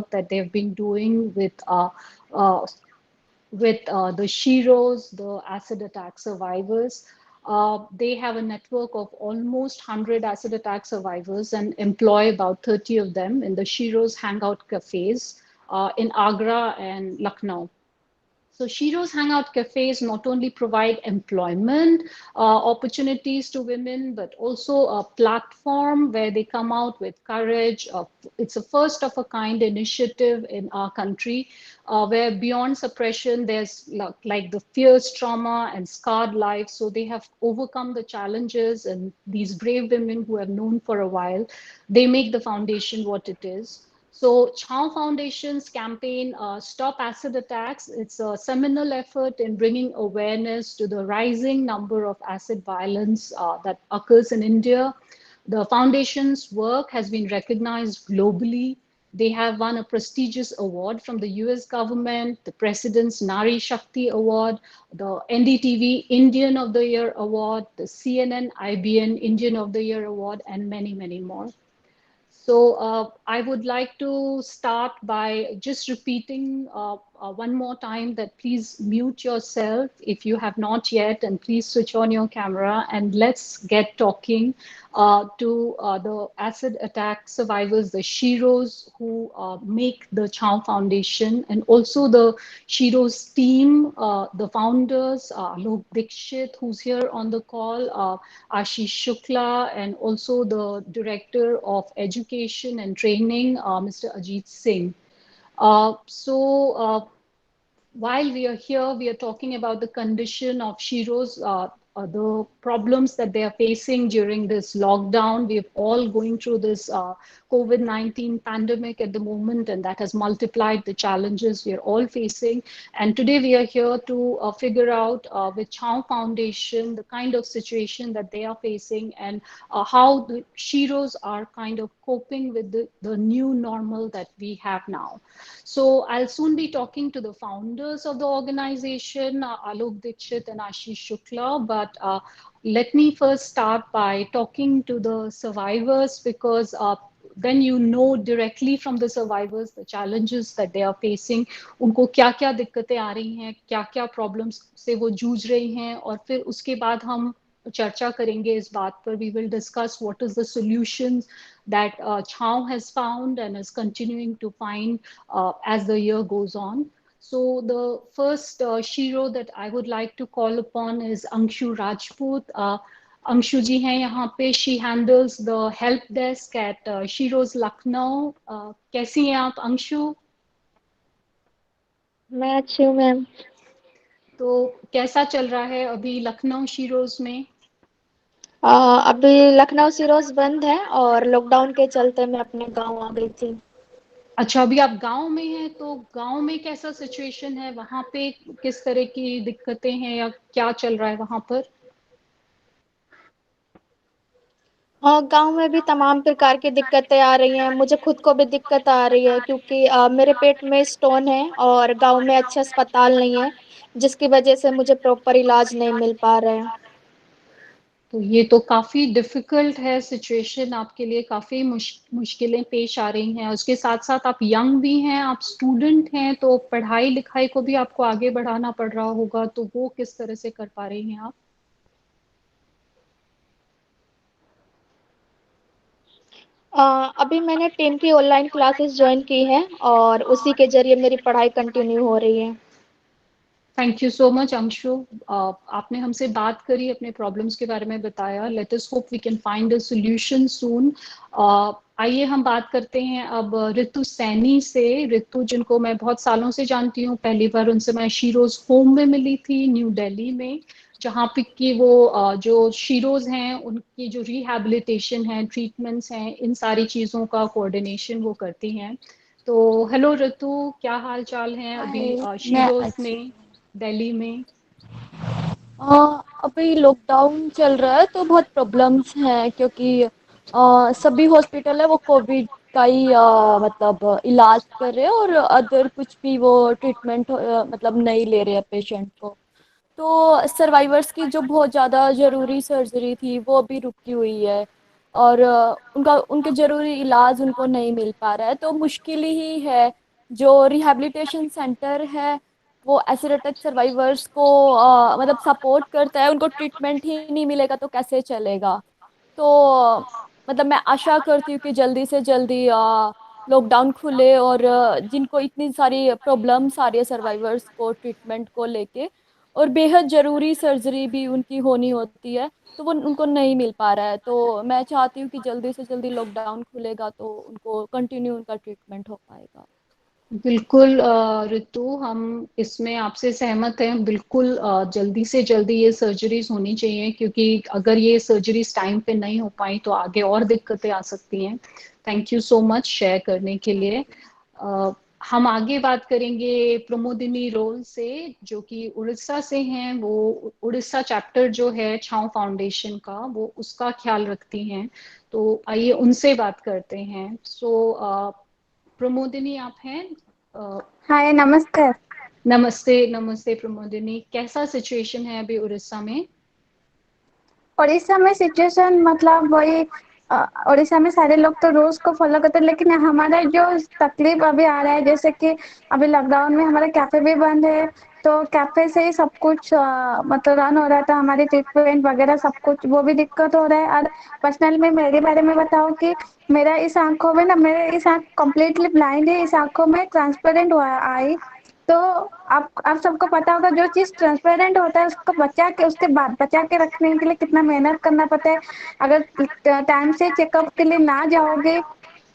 work that they've been doing uh, with the Shiros, the acid attack survivors. They have a network of almost 100 acid attack survivors and employ about 30 of them in the Shiros hangout cafes in Agra and Lucknow. So Shiro's Hangout Cafes not only provide employment opportunities to women, but also a platform where they come out with courage. It's a first of a kind initiative in our country where beyond suppression, there's like the fierce trauma and scarred life. So they have overcome the challenges, and these brave women who have known for a while, they make the foundation what it is. So Chow Foundation's campaign, Stop Acid Attacks, it's a seminal effort in bringing awareness to the rising number of acid violence that occurs in India. The foundation's work has been recognized globally. They have won a prestigious award from the US government, the President's Nari Shakti Award, the NDTV Indian of the Year Award, the CNN IBN Indian of the Year Award, and many, many more. So I would like to start by just repeating one more time that please mute yourself if you have not yet, and please switch on your camera, and let's get talking to the acid attack survivors, the Shiros who make the Chow Foundation, and also the Shiros team, the founders, Alok Dikshit, who's here on the call, Ashish Shukla, and also the Director of Education and Training, Mr. Ajit Singh. So while we are here, we are talking about the condition of Shiros, the problems that they are facing during this lockdown. We're all going through this COVID-19 pandemic at the moment, and that has multiplied the challenges we are all facing. And today we are here to figure out with Chow Foundation the kind of situation that they are facing, and how the Shiros are kind of coping with the new normal that we have now. So I'll soon be talking to the founders of the organization, Alok Dikshit and Ashish Shukla, but let me first start by talking to the survivors, because then you know directly from the survivors the challenges that they are facing, उनको क्या क्या दिक्कतें आ रही हैं, क्या क्या problems से वो जूझ रही हैं, और फिर उसके बाद हम चर्चा करेंगे इस बात पर. We will discuss what is the solutions that Chow has found and is continuing to find as the year goes on. So the first Shiro that I would like to call upon is Angshu Rajput. Angshu ji हैं यहाँ पे. She handles the help desk at Shiro's Lucknow. कैसी हैं आप Angshu? मैं अच्छी हूँ ma'am. तो कैसा चल रहा है अभी लखनऊ शीरोज में? अभी लखनऊ सिरोज बंद है और लॉकडाउन के चलते मैं अपने गांव आ गई थी। अच्छा, अभी आप गांव में हैं, तो गांव में कैसा सिचुएशन है वहां पे? किस तरह की दिक्कतें हैं या क्या चल रहा है वहां पर? हाँ, गांव में भी तमाम प्रकार की दिक्कतें आ रही हैं। मुझे खुद को भी दिक्कत आ रही है क्योंकि मेरे पेट में स्टोन है और गांव में अच्छा अस्पताल नहीं है, जिसकी वजह से मुझे प्रॉपर इलाज नहीं मिल पा रहा है। तो ये तो काफी डिफिकल्ट है सिचुएशन आपके लिए, काफी मुश्किलें पेश आ रही हैं। उसके साथ साथ आप यंग भी हैं, आप स्टूडेंट हैं, तो पढ़ाई लिखाई को भी आपको आगे बढ़ाना पड़ रहा होगा, तो वो किस तरह से कर पा रही हैं आप? अभी मैंने 10 की ऑनलाइन क्लासेस ज्वाइन की हैं और उसी के जरिए मेरी पढ़ाई कंटिन्यू हो रही है। Thank you so much Anshu. आपने हमसे बात करी, अपने प्रॉब्लम्स के बारे में बताया. Let us hope we can find a solution soon. आइए हम बात करते हैं अब रितु सैनी से. रितु जिनको मैं बहुत सालों से जानती हूँ, पहली बार उनसे मैं शीरोज होम में मिली थी न्यू दिल्ली में, जहाँ पे कि वो जो शीरोज हैं उनकी जो रिहैबिलिटेशन है, ट्रीटमेंट्स हैं, इन सारी चीज़ों का कोऑर्डिनेशन वो करती हैं. तो हेलो रितु, क्या हाल चाल हैं अभी हाय, मैं शीरोज अच्छी। में, दिल्ली में? अभी लॉकडाउन चल रहा है तो बहुत प्रॉब्लम्स हैं क्योंकि सभी हॉस्पिटल है वो कोविड का ही मतलब इलाज कर रहे हैं और अदर कुछ भी वो ट्रीटमेंट मतलब नहीं ले रहे हैं पेशेंट को। तो सर्वाइवर्स की जो बहुत ज़्यादा ज़रूरी सर्जरी थी वो अभी रुकी हुई है। और उनका उनके ज़रूरी इलाज उनको नहीं मिल पा रहा है, तो मुश्किल ही है। जो रिहैबिलिटेशन सेंटर है वो एसिड अटैक सर्वाइवर्स को मतलब सपोर्ट करता है, उनको ट्रीटमेंट ही नहीं मिलेगा तो कैसे चलेगा। तो मतलब मैं आशा करती हूँ कि जल्दी से जल्दी लॉकडाउन खुले और जिनको इतनी सारी प्रॉब्लम्स आ रही है सर्वाइवर्स को ट्रीटमेंट को लेके, और बेहद ज़रूरी सर्जरी भी उनकी होनी होती है, तो वो उनको नहीं मिल पा रहा है। तो मैं चाहती हूँ कि जल्दी से जल्दी लॉकडाउन खुलेगा तो उनको कंटिन्यू उनका ट्रीटमेंट हो पाएगा। बिल्कुल ऋतु, हम इसमें आपसे सहमत हैं। बिल्कुल जल्दी से जल्दी ये सर्जरीज होनी चाहिए, क्योंकि अगर ये सर्जरीज टाइम पे नहीं हो पाई तो आगे और दिक्कतें आ सकती हैं। Thank you so much share करने के लिए। अ, हम आगे बात करेंगे प्रमोदिनी रोल से, जो कि उड़ीसा से हैं। वो उड़ीसा चैप्टर जो है छाव फाउंडेशन का, वो उसका ख्याल रखती हैं। तो आइए उनसे बात करते हैं। सो प्रमोदिनी, आप हैं? अ, हाय, नमस्कार। नमस्ते। नमस्ते प्रमोदिनी, कैसा सिचुएशन है अभी उड़ीसा में? उड़ीसा में सिचुएशन मतलब वही, उड़ीसा में सारे लोग तो रूल्स को फॉलो करते हैं, लेकिन हमारा जो तकलीफ अभी आ रहा है, जैसे कि अभी लॉकडाउन में हमारा कैफे भी बंद है, तो कैफे से ही सब कुछ मतलब रन हो रहा था, हमारी ट्रीटमेंट वगैरह सब कुछ, वो भी दिक्कत हो रहा है। और पर्सनल में मेरे बारे में बताओ कि मेरा इस आंखों में ना, मेरे इस आंख कम्प्लीटली ब्लाइंड है, इस आंखों में ट्रांसपेरेंट हुआ आई। तो आप सबको पता होगा, जो चीज़ ट्रांसपेरेंट होता है उसको बचा के, उसके बाद बचा के रखने के लिए कितना मेहनत करना पड़ता है। अगर टाइम से चेकअप के लिए ना जाओगे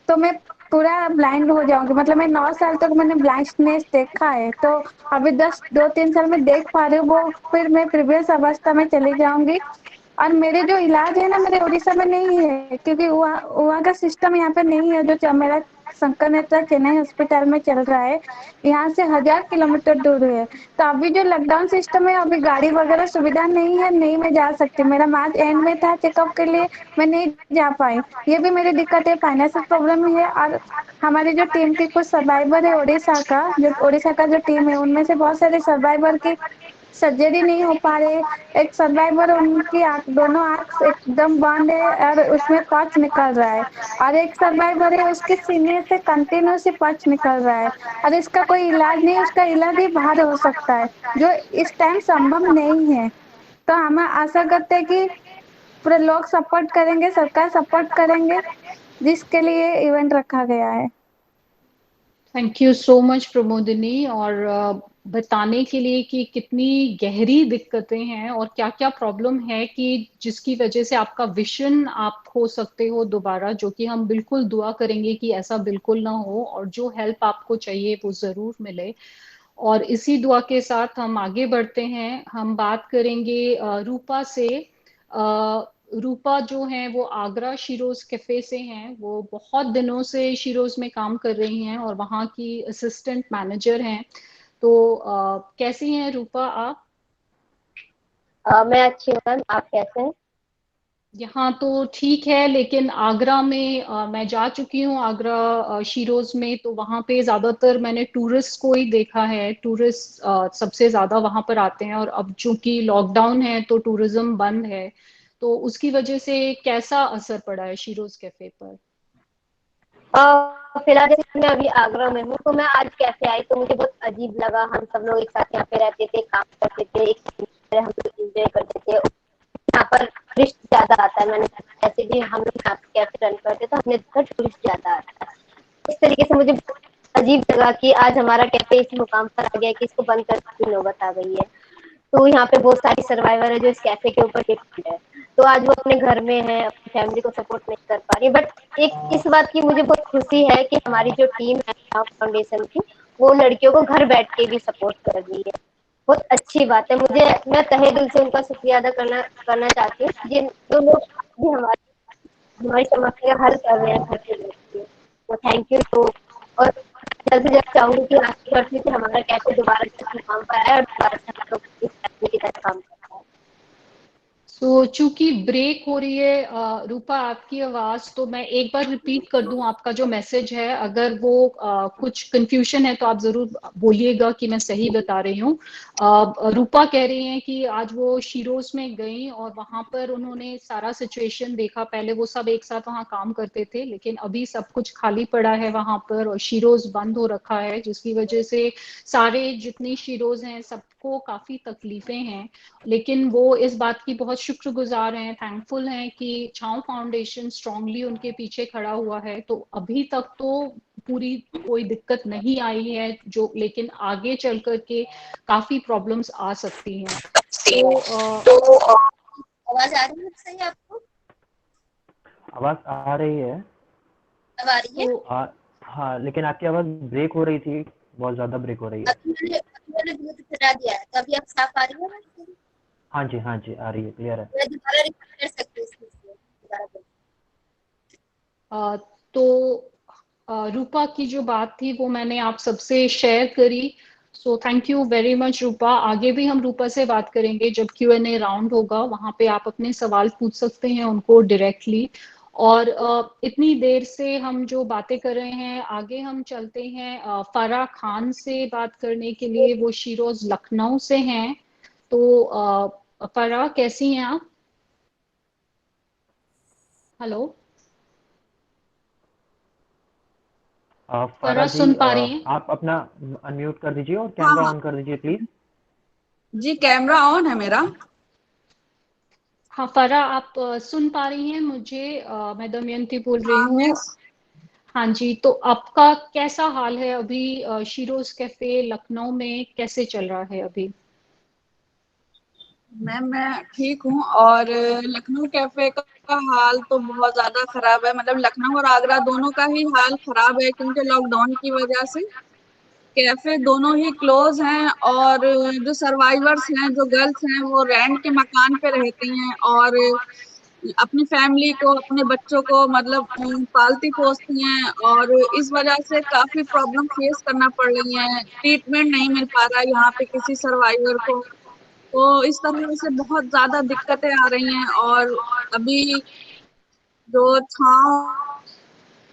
तो मैं पूरा ब्लाइंड हो जाऊंगी। मतलब मैं 9 साल तक मैंने ब्लाइंडनेस देखा है, तो अभी 2-3 साल में देख पा रही हूँ, वो फिर मैं प्रीवियस अवस्था में चली जाऊंगी। और मेरे जो इलाज है ना, मेरे उड़ीसा में नहीं है, क्योंकि वहाँ वहाँ का सिस्टम यहाँ पे नहीं है। जो मेरा शंकर नेत्रा चेन्नई हॉस्पिटल में चल रहा है, यहाँ से 1000 किलोमीटर दूर है। तो अभी जो लॉकडाउन सिस्टम है, अभी गाड़ी वगैरह सुविधा नहीं है, नहीं मैं जा सकती। मेरा मार्च एंड में था चेकअप के लिए, मैं नहीं जा पाई। ये भी मेरी दिक्कत है, फाइनेंशियल प्रॉब्लम है। और हमारी जो टीम की कुछ सर्वाइवर है उड़ीसा का, जो उड़ीसा का जो टीम है, उनमें से बहुत सारे सर्वाइवर की सर्जरी नहीं हो पा रहे। एक सर्वाइवर, उनकी दोनों आंख एकदम बंद है और उसमें पच निकल रहा है। और एक सर्वाइवर है, उसके सीने से कंटिन्यूसली पच निकल रहा है, और इसका कोई इलाज नहीं, उसका इलाज ही बाहर हो सकता है, जो इस टाइम संभव नहीं है। तो हम आशा करते हैं कि पूरे लोग सपोर्ट करेंगे, सरकार सपोर्ट करेंगे, जिसके लिए इवेंट रखा गया है। Thank you so much Pramodini, और बताने के लिए कि कितनी गहरी दिक्कतें हैं और क्या क्या प्रॉब्लम है, कि जिसकी वजह से आपका विजन आप खो सकते हो दोबारा, जो कि हम बिल्कुल दुआ करेंगे कि ऐसा बिल्कुल ना हो, और जो हेल्प आपको चाहिए वो जरूर मिले। और इसी दुआ के साथ हम आगे बढ़ते हैं। हम बात करेंगे रूपा से। रूपा जो है वो आगरा शीरोज कैफे से हैं। वो बहुत दिनों से शीरोज में काम कर रही हैं और वहाँ की असिस्टेंट मैनेजर हैं। तो कैसी हैं रूपा आप? मैं अच्छी हूँ मैम, आप कैसे हैं? यहाँ तो ठीक है, लेकिन आगरा में मैं जा चुकी हूँ। आगरा शीरोज में तो वहाँ पे ज्यादातर मैंने टूरिस्ट को ही देखा है। टूरिस्ट सबसे ज्यादा वहाँ पर आते हैं, और अब चूंकि लॉकडाउन है तो टूरिज्म बंद है, तो उसकी वजह से कैसा असर पड़ा है शीरोज कैफे पर? फिलहाल जैसे मैं अभी आगरा में हूँ, तो मैं आज कैफे आई तो मुझे बहुत अजीब लगा। हम सब लोग एक साथ यहाँ पे रहते थे, काम करते थे, एक दूसरे हम लोग एंजॉय करते थे। यहाँ पर टूरिस्ट ज्यादा आता है, मैंने ऐसे भी हम लोग यहाँ पे कैफे रन करते तो हमने देखा टूरिस्ट ज्यादा आता है। इस तरीके से मुझे अजीब लगा कि आज हमारा कैफे इस मुकाम पर आ गया कि इसको बंद करने की नौबत आ गई है। तो यहाँ पे बहुत सारी सर्वाइवर है जो इस कैफे के ऊपर डिपेंड है। तो आज वो अपने घर में है, अपनी फैमिली को सपोर्ट नहीं कर पा रही। बट एक इस बात की मुझे बहुत खुशी है कि हमारी जो टीम है फाउंडेशन की, वो लड़कियों को घर बैठ के भी सपोर्ट कर रही है। बहुत अच्छी बात है। मैं तहे दिल से उनका शुक्रिया अदा करना चाहती हूँ, जिन जो लोग भी हमारी समस्या हल कर रहे हैं घर पे बैठ के। तो थैंक यू। तो और जल्द से जल्द चाहूंगी कि आगे बढ़ते कि हमारा कैफे दोबारा से मुकाम पर आए और दोबारा से हम लोग इस फैमिली की तरह काम कर पाए। तो चूंकि ब्रेक हो रही है रूपा आपकी आवाज, तो मैं एक बार रिपीट कर दूं आपका जो मैसेज है। अगर वो कुछ कंफ्यूजन है तो आप जरूर बोलिएगा कि मैं सही बता रही हूँ। रूपा कह रही हैं कि आज वो शीरोज में गई और वहां पर उन्होंने सारा सिचुएशन देखा। पहले वो सब एक साथ वहां काम करते थे, लेकिन अभी सब कुछ खाली पड़ा है वहां पर और शीरोज बंद हो रखा है, जिसकी वजह से सारे जितनी शीरोज हैं सबको काफी तकलीफें हैं। लेकिन वो इस बात की बहुत शुक्रगुजार हैं, थैंकफुल हैं कि छांव फाउंडेशन स्ट्रांगली उनके पीछे खड़ा हुआ है। तो अभी तक तो पूरी कोई दिक्कत नहीं आई है, जो लेकिन आगे चल कर के काफी प्रॉब्लम्स आ सकती हैं। तो आवाज आ रही है सही आपको? आवाज आ रही है। अब आ रही है? तो हाँ, लेकिन आपकी आवाज ब्रेक हो रही थी, बहुत ज्यादा ब्रेक हो रही है। अभी मैंने ब्लूटूथ हटा दिया है, तो अभी आप साफ आ रही है आवाज? हाँ जी, हाँ जी, आ रही है, क्लियर है। मैं दोबारा रिपीट कर सकती हूँ इसलिए दोबारा बोल। तो रूपा की जो बात थी वो मैंने आप सबसे शेयर करी। So thank you very much Rupa. आगे भी हम रूपा से बात करेंगे जब Q&A राउंड होगा, वहां पे आप अपने सवाल पूछ सकते हैं उनको डायरेक्टली। और इतनी देर से हम जो बातें कर रहे हैं, आगे हम चलते हैं फराह खान से बात करने के लिए। वो शीरोज लखनऊ से हैं। तो फराह कैसी हैं आप? हेलो फराह फराह, जी, सुन पा रही हैं? आप अपना अनम्यूट कर दीजिए और हाँ कैमरा हाँ ऑन कर दीजिए प्लीज। जी, कैमरा ऑन है मेरा। हाँ फराह, आप सुन पा रही हैं मुझे? मैं दमयंती बोल रही हाँ हूँ। हाँ जी, तो आपका कैसा हाल है अभी? शीरोज कैफे लखनऊ में कैसे चल रहा है अभी? मैम मैं ठीक हूँ। और लखनऊ कैफे का हाल तो बहुत ज्यादा खराब है। मतलब लखनऊ और आगरा दोनों का ही हाल खराब है, क्योंकि लॉकडाउन की वजह से कैफे दोनों ही क्लोज हैं। और जो सर्वाइवर्स हैं, जो गर्ल्स हैं, वो रेंट के मकान पे रहती हैं और अपनी फैमिली को, अपने बच्चों को मतलब पालती पोसती हैं। और इस वजह से काफी प्रॉब्लम फेस करना पड़ रही है। ट्रीटमेंट नहीं मिल पा रहा है यहाँ पे किसी सर्वाइवर को। तो इस तरह से बहुत ज्यादा दिक्कतें आ रही हैं। और अभी जो छांव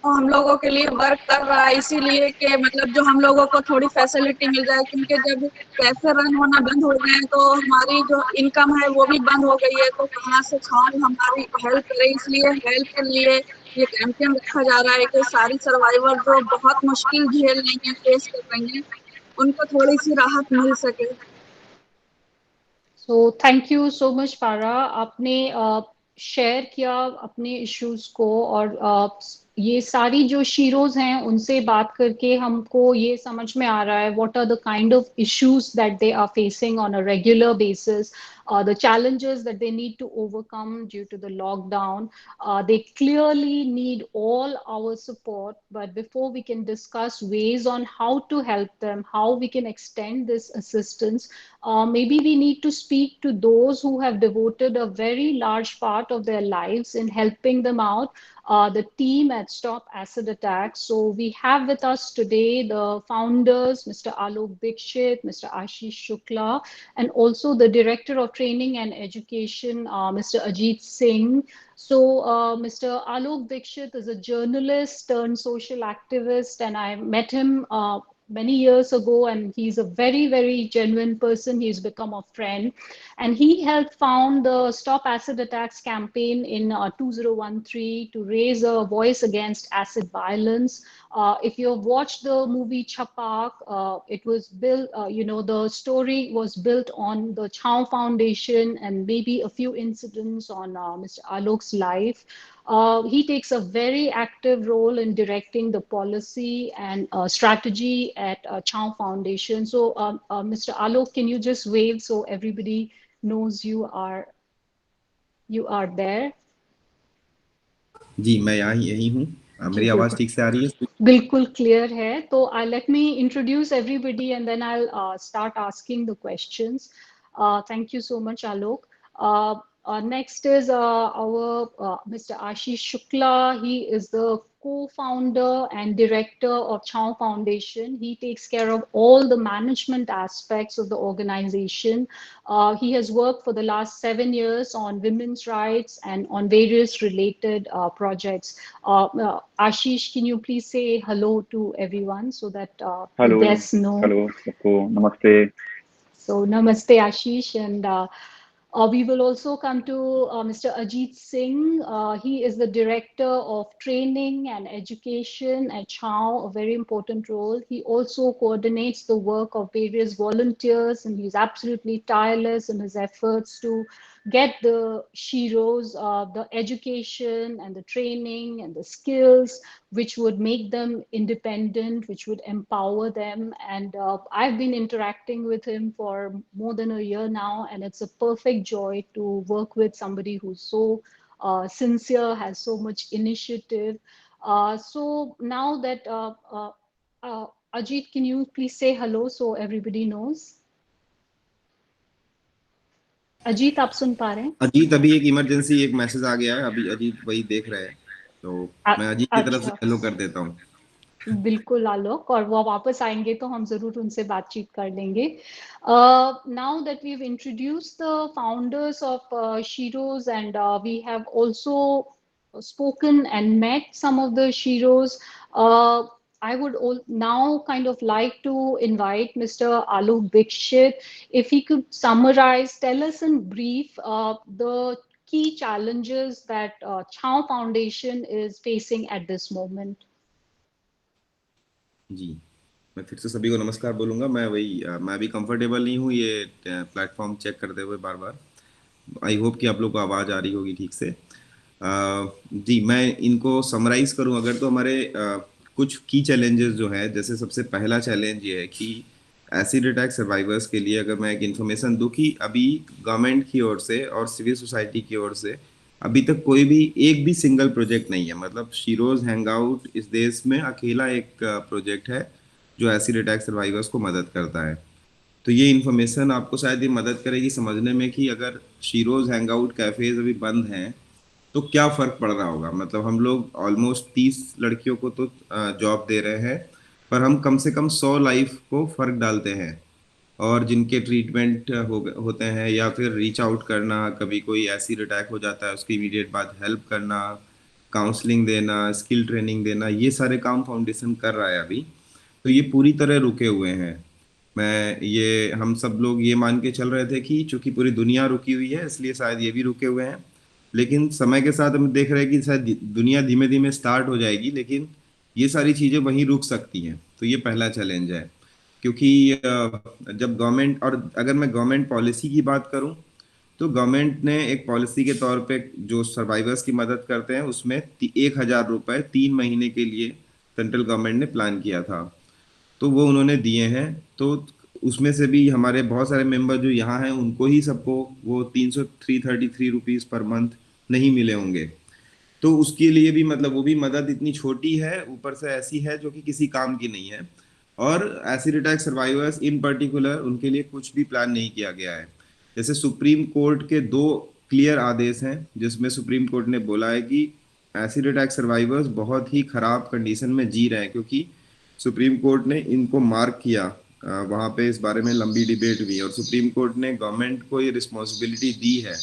हम लोगों के लिए वर्क कर रहा है, इसीलिए कि मतलब जो हम लोगों को थोड़ी फैसिलिटी मिल जाए, क्योंकि जब कैफे रन होना बंद हो गए हैं तो हमारी जो इनकम है वो भी बंद हो गई है। तो कहाँ से छांव हमारी हेल्प करे, इसलिए हेल्प के लिए ये कैंपेन रखा जा रहा है कि सारी सर्वाइवर जो बहुत मुश्किल झेल रही है, फेस कर रही है, उनको थोड़ी सी राहत मिल सके। सो थैंक यू सो मच फारा, आपने शेयर किया अपने इश्यूज को। और ये सारी जो शीरोज हैं उनसे बात करके हमको ये समझ में आ रहा है what are the kind of issues that they are facing on a regular basis, the challenges that they need to overcome due to the lockdown. They clearly need all our support. But before we can discuss ways on how to help them, how we can extend this assistance, maybe we need to speak to those who have devoted a very large part of their lives in helping them out, the team at Stop Acid Attacks. So we have with us today the founders, Mr. Alok Dikshit, Mr. Ashish Shukla, and also the Director of Training and Education, Mr. Ajit Singh. So Mr. Alok Dikshit is a journalist turned social activist, and I met him many years ago, and he's a very, very genuine person. He's become a friend, and he helped found the Stop Acid Attacks campaign in 2013 to raise a voice against acid violence. If you have watched the movie Chapak, it was built, the story was built on the Chao Foundation and maybe a few incidents on Mr. Alok's life. He takes a very active role in directing the policy and strategy at Chao Foundation. So, Mr. Alok, can you just wave so everybody knows you are there? जी, मैं यहाँ यही हूँ। मेरी आवाज ठीक से आ रही है? बिल्कुल क्लियर है। तो let me introduce everybody and then I'll start asking the questions. Thank you so much, Alok. Next is our Mr. Ashish Shukla. He is the co-founder and director of Chao Foundation. He takes care of all the management aspects of the organization. He has worked for the last 7 years on women's rights and on various related projects. Ashish, can you please say hello to everyone so that the hello guests know? Hello सबको नमस्ते। So namaste, Ashish, and we will also come to Mr. Ajit Singh. He is the Director of Training and Education at Chao, a very important role. He also coordinates the work of various volunteers, and he's absolutely tireless in his efforts to get the Shiros, the education and the training and the skills which would make them independent, which would empower them. And I've been interacting with him for more than a year now, and it's a perfect joy to work with somebody who's so sincere, has so much initiative. So now that Ajit, can you please say hello so everybody knows? Ajit आप सुन पा रहे हैं? अजीत अभी एक emergency एक message आ गया है, अभी अजीत वही देख रहे हैं, तो मैं अजीत की तरफ से अच्छा, हेलो कर देता हूँ। बिल्कुल आलोक, और वो वापस आएंगे तो हम जरूर उनसे बातचीत कर लेंगे। Now that we've introduced the founders of Shiros, and we have also spoken and met some of the Shiros, I would now kind of like to invite Mr. Alok Dikshit, if he could summarize, tell us in brief the key challenges that Chao Foundation is facing at this moment. जी, मैं फिर से सभी को नमस्कार बोलूंगा। मैं भी comfortable नहीं हूँ ये प्लेटफॉर्म चेक करते हुए बार बार। आई होप कि आप लोग को आवाज़ आ रही होगी ठीक से। जी, मैं इनको समराइज करूं अगर, तो हमारे कुछ की चैलेंजेस जो है, जैसे सबसे पहला चैलेंज ये है कि एसिड अटैक सर्वाइवर्स के लिए अगर मैं एक इन्फॉर्मेशन दूं कि अभी गवर्नमेंट की ओर से और सिविल सोसाइटी की ओर से अभी तक कोई भी एक भी सिंगल प्रोजेक्ट नहीं है। मतलब शीरोज हैंगआउट इस देश में अकेला एक प्रोजेक्ट है जो एसिड अटैक सर्वाइवर्स को मदद करता है। तो ये इन्फॉर्मेशन आपको शायद ये मदद करेगी समझने में कि अगर शीरोज हैंगआउट कैफेज अभी बंद हैं तो क्या फ़र्क पड़ रहा होगा। मतलब हम लोग ऑलमोस्ट 30 लड़कियों को तो जॉब दे रहे हैं, पर हम कम से कम 100 लाइफ को फ़र्क डालते हैं। और जिनके ट्रीटमेंट होते हैं या फिर रीच आउट करना, कभी कोई एसिड अटैक हो जाता है उसकी इमीडिएट बाद हेल्प करना, काउंसलिंग देना, स्किल ट्रेनिंग देना, ये सारे काम फाउंडेशन कर रहा है अभी। तो ये पूरी तरह रुके हुए हैं। हम सब लोग ये मान के चल रहे थे कि चूंकि पूरी दुनिया रुकी हुई है इसलिए शायद ये भी रुके हुए हैं, लेकिन समय के साथ हम देख रहे हैं कि शायद दुनिया धीमे धीमे स्टार्ट हो जाएगी, लेकिन ये सारी चीज़ें वहीं रुक सकती हैं। तो ये पहला चैलेंज है, क्योंकि जब गवर्नमेंट, और अगर मैं गवर्नमेंट पॉलिसी की बात करूं तो गवर्नमेंट ने एक पॉलिसी के तौर पे जो सर्वाइवर्स की मदद करते हैं उसमें 1,000 रुपये 3 महीने के लिए सेंट्रल गवर्नमेंट ने प्लान किया था, तो वो उन्होंने दिए हैं। तो उसमें से भी हमारे बहुत सारे मेंबर जो यहाँ हैं उनको ही सबको वो 333 रुपीज़ पर मंथ नहीं मिले होंगे। तो उसके लिए भी मतलब वो भी मदद इतनी छोटी है, ऊपर से ऐसी है जो कि किसी काम की नहीं है। और एसिड अटैक सर्वाइवर्स इन पर्टिकुलर उनके लिए कुछ भी प्लान नहीं किया गया है। जैसे सुप्रीम कोर्ट के 2 क्लियर आदेश हैं जिसमें सुप्रीम कोर्ट ने बोला है कि एसिड अटैक सर्वाइवर्स बहुत ही खराब कंडीशन में जी रहे हैं, क्योंकि सुप्रीम कोर्ट ने इनको मार्क किया। वहाँ पे इस बारे में लंबी डिबेट हुई और सुप्रीम कोर्ट ने गवर्नमेंट को ये रिस्पॉन्सिबिलिटी दी है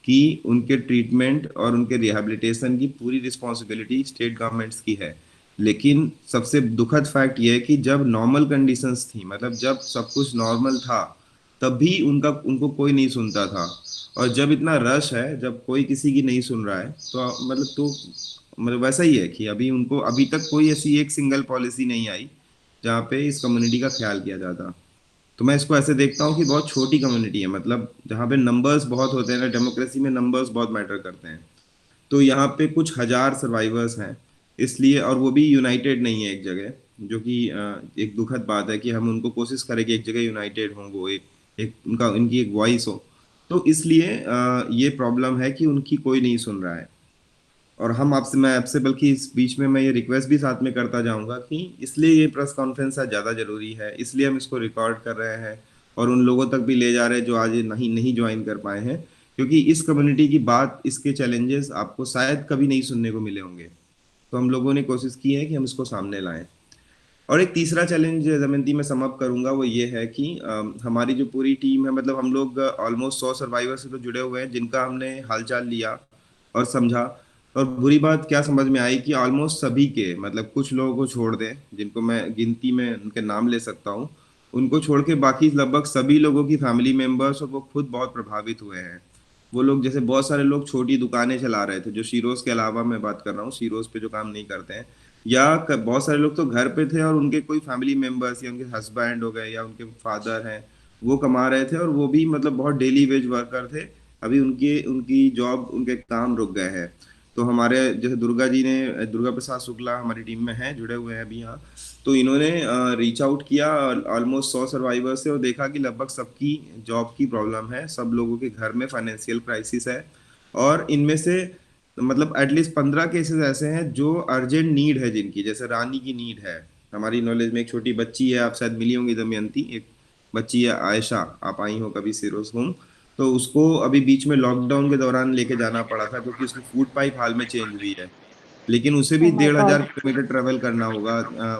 कि उनके ट्रीटमेंट और उनके रिहैबिलिटेशन की पूरी रिस्पॉन्सिबिलिटी स्टेट गवर्नमेंट्स की है। लेकिन सबसे दुखद फैक्ट ये है कि जब नॉर्मल कंडीशंस थी, मतलब जब सब कुछ नॉर्मल था, तब भी उनको कोई नहीं सुनता था। और जब इतना रश है, जब कोई किसी की नहीं सुन रहा है, तो मतलब वैसा ही है कि अभी तक कोई ऐसी एक सिंगल पॉलिसी नहीं आई जहाँ पे इस कम्युनिटी का ख्याल किया जाता। तो मैं इसको ऐसे देखता हूँ कि बहुत छोटी कम्युनिटी है, मतलब जहाँ पे नंबर्स बहुत होते हैं ना, डेमोक्रेसी में नंबर्स बहुत मैटर करते हैं। तो यहाँ पे कुछ हजार सर्वाइवर्स हैं इसलिए, और वो भी यूनाइटेड नहीं है एक जगह, जो कि एक दुखद बात है कि हम उनको कोशिश करें कि एक जगह यूनाइटेड हों, वो इनकी एक वॉइस हो। तो इसलिए ये प्रॉब्लम है कि उनकी कोई नहीं सुन रहा है। और मैं आपसे बल्कि इस बीच में मैं ये रिक्वेस्ट भी साथ में करता जाऊंगा कि इसलिए ये प्रेस कॉन्फ्रेंस ज़्यादा ज़रूरी है, इसलिए हम इसको रिकॉर्ड कर रहे हैं और उन लोगों तक भी ले जा रहे हैं जो आज नहीं ज्वाइन कर पाए हैं, क्योंकि इस कम्युनिटी की बात, इसके चैलेंजेस आपको शायद कभी नहीं सुनने को मिले होंगे। तो हम लोगों ने कोशिश की है कि हम इसको सामने लाएं। और एक तीसरा चैलेंज दमयंती मैं समअप करूंगा, वो ये है कि हमारी जो पूरी टीम है, मतलब हम लोग ऑलमोस्ट 100 सर्वाइवर से तो जुड़े हुए हैं जिनका हमने हालचाल लिया और समझा। और बुरी बात क्या समझ में आई कि ऑलमोस्ट सभी के, मतलब कुछ लोगों को छोड़ दें जिनको मैं गिनती में उनके नाम ले सकता हूँ, उनको छोड़ के बाकी लगभग सभी लोगों की फैमिली मेंबर्स और वो खुद बहुत प्रभावित हुए हैं। वो लोग, जैसे बहुत सारे लोग छोटी दुकानें चला रहे थे, जो शीरोज के अलावा मैं बात कर रहा हूँ, शीरोज पे जो काम नहीं करते हैं, या बहुत सारे लोग तो घर पे थे और उनके कोई फैमिली मेंबर्स या उनके हस्बैंड हो गए या उनके फादर हैं, वो कमा रहे थे और वो भी मतलब बहुत डेली वेज वर्कर थे। अभी उनकी उनकी जॉब, उनके काम रुक गए हैं। तो हमारे जैसे दुर्गा प्रसाद शुक्ला हमारी टीम में हैं, जुड़े हुए हैं अभी यहाँ। तो इन्होंने रीच आउट किया ऑलमोस्ट 100 सर्वाइवर से और देखा कि लगभग सबकी जॉब की प्रॉब्लम है, सब लोगों के घर में फाइनेंशियल क्राइसिस है। और इनमें से मतलब एटलीस्ट 15 केसेस ऐसे हैं जो अर्जेंट नीड है जिनकी, जैसे रानी की नीड है। हमारी नॉलेज में एक छोटी बच्ची है, आप शायद मिली होंगी दमयंती, एक बच्ची है आयशा, आप आई हो कभी सीरोस होम। तो उसको अभी बीच में लॉकडाउन के दौरान लेके जाना पड़ा था क्योंकि उसकी फूड पाइप हाल में चेंज हुई है, लेकिन उसे भी Oh my 1,500 God. Kilometre travel करना होगा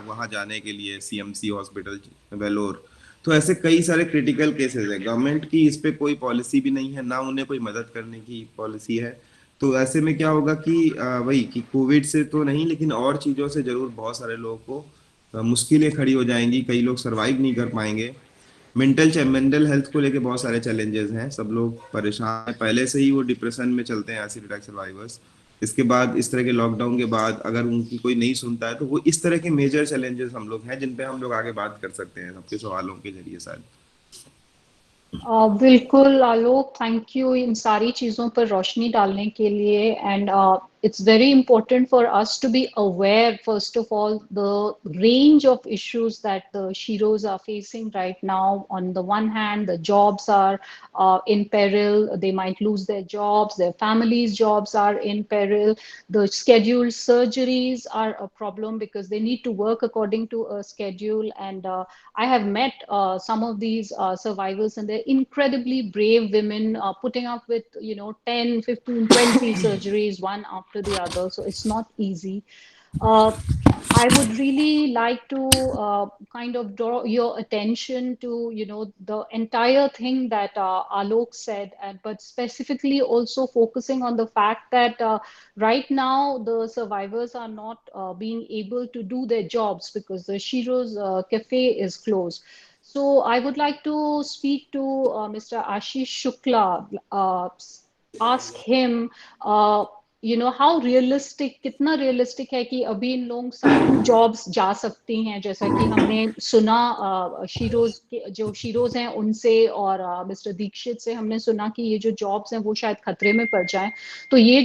वहां जाने के लिए, सीएमसी हॉस्पिटल वेलोर। तो ऐसे कई सारे क्रिटिकल केसेस हैं। गवर्नमेंट की इस पे कोई पॉलिसी भी नहीं है, ना उन्हें कोई मदद करने की पॉलिसी है। तो ऐसे में क्या होगा कि वही कि कोविड से तो नहीं, लेकिन और चीजों से जरूर बहुत सारे लोगों को मुश्किलें खड़ी हो जाएंगी, कई लोग सरवाइव नहीं कर पाएंगे। मेंटल हेल्थ को लेके बहुत सारे चैलेंजेस हैं, सब लोग परेशान हैं, पहले से ही वो डिप्रेशन में चलते हैं एसिड अटैक सर्वाइवर्स। इसके बाद इस तरह के लॉकडाउन के बाद अगर उनकी कोई नहीं सुनता है, तो वो इस तरह के मेजर चैलेंजेस हम लोग हैं जिन पे हम लोग आगे बात कर सकते हैं सबके सवालों के जरिए शायद। बिल्कुल आलोक, थैंक यू इन सारी चीज़ों पर रोशनी डालने के लिए। And it's very important for us to be aware, first of all, the range of issues that the Shiros are facing right now. On the one hand, the jobs are in peril. They might lose their jobs. Their families' jobs are in peril. The scheduled surgeries are a problem because they need to work according to a schedule. And I have met some of these survivors, and they're incredibly brave women putting up with, 10, 15, 20 surgeries, one after the other. So it's not easy. I would really like to kind of draw your attention to, the entire thing that Alok said, but specifically also focusing on the fact that right now the survivors are not being able to do their jobs because the Shiro's cafe is closed. So I would like to speak to Mr. Ashish Shukla, ask him, how realistic, कितना realistic है कि अभी इन लोग सारी jobs जा सकती हैं, जैसा कि हमने सुना जो शीरोज हैं उनसे और मिस्टर दीक्षित से हमने सुना कि ये जो jobs हैं वो शायद खतरे में पड़ जाएं। तो ये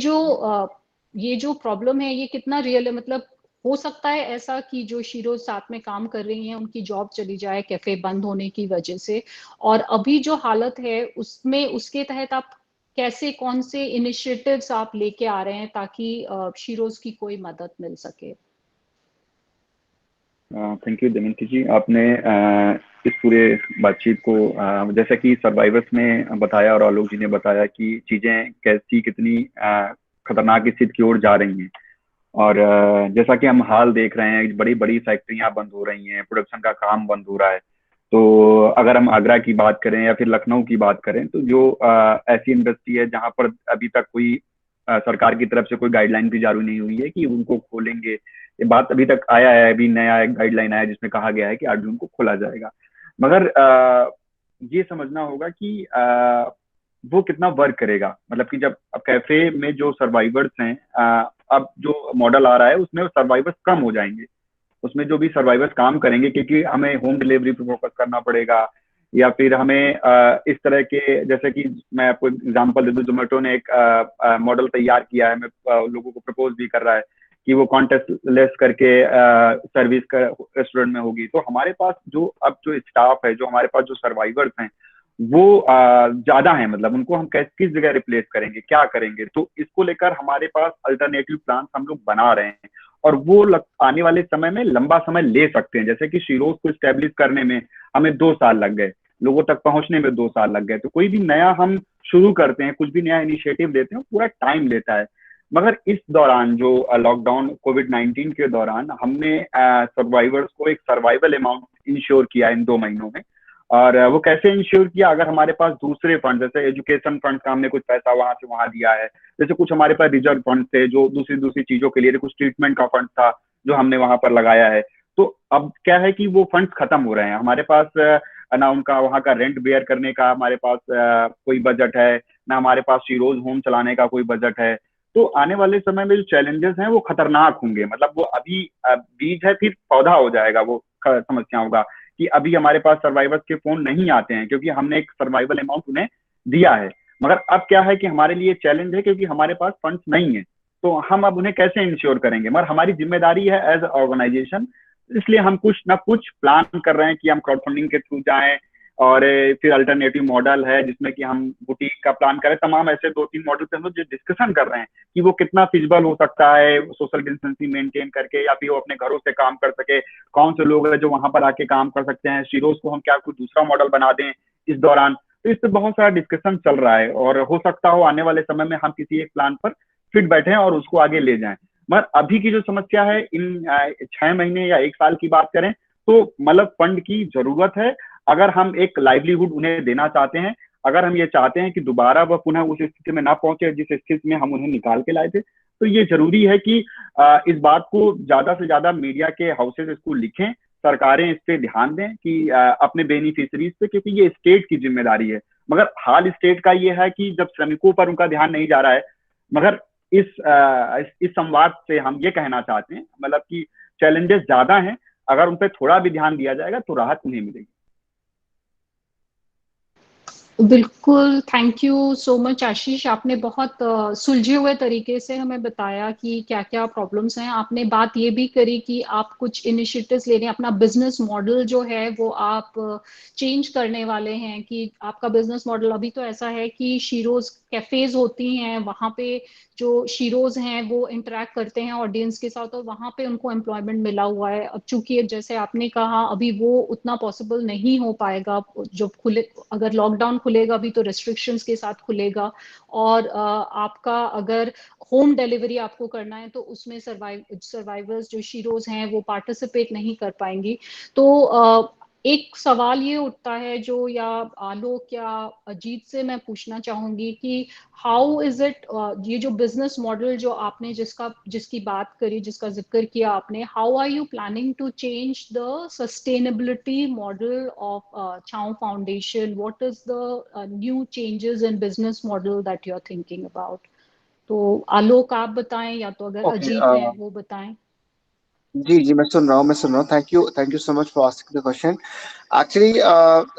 जो प्रॉब्लम है ये कितना रियल है, मतलब हो सकता है ऐसा कि जो शीरोज साथ में काम कर रही हैं उनकी जॉब चली जाए कैफे बंद होने की वजह से, और अभी जो हालत है उसमें उसके तहत आप कैसे, कौन से इनिशिएटिव्स आप लेके आ रहे हैं ताकि शीरोज की कोई मदद मिल सके? थैंक यू दमयंती जी, आपने इस पूरे बातचीत को जैसा कि सर्वाइवर्स ने बताया और आलोक जी ने बताया कि चीजें कैसी कितनी खतरनाक स्थिति की ओर जा रही हैं। और जैसा कि हम हाल देख रहे हैं, बड़ी बड़ी फैक्ट्रियां बंद हो रही हैं, प्रोडक्शन का काम बंद हो रहा है। तो अगर हम आगरा की बात करें या फिर लखनऊ की बात करें, तो जो ऐसी इंडस्ट्री है जहां पर अभी तक कोई सरकार की तरफ से कोई गाइडलाइन भी जारी नहीं हुई है कि उनको खोलेंगे, ये बात अभी तक आया है, अभी नया एक गाइडलाइन आया जिसमें कहा गया है कि 8 जून को खोला जाएगा। मगर ये समझना होगा कि वो कितना वर्क करेगा। मतलब कि जब अब कैफे में जो सर्वाइवर्स हैं, अब जो मॉडल आ रहा है उसमें सर्वाइवर्स कम हो जाएंगे, उसमें जो भी सर्वाइवर्स काम करेंगे, क्योंकि हमें होम डिलीवरी पे फोकस करना पड़ेगा, या फिर हमें इस तरह के, जैसे कि मैं आपको एग्जांपल दे दूं, जोमेटो ने एक मॉडल तैयार किया है, मैं लोगों को प्रपोज भी कर रहा है कि वो कॉन्टेक्ट लेस करके सर्विस का रेस्टोरेंट में होगी। तो हमारे पास जो स्टाफ है, जो हमारे पास जो सर्वाइवर्स हैं, वो ज्यादा है, मतलब उनको हम किस जगह रिप्लेस करेंगे, क्या करेंगे। तो इसको लेकर हमारे पास अल्टरनेटिव प्लान हम लोग बना रहे हैं, और वो आने वाले समय में लंबा समय ले सकते हैं। जैसे कि शीरोज को स्टैब्लिश करने में हमें 2 साल लग गए, लोगों तक पहुंचने में 2 साल लग गए। तो कोई भी नया हम शुरू करते हैं, कुछ भी नया इनिशिएटिव लेते हैं, पूरा टाइम लेता है। मगर इस दौरान जो लॉकडाउन कोविड-19 के दौरान हमने सर्वाइवर्स को एक सर्वाइवल अमाउंट इंश्योर किया इन 2 महीनों में। और वो कैसे इंश्योर किया, अगर हमारे पास दूसरे फंड जैसे एजुकेशन फंड का हमने कुछ पैसा वहां से वहां दिया है, जैसे कुछ हमारे पास रिजर्व फंड थे जो दूसरी दूसरी चीजों के लिए, कुछ ट्रीटमेंट का फंड था जो हमने वहां पर लगाया है। तो अब क्या है कि वो फंड्स खत्म हो रहे हैं हमारे पास, ना उनका वहां का रेंट बेयर करने का हमारे पास कोई बजट है, ना हमारे पास शीरोज होम चलाने का कोई बजट है। तो आने वाले समय में जो चैलेंजेस हैं वो खतरनाक होंगे, मतलब वो अभी बीज है फिर पौधा हो जाएगा वो समस्या होगा कि अभी हमारे पास सर्वाइवर्स के फोन नहीं आते हैं क्योंकि हमने एक सर्वाइवल अमाउंट उन्हें दिया है। मगर अब क्या है कि हमारे लिए चैलेंज है क्योंकि हमारे पास फंड्स नहीं है, तो हम अब उन्हें कैसे इंश्योर करेंगे। मगर हमारी जिम्मेदारी है एज ऑर्गेनाइजेशन, इसलिए हम कुछ ना कुछ प्लान कर रहे हैं कि हम क्राउड फंडिंग के थ्रू जाएं, और फिर अल्टरनेटिव मॉडल है जिसमें कि हम बुटीक का प्लान करें। तमाम ऐसे 2-3 मॉडल पे हम लोग डिस्कशन कर रहे हैं कि वो कितना फिजिबल हो सकता है सोशल डिस्टेंसिंग मेंटेन करके, या फिर वो अपने घरों से काम कर सके, कौन से लोग हैं जो वहां पर आके काम कर सकते हैं, शीरोज को हम क्या कुछ दूसरा मॉडल बना दें इस दौरान। तो इस पर बहुत सारा डिस्कशन चल रहा है और हो सकता हो आने वाले समय में हम किसी एक प्लान पर फिट बैठे और उसको आगे ले जाएं। मगर अभी की जो समस्या है इन 6 महीने या 1 साल की बात करें तो मतलब फंड की जरूरत है। अगर हम एक लाइवलीहुड उन्हें देना चाहते हैं, अगर हम ये चाहते हैं कि दोबारा वह पुनः उस स्थिति में ना पहुंचे जिस स्थिति में हम उन्हें निकाल के लाए थे, तो ये जरूरी है कि इस बात को ज्यादा से ज्यादा मीडिया के हाउसेज इसको लिखें, सरकारें इस पे ध्यान दें कि अपने बेनिफिशरीज पे, क्योंकि ये स्टेट की जिम्मेदारी है। मगर हाल स्टेट का ये है कि जब श्रमिकों पर उनका ध्यान नहीं जा रहा है, मगर इस संवाद से हम ये कहना चाहते हैं मतलब कि चैलेंजेस ज्यादा हैं, अगर उन पर थोड़ा भी ध्यान दिया जाएगा तो राहत उन्हें मिलेगी। बिल्कुल, थैंक यू सो मच आशीष। आपने बहुत सुलझे हुए तरीके से हमें बताया कि क्या-क्या प्रॉब्लम्स हैं। आपने बात ये भी करी कि आप कुछ इनिशिएटिव्स ले रहे हैं, अपना बिजनेस मॉडल जो है वो आप चेंज करने वाले हैं, कि आपका बिजनेस मॉडल अभी तो ऐसा है कि शीरोज कैफेज होती हैं, वहाँ पे जो शीरोज हैं वो इंटरेक्ट करते हैं ऑडियंस के साथ और वहाँ पे उनको एम्प्लॉयमेंट मिला हुआ है। अब चूंकि जैसे आपने कहा अभी वो उतना पॉसिबल नहीं हो पाएगा, जब खुले, अगर लॉकडाउन खुलेगा भी तो रेस्ट्रिक्शंस के साथ खुलेगा, और आपका अगर होम डिलीवरी आपको करना है तो उसमें सर्वाइवर्स जो शीरोज हैं वो पार्टिसिपेट नहीं कर पाएंगी। तो एक सवाल ये उठता है जो, या आलोक या अजीत से मैं पूछना चाहूंगी कि हाउ इज इट, ये जो बिजनेस मॉडल जो आपने जिसकी बात करी, जिसका जिक्र किया आपने, how are you planning to change the sustainability model of Chhanv foundation? What is the new changes in business model that you are thinking about? तो आलोक आप बताएं, या तो अगर अजीत हैं वो बताएं। जी मैं सुन रहा हूँ। Thank you so much for asking the question. Actually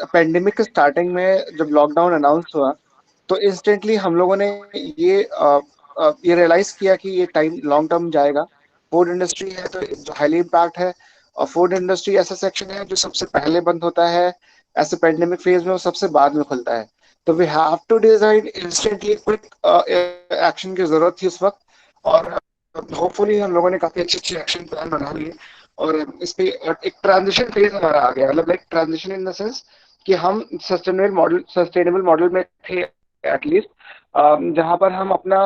pandemic के स्टार्टिंग में जब लॉकडाउन अनाउंस हुआ तो इंस्टेंटली हम लोगों ने ये रियलाइज किया कि ये टाइम लॉन्ग टर्म जाएगा। फूड इंडस्ट्री है तो हाईली इम्पैक्ट है, और फूड इंडस्ट्री ऐसा सेक्शन है जो सबसे पहले बंद होता है ऐसे पेंडेमिक फेज में, और सबसे बाद में खुलता है। तो we have to design instantly quick action की जरूरत थी उस वक्त, और होपफुली हम लोगों ने काफी अच्छे एक्शन प्लान बना लिए, और इस पे एक ट्रांजिशन फेज हमारा आ गया। मतलब like transition in the sense कि हम सस्टेनेबल मॉडल में थे एटलीस्ट, जहां पर हम अपना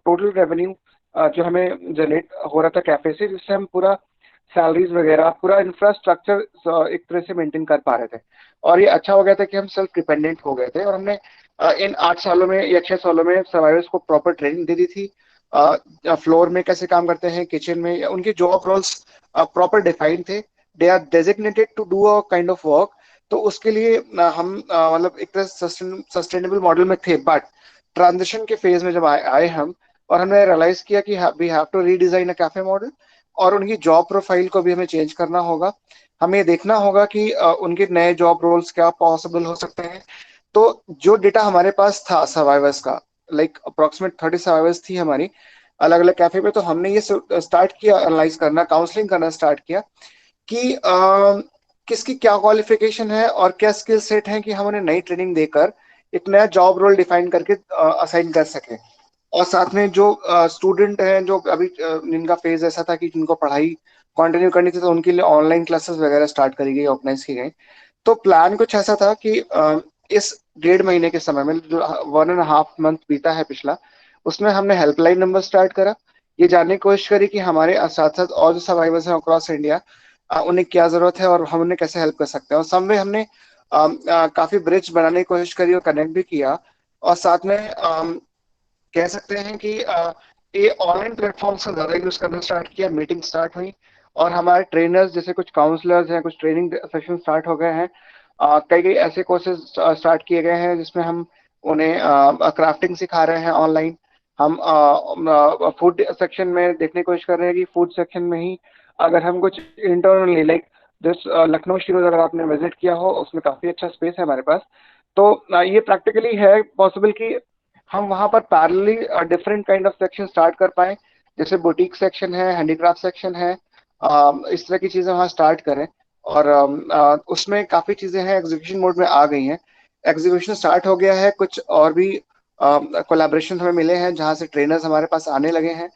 टोटल रेवेन्यू जो हमें जनरेट हो रहा था कैफे से, जिससे हम पूरा सैलरीज वगैरह पूरा इंफ्रास्ट्रक्चर एक तरह से मेंटेन कर पा रहे थे। और ये अच्छा हो गया था कि हम सेल्फ डिपेंडेंट हो गए थे, और हमने इन 8 सालों में या 6 सालों में सर्वाइवर्स को प्रॉपर ट्रेनिंग दे दी थी। फ्लोर में कैसे काम करते हैं, किचन में, उनके जॉब रोल्स प्रॉपर डिफाइंड थे, they are designated to do a kind of work. तो उसके लिए हम मतलब एक तरह सस्टेनेबल मॉडल में थे। बट ट्रांजिशन के फेज में जब आए हम, और हमने रियलाइज किया कि we have to redesign a cafe model, और उनकी जॉब प्रोफाइल को भी हमें चेंज करना होगा। हमें ये देखना होगा कि उनके नए जॉब रोल्स क्या पॉसिबल हो सकते हैं। तो जो डेटा हमारे पास था सर्वाइवर्स का, लाइक अप्रोक्सीमेट 30 सर्वाइवर्स थी हमारी अलग अलग कैफे पे, तो हमने ये स्टार्ट किया एनालाइज करना, काउंसलिंग करना स्टार्ट किया कि किसकी क्या क्वालिफिकेशन है और क्या स्किल सेट है कि हम उन्हें नई ट्रेनिंग देकर एक नया जॉब रोल डिफाइन करके असाइन कर सके। और साथ में जो स्टूडेंट हैं जो अभी जिनका फेज ऐसा था कि जिनको पढ़ाई कंटिन्यू करनी थी, तो उनके लिए ऑनलाइन क्लासेस वगैरह स्टार्ट करी गई, ऑर्गेनाइज की गई। तो प्लान कुछ ऐसा था कि इस 1.5 महीने के समय में, जो 1.5 मंथ बीता है पिछला, उसमें हमने हेल्पलाइन नंबर स्टार्ट करा, ये जानने की कोशिश करी कि हमारे साथ साथ और जो सर्वाइवर्स हैं अक्रॉस इंडिया उन्हें क्या जरूरत है और हम उन्हें कैसे हेल्प कर सकते हैं। और समवे हमने काफी ब्रिज बनाने की कोशिश करी और कनेक्ट भी किया। और साथ में कह सकते हैं कि ये ऑनलाइन प्लेटफॉर्म्स का ज्यादा यूज करना स्टार्ट किया, मीटिंग स्टार्ट हुई और हमारे ट्रेनर्स जैसे कुछ काउंसलर्स हैं, कुछ ट्रेनिंग सेशन स्टार्ट हो गए हैं। कई कई ऐसे कोर्सेज स्टार्ट किए गए हैं जिसमें हम उन्हें क्राफ्टिंग सिखा रहे हैं ऑनलाइन। हम फूड सेक्शन में देखने की कोशिश कर रहे हैं कि फूड सेक्शन में ही अगर हम कुछ इंटरनली लाइक जिस लखनऊ शिरोज अगर आपने विजिट किया हो, उसमें काफी अच्छा स्पेस है हमारे पास। तो ये प्रैक्टिकली है पॉसिबल कि हम वहां पर parallelly different kind of section start कर पाए, जैसे बुटीक सेक्शन है, हैंडीक्राफ्ट सेक्शन है, इस तरह की चीजें वहां स्टार्ट करें। और उसमें काफी चीजें हैं एग्जीक्यूशन मोड में आ गई हैं, एग्जीक्यूशन स्टार्ट हो गया है, कुछ और भी कोलैबोरेशन हमें मिले हैं जहां से ट्रेनर्स हमारे पास आने लगे हैं।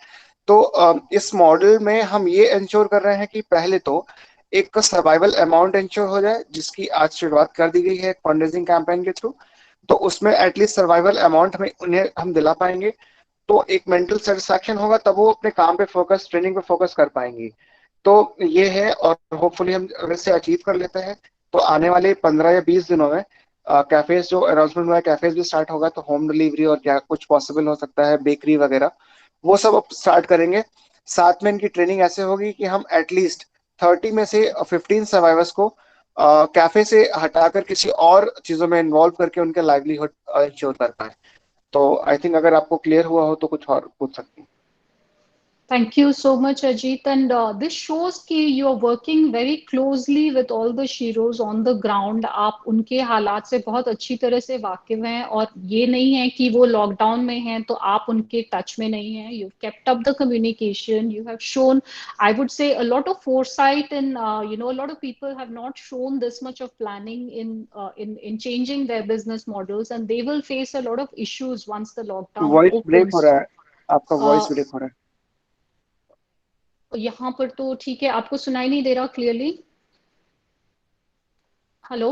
तो इस मॉडल में हम ये इंश्योर कर रहे हैं कि पहले तो एक सर्वाइवल अमाउंट इंश्योर हो जाए, जिसकी आज शुरुआत कर दी गई है फंड रेजिंग कैंपेन के थ्रू। तो उसमें एटलीस्ट सर्वाइवल अमाउंट हमें उन्हें हम दिला पाएंगे, तो एक मेंटल सेटिस्फैक्शन होगा, तब वो अपने काम पे फोकस, ट्रेनिंग पे फोकस कर पाएंगी। तो ये है, और होपफुली हम अगर इसे अचीव कर लेते हैं तो आने वाले 15 या 20 दिनों में कैफेज जो अनाउंसमेंट हुआ है, कैफेज भी स्टार्ट होगा, तो होम डिलीवरी और क्या कुछ पॉसिबल हो सकता है, बेकरी वगैरह, वो सब अब स्टार्ट करेंगे। साथ में इनकी ट्रेनिंग ऐसे होगी कि हम एटलीस्ट 30 में से 15 सर्वाइवर्स को कैफे से हटाकर किसी और चीजों में इन्वॉल्व करके उनके लाइवलीहुड इंश्योर कर पाए। तो आई थिंक अगर आपको क्लियर हुआ हो तो कुछ और पूछ सकती हैं। Thank you so much, Ajit. And this shows कि you are working very closely with all the Shiros on the ground. आप उनके हालात से बहुत अच्छी तरह से वाकिफ हैं, और ये नहीं है कि वो लॉकडाउन में हैं तो आप उनके टच में नहीं हैं. You've kept up the communication. You have shown, I would say, a lot of foresight, and a lot of people have not shown this much of planning in changing their business models, and they will face a lot of issues once the lockdown voice break हो opens. रहा है, आपका voice break हो रहा है। यहाँ पर तो ठीक है, आपको सुनाई नहीं दे रहा क्लियरली? हेलो?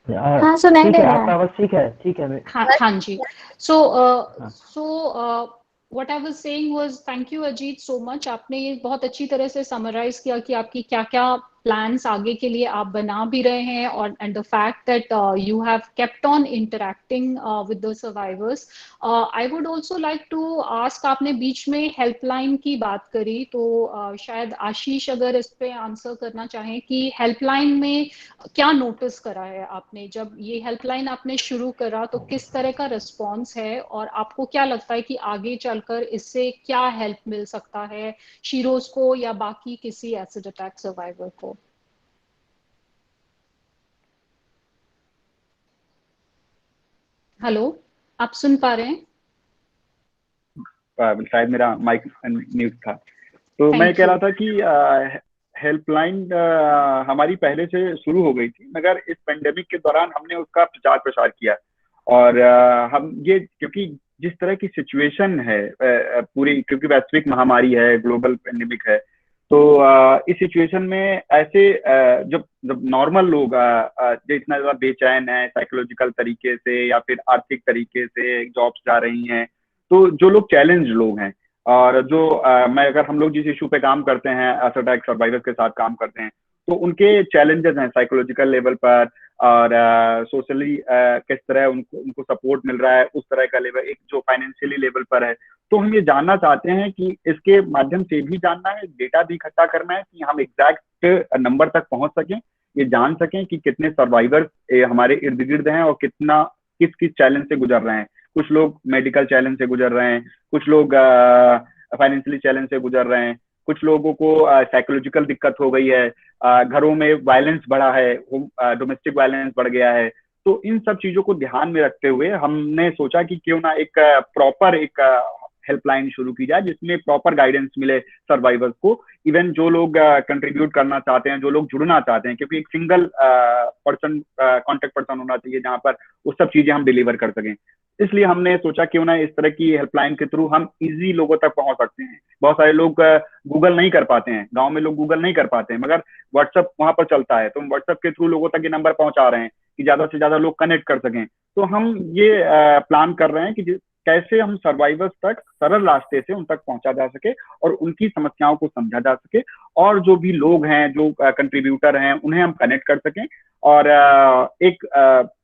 हाँ सुनाई ठीक दे है, रहा आपका है। आवाज ठीक है हाँ जी. So हाँ। what I was saying was, thank you Ajit so much. आपने ये बहुत अच्छी तरह से समराइज किया कि आपकी क्या क्या प्लान्स आगे के लिए आप बना भी रहे हैं, और and the fact that you have kept on interacting with the survivors. I would also like to ask, आपने बीच में हेल्पलाइन की बात करी, तो शायद आशीष अगर इस पे आंसर करना चाहें कि हेल्पलाइन में क्या नोटिस करा है आपने, जब ये हेल्पलाइन आपने शुरू करा तो किस तरह का रिस्पॉन्स है, और आपको क्या लगता है कि आगे चलकर इससे क्या हेल्प मिल सकता है शीरोज को या बाकी किसी एसिड अटैक सर्वाइवर को? हेलो, आप सुन पा रहे हैं? शायद मेरा माइक म्यूट था। तो मैं कह रहा था कि हेल्पलाइन हमारी पहले से शुरू हो गई थी, मगर इस पेंडेमिक के दौरान हमने उसका प्रचार प्रसार किया। और हम ये, क्योंकि जिस तरह की सिचुएशन है पूरी, क्योंकि वैश्विक महामारी है, ग्लोबल पेंडेमिक है, तो इस सिचुएशन में ऐसे जब नॉर्मल लोग जो इतना ज्यादा बेचैन है साइकोलॉजिकल तरीके से या फिर आर्थिक तरीके से, जॉब्स जा रही हैं, तो जो लोग चैलेंज लोग हैं, और जो अगर हम लोग जिस इशू पे काम करते हैं, एसिड अटैक सर्वाइवर्स के साथ काम करते हैं, तो उनके चैलेंजेस हैं साइकोलॉजिकल लेवल पर, और सोशली किस तरह उनको सपोर्ट मिल रहा है, उस तरह का लेवल, एक जो फाइनेंशियली लेवल पर है। तो हम ये जानना चाहते हैं कि इसके माध्यम से भी जानना है, डेटा भी इकट्ठा करना है कि हम एग्जैक्ट नंबर तक पहुंच सकें, ये जान सकें कि कितने सर्वाइवर्स हमारे इर्द गिर्द हैं और किस किस चैलेंज से गुजर रहे हैं। कुछ लोग मेडिकल चैलेंज से गुजर रहे हैं, कुछ लोग फाइनेंशियली चैलेंज से गुजर रहे हैं, कुछ लोगों को साइकोलॉजिकल दिक्कत हो गई है, घरों में वायलेंस बढ़ा है, डोमेस्टिक वायलेंस बढ़ गया है। तो इन सब चीजों को ध्यान में रखते हुए हमने सोचा कि क्यों ना एक प्रॉपर हेल्पलाइन शुरू की जाए, जिसमें प्रॉपर गाइडेंस मिले सर्वाइवर्स को, इवन जो लोग कंट्रीब्यूट करना चाहते हैं, जो लोग जुड़ना चाहते हैं, क्योंकि एक सिंगल पर्सन, कॉन्टेक्ट पर्सन होना चाहिए जहां पर वो सब चीजें हम डिलीवर कर सकें। इसलिए हमने सोचा क्यों ना इस तरह की हेल्पलाइन के थ्रू हम इजी लोगों तक पहुंच सकते हैं। बहुत सारे लोग गूगल नहीं कर पाते हैं, गांव में लोग गूगल नहीं कर पाते हैं, मगर व्हाट्सएप वहां पर चलता है, तो हम व्हाट्सएप के थ्रू लोगों तक ये नंबर पहुंचा रहे हैं कि ज्यादा से ज्यादा लोग कनेक्ट कर सकें। तो हम ये प्लान कर रहे हैं कि कैसे हम सर्वाइवर्स तक सरल रास्ते से उन तक पहुंचा जा सके और उनकी समस्याओं को समझा जा सके, और जो भी लोग हैं जो कंट्रीब्यूटर हैं उन्हें हम कनेक्ट कर सकें और एक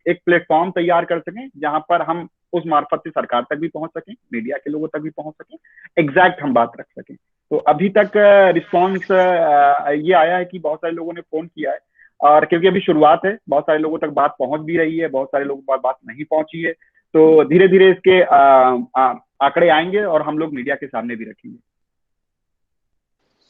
प्लेटफॉर्म तैयार कर सकें जहां पर हम उस मार्फत से सरकार तक भी पहुंच सकें, मीडिया के लोगों तक भी पहुंच सकें, एग्जैक्ट हम बात रख सकें। तो अभी तक रिस्पॉन्स ये आया है कि बहुत सारे लोगों ने फोन किया है, और क्योंकि अभी शुरुआत है, बहुत सारे लोगों तक बात पहुंच भी रही है, बहुत सारे लोगों तक बात नहीं पहुंची है, तो धीरे धीरे इसके आंकड़े आएंगे और हम लोग मीडिया के सामने भी रखेंगे।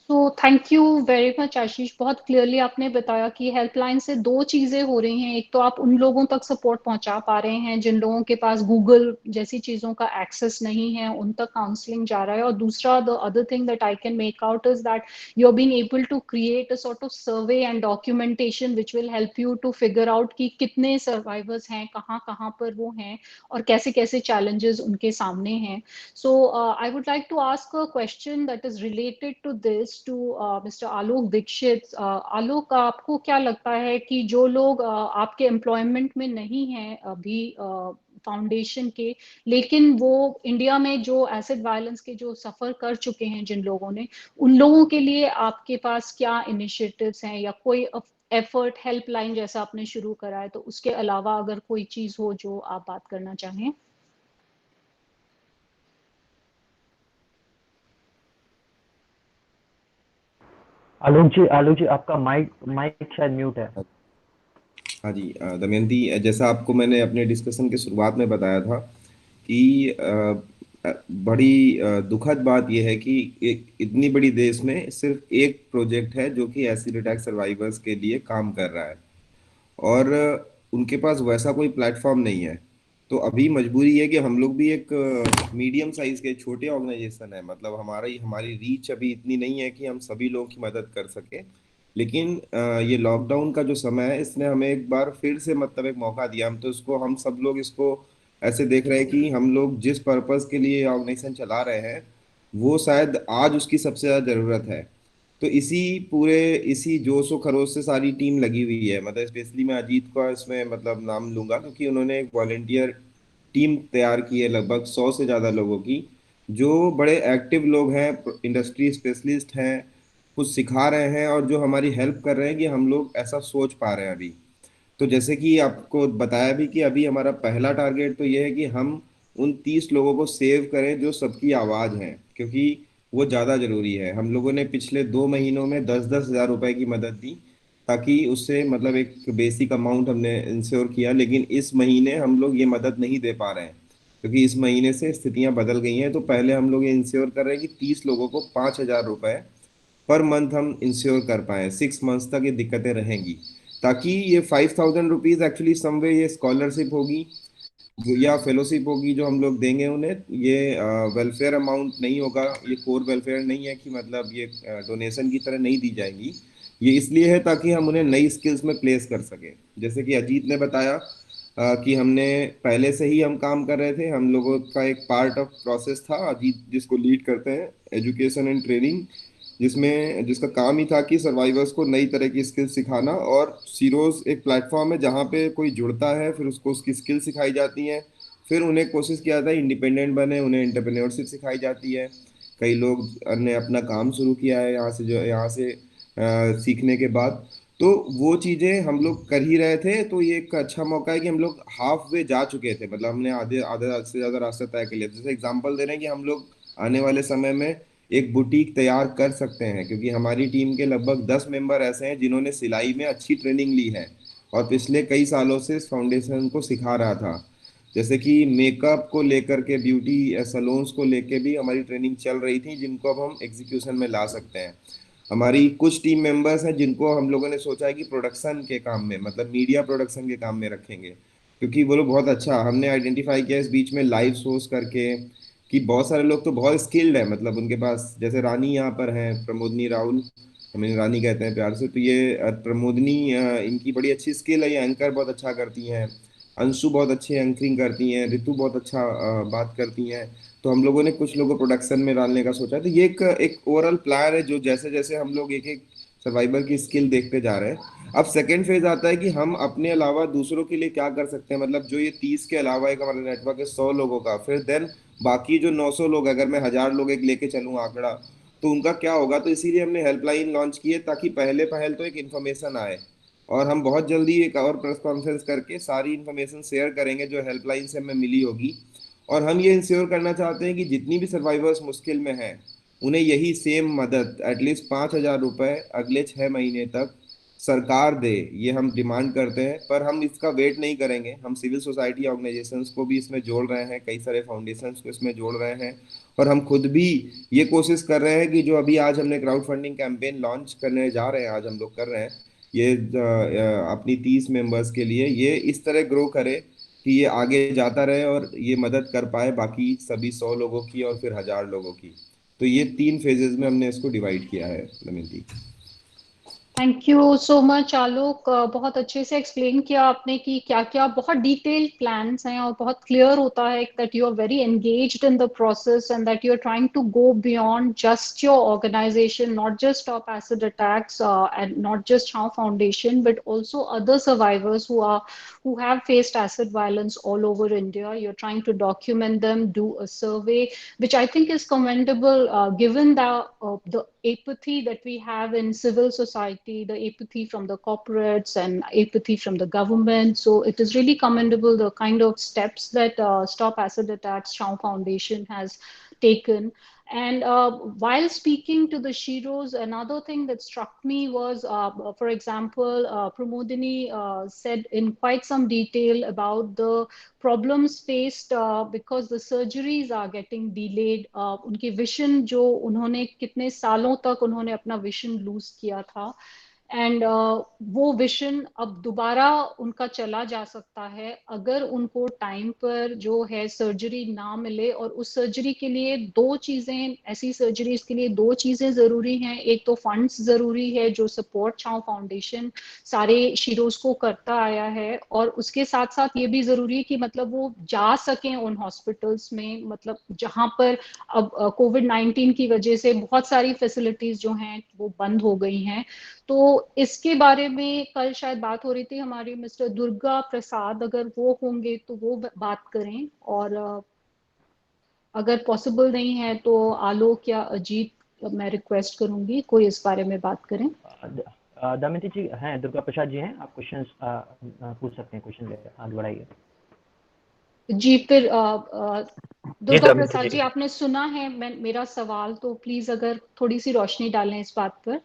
तो थैंक यू वेरी मच आशीष, बहुत क्लियरली आपने बताया कि हेल्पलाइन से दो चीजें हो रही हैं। एक तो आप उन लोगों तक सपोर्ट पहुंचा पा रहे हैं जिन लोगों के पास गूगल जैसी चीजों का एक्सेस नहीं है, उन तक काउंसलिंग जा रहा है। और दूसरा, the other thing that I can make out is that you are being able to create a sort of survey and documentation which will help you to figure out कि कितने सर्वाइवर्स हैं, कहाँ कहाँ पर वो हैं और कैसे कैसे चैलेंजेस उनके सामने हैं। So I would like to ask a question that is related to this to Mr. Alok Dikshit. Alok, आपको क्या लगता है कि जो लोग आपके एम्प्लॉयमेंट में नहीं हैं अभी फाउंडेशन के, लेकिन वो इंडिया में जो एसिड वायलेंस के जो सफर कर चुके हैं जिन लोगों ने, उन लोगों के लिए आपके पास क्या इनिशिएटिव्स हैं या कोई एफर्ट हेल्पलाइन जैसा आपने शुरू करा है, तो उसके अलावा अगर कोई चीज हो जो आप बात करना चाहें? आलोक जी आपका माइक शायद म्यूट है। हाँ जी, दमयंती, जैसा आपको मैंने अपने डिस्कशन के शुरुआत में बताया था कि बड़ी दुखद बात यह है कि इतनी बड़ी देश में सिर्फ एक प्रोजेक्ट है जो कि एसिड अटैक सर्वाइवर्स के लिए काम कर रहा है, और उनके पास वैसा कोई प्लेटफॉर्म नहीं है। तो अभी मजबूरी है कि हम लोग भी एक मीडियम साइज के छोटे ऑर्गेनाइजेशन है, मतलब हमारी रीच अभी इतनी नहीं है कि हम सभी लोगों की मदद कर सके। लेकिन ये लॉकडाउन का जो समय है इसने हमें एक बार फिर से मतलब एक मौका दिया। हम सब लोग इसको ऐसे देख रहे हैं कि हम लोग जिस पर्पस के लिए ऑर्गेनाइजेशन चला रहे हैं वो शायद आज उसकी सबसे ज़्यादा ज़रूरत है। तो इसी जोश व खरोश से सारी टीम लगी हुई है। मतलब स्पेशली मैं अजीत का इसमें मतलब नाम लूंगा क्योंकि उन्होंने एक वॉलेंटियर टीम तैयार की है लगभग 100 से ज़्यादा लोगों की, जो बड़े एक्टिव लोग हैं, इंडस्ट्री स्पेशलिस्ट हैं, कुछ सिखा रहे हैं और जो हमारी हेल्प कर रहे हैं कि हम लोग ऐसा सोच पा रहे हैं अभी। तो जैसे कि आपको बताया भी कि अभी हमारा पहला टारगेट तो ये है कि हम उन 30 लोगों को सेव करें जो सबकी आवाज़ हैं, क्योंकि वो ज़्यादा ज़रूरी है। हम लोगों ने पिछले 2 महीनों में 10-10 हज़ार रुपए की मदद दी ताकि उससे मतलब एक बेसिक अमाउंट हमने इंश्योर किया, लेकिन इस महीने हम लोग ये मदद नहीं दे पा रहे हैं क्योंकि इस महीने से स्थितियां बदल गई हैं। तो पहले हम लोग ये इंश्योर कर रहे हैं कि 30 लोगों को 5,000 रुपए पर मंथ हम इंश्योर कर पाए। 6 मंथ्स तक ये दिक्कतें रहेंगी, ताकि ये 5,000 रुपीज़ एक्चुअली समवे ये स्कॉलरशिप होगी या फेलोशिप होगी जो हम लोग देंगे उन्हें। ये वेलफेयर अमाउंट नहीं होगा, ये कोर वेलफेयर नहीं है कि मतलब ये डोनेशन की तरह नहीं दी जाएंगी। ये इसलिए है ताकि हम उन्हें नई स्किल्स में प्लेस कर सकें। जैसे कि अजीत ने बताया कि हमने पहले से ही हम काम कर रहे थे, हम लोगों का एक पार्ट ऑफ प्रोसेस था, अजीत जिसको लीड करते हैं, एजुकेशन एंड ट्रेनिंग, जिसका काम ही था कि सर्वाइवर्स को नई तरह की स्किल सिखाना। और सीरोज एक प्लेटफॉर्म है जहाँ पे कोई जुड़ता है, फिर उसको उसकी स्किल सिखाई जाती है, फिर उन्हें कोशिश किया जाता है इंडिपेंडेंट बने, उन्हें एंटरप्रेन्योरशिप सिखाई जाती है। कई लोग ने अपना काम शुरू किया है यहाँ से सीखने के बाद। तो वो चीज़ें हम लोग कर ही रहे थे। तो ये एक अच्छा मौका है कि हम लोग हाफ वे जा चुके थे, मतलब हमने आधे आधे से ज़्यादा रास्ता तय कर लिया। जैसे एग्जांपल दे रहे हैं कि हम लोग आने वाले समय में एक बुटीक तैयार कर सकते हैं, क्योंकि हमारी टीम के लगभग 10 मेंबर ऐसे हैं जिन्होंने सिलाई में अच्छी ट्रेनिंग ली है और पिछले कई सालों से इस फाउंडेशन को सिखा रहा था। जैसे कि मेकअप को लेकर के, ब्यूटी सैलून्स को लेकर भी हमारी ट्रेनिंग चल रही थी, जिनको अब हम एग्जीक्यूशन में ला सकते हैं। हमारी कुछ टीम मेंबर्स हैं जिनको हम लोगों ने सोचा है कि प्रोडक्शन के काम में, मतलब मीडिया प्रोडक्शन के काम में रखेंगे, क्योंकि वो लोग बहुत अच्छा, हमने आइडेंटिफाई किया इस बीच में लाइव शोज करके कि बहुत सारे लोग तो बहुत स्किल्ड है, मतलब उनके पास, जैसे रानी यहाँ पर हैं, प्रमोदनी राहुल, हमें रानी कहते हैं प्यार से। तो ये प्रमोदनी, इनकी बड़ी अच्छी स्किल है, ये एंकर बहुत अच्छा करती हैं। अंशु बहुत अच्छी एंकरिंग करती हैं, ऋतु बहुत अच्छा बात करती हैं। तो हम लोगों ने कुछ लोगों को प्रोडक्शन में डालने का सोचा। तो ये एक ओवरऑल प्लान है, जो जैसे जैसे हम लोग एक एक सर्वाइवर की स्किल देखते जा रहे हैं अब सेकेंड फेज आता है कि हम अपने अलावा दूसरों के लिए क्या कर सकते हैं, मतलब जो ये 30 के अलावा एक हमारा नेटवर्क है 100 लोगों का, फिर देन बाकी जो 900 लोग, अगर मैं 1000 लोग एक लेके चलूँ आंकड़ा, तो उनका क्या होगा। तो इसीलिए हमने हेल्पलाइन लॉन्च की है, ताकि पहले पहल तो एक इन्फॉर्मेशन आए, और हम बहुत जल्दी एक और प्रेस कॉन्फ्रेंस करके सारी इन्फॉर्मेशन शेयर करेंगे जो हेल्पलाइन से हमें मिली होगी। और हम ये इंश्योर करना चाहते हैं कि जितनी भी सर्वाइवर्स मुश्किल में हैं, उन्हें यही सेम मदद एटलीस्ट 5,000 रुपये अगले 6 महीने तक सरकार दे, ये हम डिमांड करते हैं। पर हम इसका वेट नहीं करेंगे, हम सिविल सोसाइटी ऑर्गेनाइजेशंस को भी इसमें जोड़ रहे हैं, कई सारे फाउंडेशंस को इसमें जोड़ रहे हैं, और हम खुद भी ये कोशिश कर रहे हैं कि जो अभी आज हमने क्राउड फंडिंग कैंपेन लॉन्च करने जा रहे हैं, आज हम लोग कर रहे हैं ये अपनी 30 मेंबर्स के लिए, ये इस तरह ग्रो करे कि ये आगे जाता रहे और ये मदद कर पाए बाकी सभी 100 लोगों की और फिर 1000 लोगों की। तो ये 3 फेजेस में हमने इसको डिवाइड किया है Damayanti. Thank you so much Alok, बहुत अच्छे से एक्सप्लेन किया आपने कि क्या क्या बहुत डिटेल्ड प्लान्स हैं, और बहुत क्लियर होता है that you are very engaged in the process and that you are trying to go beyond just your organisation, not just stop acid attacks and not just how foundation but also other survivors who have faced acid violence all over India. You're trying to document them, do a survey, which I think is commendable, given the apathy that we have in civil society, the apathy from the corporates and apathy from the government. So it is really commendable the kind of steps that Stop Acid Attacks Chow Foundation has taken. And while speaking to the Shiros, another thing that struck me was, for example, Pramodini said in quite some detail about the problems faced because the surgeries are getting delayed. उनकी vision जो उन्होंने कितने सालों तक उन्होंने अपना vision loose किया था, एंड वो विशन अब दोबारा उनका चला जा सकता है अगर उनको टाइम पर जो है सर्जरी ना मिले। और उस सर्जरी के लिए दो चीजें, ऐसी सर्जरीज के लिए दो चीजें जरूरी हैं। एक तो फंड्स जरूरी है जो सपोर्ट छाव फाउंडेशन सारे शीरोज को करता आया है, और उसके साथ साथ ये भी जरूरी है कि मतलब वो जा सकें उन हॉस्पिटल्स में, मतलब जहां पर अब कोविड-19 की वजह से बहुत सारी फैसिलिटीज जो हैं वो बंद हो गई हैं। तो इसके बारे में कल शायद बात हो रही थी हमारी मिस्टर दुर्गा प्रसाद, अगर वो होंगे तो वो बात करें, और अगर पॉसिबल नहीं है तो आलोक या अजीत मैं रिक्वेस्ट करूंगी कोई इस बारे में बात करें। दमयंती जी हैं, दुर्गा प्रसाद जी हैं, आप क्वेश्चन पूछ सकते हैं, क्वेश्चन ले आगे बढ़ाइए। जी फिर दुर्गा प्रसाद जी आपने सुना है मेरा सवाल, तो प्लीज अगर थोड़ी सी रोशनी डालें इस बात पर।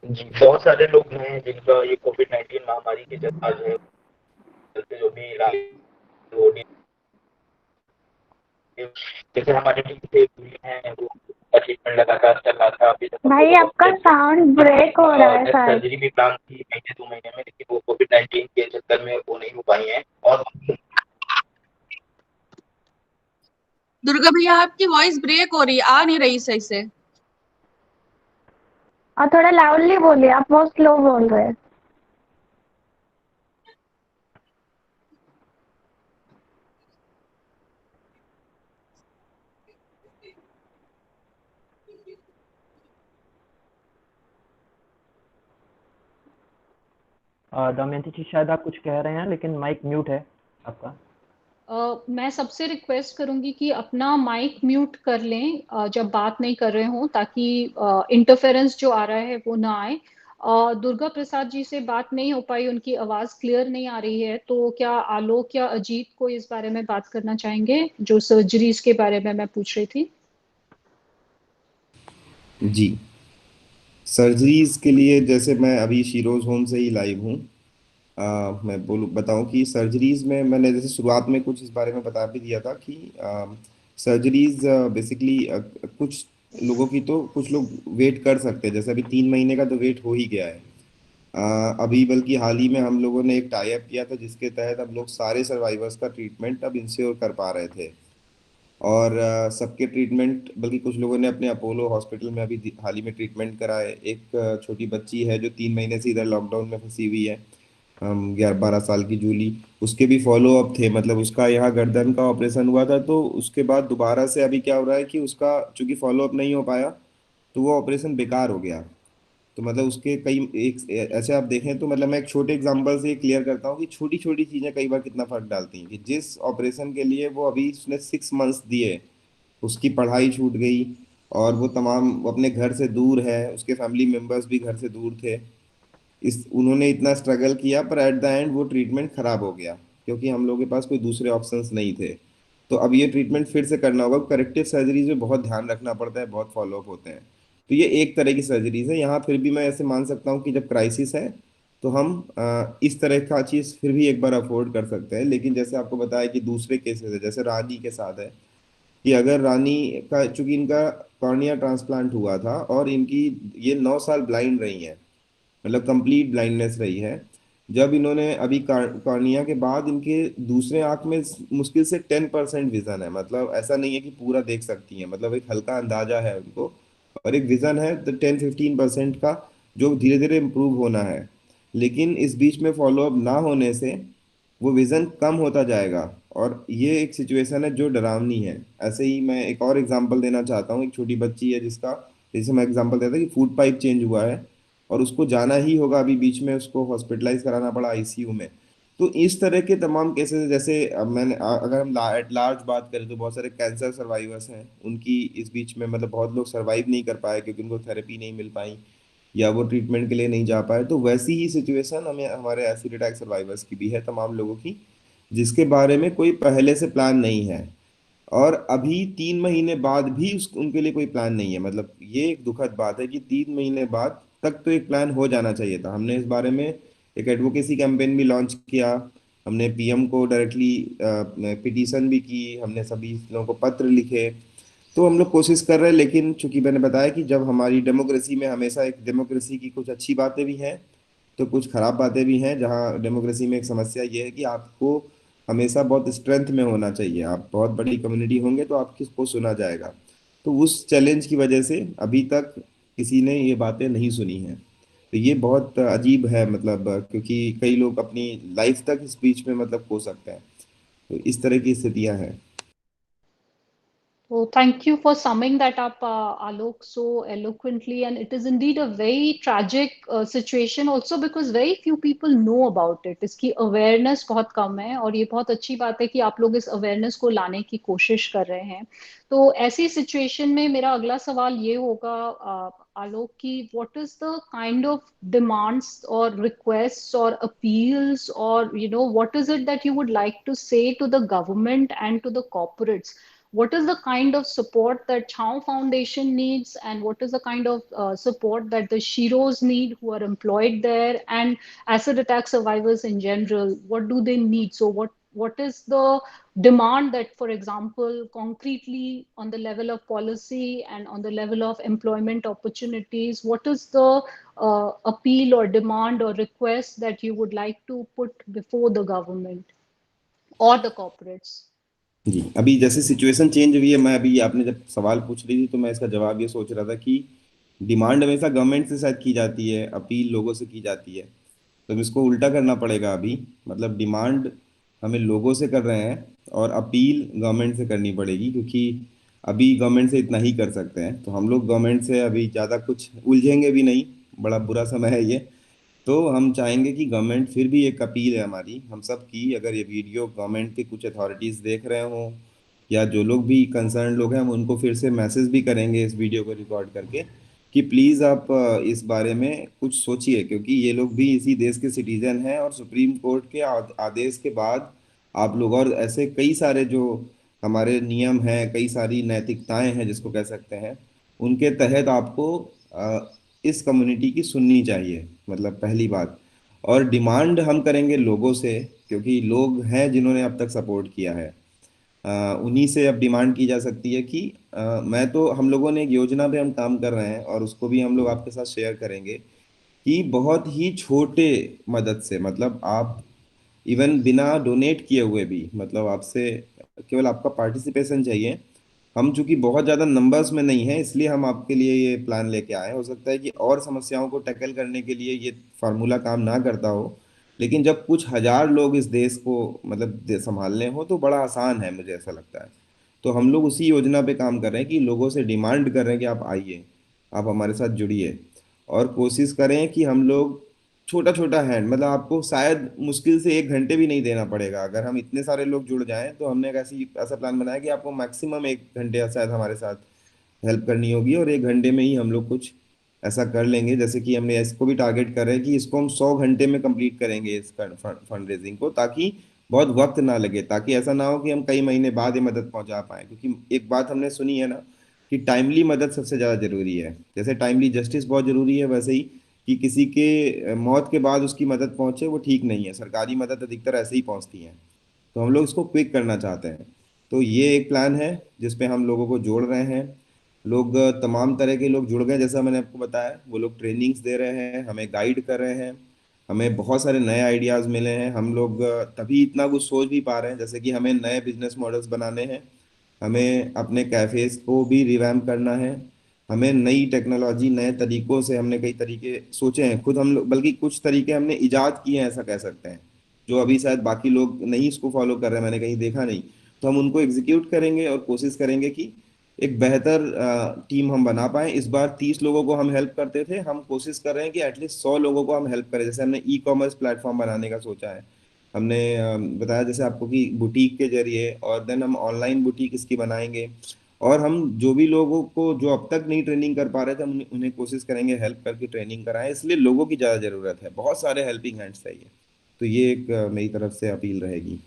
जी, बहुत सारे लोग हैं जिनका ये कोविड-19 महामारी के आज है जो भी इलाज हो रही, जैसे हमारे टीम से हैं वो ट्रीटमेंट लगातार चल रहा था। अभी तक भाई आपका साउंड ब्रेक हो रहा है शायद। सर्जरी भी प्लान थी महीने 2 महीने में, लेकिन वो कोविड-19 के चक्कर में वो नहीं हो पाई है। और दुर्गा भैया आपकी वॉइस ब्रेक हो रही है, आ नहीं रही सही से। और थोड़ा लाउडली बोलिए, आप बहुत स्लो बोल रहे हैं। दमयंती जी शायद आप कुछ कह रहे हैं लेकिन माइक म्यूट है आपका। मैं सबसे रिक्वेस्ट करूंगी कि अपना माइक म्यूट कर लें जब बात नहीं कर रहे हों, ताकि इंटरफेरेंस जो आ रहा है वो ना आए। दुर्गा प्रसाद जी से बात नहीं हो पाई, उनकी आवाज क्लियर नहीं आ रही है, तो क्या आलोक या अजीत को इस बारे में बात करना चाहेंगे जो सर्जरीज के बारे में मैं पूछ रही थी? जी, सर्जरीज के लिए जैसे मैं अभी शीरोज होम से ही लाइव हूँ, मैं बताऊं कि सर्जरीज में मैंने जैसे शुरुआत में कुछ इस बारे में बता भी दिया था कि सर्जरीज बेसिकली कुछ लोगों की, तो कुछ लोग वेट कर सकते हैं, जैसे अभी 3 महीने का तो वेट हो ही गया है। अभी बल्कि हाल ही में हम लोगों ने एक टाई अप किया था जिसके तहत हम लोग सारे सर्वाइवर्स का ट्रीटमेंट अब इंश्योर कर पा रहे थे, और सबके ट्रीटमेंट, बल्कि कुछ लोगों ने अपने अपोलो हॉस्पिटल में अभी हाल ही में ट्रीटमेंट कराए। एक छोटी बच्ची है जो 3 महीने से इधर लॉकडाउन में फंसी हुई है, 11 12 साल की जूली, उसके भी फॉलो अप थे, मतलब उसका यहाँ गर्दन का ऑपरेशन हुआ था, तो उसके बाद दोबारा से अभी क्या हो रहा है कि उसका चूंकि फॉलो अप नहीं हो पाया तो वो ऑपरेशन बेकार हो गया। तो मतलब उसके कई एक ऐसे आप देखें तो मतलब मैं एक छोटे एग्जांपल से क्लियर करता हूँ कि छोटी छोटी चीजें कई बार कितना फर्क डालती हैं। कि जिस ऑपरेशन के लिए वो अभी उसने 6 मंथ्स दिए, उसकी पढ़ाई छूट गई और वो तमाम वो अपने घर से दूर है, उसके फैमिली मेंबर्स भी घर से दूर थे, इस उन्होंने इतना स्ट्रगल किया पर एट द एंड वो ट्रीटमेंट खराब हो गया क्योंकि हम लोगों के पास कोई दूसरे ऑप्शंस नहीं थे। तो अब ये ट्रीटमेंट फिर से करना होगा। करेक्टिव सर्जरीज में बहुत ध्यान रखना पड़ता है, बहुत फॉलोअप होते हैं। तो ये एक तरह की सर्जरीज है। यहाँ फिर भी मैं ऐसे मान सकता हूँ कि जब क्राइसिस है तो हम इस तरह का चीज़ फिर भी एक बार अफोर्ड कर सकते हैं। लेकिन जैसे आपको बताया कि दूसरे केसेस है, जैसे रानी के साथ है कि अगर रानी का चूंकि इनका कॉर्निया ट्रांसप्लांट हुआ था और इनकी ये 9 साल ब्लाइंड रही हैं, मतलब कंप्लीट ब्लाइंडनेस रही है। जब इन्होंने अभी कॉर्निया के बाद इनके दूसरे आंख में मुश्किल से 10% विजन है, मतलब ऐसा नहीं है कि पूरा देख सकती है, मतलब एक हल्का अंदाजा है उनको। और एक विजन है तो 10-15% का, जो धीरे धीरे इम्प्रूव होना है। लेकिन इस बीच में फॉलोअप ना होने से वो विजन कम होता जाएगा। और ये एक सिचुएशन है जो डरावनी है। ऐसे ही मैं एक और एग्जांपल देना चाहता हूँ। एक छोटी बच्ची है जिसका, जैसे मैं एग्जांपल देता कि फूड पाइप चेंज हुआ है और उसको जाना ही होगा, अभी बीच में उसको हॉस्पिटलाइज कराना पड़ा आईसीयू में। तो इस तरह के तमाम केसेस, जैसे अब अगर हम एट लार्ज बात करें तो बहुत सारे कैंसर सर्वाइवर्स हैं, उनकी इस बीच में मतलब बहुत लोग सर्वाइव नहीं कर पाए क्योंकि उनको थेरेपी नहीं मिल पाई या वो ट्रीटमेंट के लिए नहीं जा पाए। तो वैसी ही सिचुएशन हमें हमारे एसिड अटैक सर्वाइवर्स की भी है, तमाम लोगों की, जिसके बारे में कोई पहले से प्लान नहीं है। और अभी 3 महीने बाद भी उनके लिए कोई प्लान नहीं है। मतलब ये एक दुखद बात है कि 3 महीने बाद तक तो एक प्लान हो जाना चाहिए था। हमने इस बारे में एक एडवोकेसी कैंपेन भी लॉन्च किया, हमने पीएम को डायरेक्टली पिटीशन भी की, हमने सभी लोगों को पत्र लिखे। तो हम लोग कोशिश कर रहे हैं, लेकिन चूंकि मैंने बताया कि जब हमारी डेमोक्रेसी में हमेशा एक डेमोक्रेसी की कुछ अच्छी बातें भी हैं तो कुछ खराब बातें भी हैं। जहाँ डेमोक्रेसी में एक समस्या ये है कि आपको हमेशा बहुत स्ट्रेंथ में होना चाहिए, आप बहुत बड़ी कम्युनिटी होंगे तो आपकी को सुना जाएगा। तो उस चैलेंज की वजह से अभी तक किसी ने ये बातें नहीं सुनी हैं। तो ये बहुत अजीब है, मतलब क्योंकि कई लोग अपनी लाइफ तक इस बीच में मतलब खो सकते हैं। तो इस तरह की स्थितियां हैं। So thank you for summing that up, Alok, so eloquently. And it is indeed a very tragic situation also because very few people know about it. इसकी awareness बहुत कम है और ये बहुत अच्छी बात है कि आप लोग इस awareness को लाने की कोशिश कर रहे हैं। तो ऐसी situation में मेरा अगला सवाल ये होगा, आलोक, कि what is the kind of demands or requests or appeals or what is it that you would like to say to the government and to the corporates? What is the kind of support that Chao Foundation needs, and what is the kind of support that the Shiros need who are employed there, and acid attack survivors in general? What do they need? So what is the demand that, for example, concretely on the level of policy and on the level of employment opportunities, what is the appeal or demand or request that you would like to put before the government or the corporates? जी, अभी जैसे situation change हुई है, मैं अभी आपने जब सवाल पूछ रही थी तो मैं इसका जवाब ये सोच रहा था कि डिमांड हमेशा गवर्नमेंट से शायद की जाती है, अपील लोगों से की जाती है। तो इसको उल्टा करना पड़ेगा अभी। मतलब डिमांड हमें लोगों से कर रहे हैं और अपील गवर्नमेंट से करनी पड़ेगी, क्योंकि अभी गवर्नमेंट से इतना ही कर सकते हैं। तो हम लोग गवर्नमेंट से अभी ज़्यादा कुछ उलझेंगे भी नहीं, बड़ा बुरा समय है ये। तो हम चाहेंगे कि गवर्नमेंट, फिर भी एक अपील है हमारी हम सब की, अगर ये वीडियो गवर्नमेंट के कुछ अथॉरिटीज़ देख रहे हों या जो लोग भी कंसर्न लोग हैं, हम उनको फिर से मैसेज भी करेंगे इस वीडियो को रिकॉर्ड करके कि प्लीज़ आप इस बारे में कुछ सोचिए, क्योंकि ये लोग भी इसी देश के सिटीजन हैं और सुप्रीम कोर्ट के आदेश के बाद आप लोग और ऐसे कई सारे जो हमारे नियम हैं, कई सारी नैतिकताएं हैं जिसको कह सकते हैं, उनके तहत आपको इस कम्युनिटी की सुननी चाहिए, मतलब पहली बात। और डिमांड हम करेंगे लोगों से, क्योंकि लोग हैं जिन्होंने अब तक सपोर्ट किया है। उन्हीं से अब डिमांड की जा सकती है कि मैं तो, हम लोगों ने एक योजना पे हम काम कर रहे हैं और उसको भी हम लोग आपके साथ शेयर करेंगे कि बहुत ही छोटे मदद से, मतलब आप इवन बिना डोनेट किए हुए भी, मतलब आपसे केवल आपका पार्टिसिपेशन चाहिए। हम चूंकि बहुत ज़्यादा नंबर्स में नहीं है, इसलिए हम आपके लिए ये प्लान लेके आए हैं। हो सकता है कि और समस्याओं को टैकल करने के लिए ये फार्मूला काम ना करता हो, लेकिन जब कुछ हजार लोग इस देश को मतलब संभालने हो तो बड़ा आसान है, मुझे ऐसा लगता है। तो हम लोग उसी योजना पे काम कर रहे हैं कि लोगों से डिमांड कर रहे हैं कि आप आइए, आप हमारे साथ जुड़िए, और कोशिश करें कि हम लोग छोटा छोटा हैंड, मतलब आपको शायद मुश्किल से 1 घंटे भी नहीं देना पड़ेगा। अगर हम इतने सारे लोग जुड़ जाएं तो हमने एक ऐसा प्लान बनाया कि आपको मैक्सिमम 1 घंटे या शायद हमारे साथ हेल्प करनी होगी, और 1 घंटे में ही हम लोग कुछ ऐसा कर लेंगे। जैसे कि हमने इसको भी टारगेट कर रहे हैं कि इसको हम 100 घंटे में कंप्लीट करेंगे इस फंड रेजिंग को, ताकि बहुत वक्त ना लगे, ताकि ऐसा ना हो कि हम कई महीने बाद ये मदद पहुंचा पाए। क्योंकि एक बात हमने सुनी है ना कि टाइमली मदद सबसे ज़्यादा जरूरी है। जैसे टाइमली जस्टिस बहुत जरूरी है, वैसे ही कि किसी के मौत के बाद उसकी मदद पहुंचे वो ठीक नहीं है। सरकारी मदद अधिकतर ऐसे ही पहुंचती है, तो हम लोग इसको क्विक करना चाहते हैं। तो ये एक प्लान है जिसपे हम लोगों को जोड़ रहे हैं। लोग तमाम तरह के लोग जुड़ गए, जैसा मैंने आपको बताया। वो लोग ट्रेनिंग्स दे रहे हैं, हमें गाइड कर रहे हैं, हमें बहुत सारे नए आइडियाज़ मिले हैं। हम लोग तभी इतना कुछ सोच भी पा रहे हैं, जैसे कि हमें नए बिजनेस मॉडल्स बनाने हैं, हमें अपने कैफ़ेज़ को भी रिवैम्प करना है, हमें नई टेक्नोलॉजी, नए तरीकों से हमने कई तरीके सोचे हैं खुद हम लोग, बल्कि कुछ तरीके हमने इजाद किए हैं, ऐसा कह सकते हैं, जो अभी शायद बाकी लोग नहीं इसको फॉलो कर रहे हैं, मैंने कहीं देखा नहीं। तो हम उनको एग्जीक्यूट करेंगे और कोशिश करेंगे कि एक बेहतर टीम हम बना पाए। इस बार 30 लोगों को हम हेल्प करते थे, हम कोशिश कर रहे हैं कि एटलीस्ट 100 लोगों को हम हेल्प करें। जैसे हमने ई कॉमर्स प्लेटफॉर्म बनाने का सोचा है, हमने बताया जैसे आपको कि बुटीक के जरिए, और देन हम ऑनलाइन बुटीक इसकी बनाएंगे। और हम जो भी लोगों को जो अब तक नहीं ट्रेनिंग कर पा रहे थे, हम उन्हें कोशिश करेंगे हेल्प करके ट्रेनिंग कराएं। इसलिए लोगों की ज़्यादा ज़रूरत है, बहुत सारे हेल्पिंग हैंड्स चाहिए। तो ये एक मेरी तरफ से अपील रहेगी।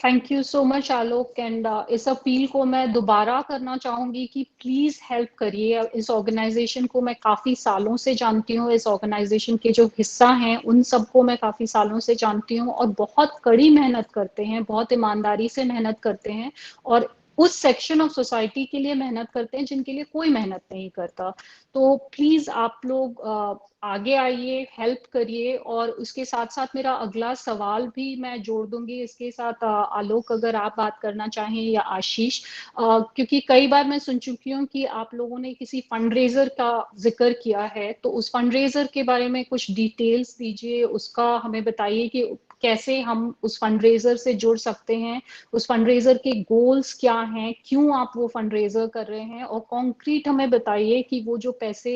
Thank you so much Alok. And इस अपील को मैं दोबारा करना चाहूंगी कि प्लीज हेल्प करिए इस ऑर्गेनाइजेशन को। मैं काफी सालों से जानती हूँ, इस ऑर्गेनाइजेशन के जो हिस्सा हैं उन सबको मैं काफी सालों से जानती हूँ, और बहुत कड़ी मेहनत करते हैं, बहुत ईमानदारी से मेहनत करते हैं, और उस सेक्शन ऑफ सोसाइटी के लिए मेहनत करते हैं जिनके लिए कोई मेहनत नहीं करता। तो प्लीज आप लोग आगे आइए, हेल्प करिए। और उसके साथ साथ मेरा अगला सवाल भी मैं जोड़ दूंगी इसके साथ। आलोक, अगर आप बात करना चाहें, या आशीष, क्योंकि कई बार मैं सुन चुकी हूँ कि आप लोगों ने किसी फंडरेजर का जिक्र किया है, तो उस फंडरेजर के बारे में कुछ डिटेल्स दीजिए, उसका हमें बताइए कि कैसे हम उस फंडरेजर से जुड़ सकते हैं, उस फंडरेजर के गोल्स क्या हैं, क्यों आप वो फंडरेजर कर रहे हैं, और कॉन्क्रीट हमें बताइए कि वो जो पैसे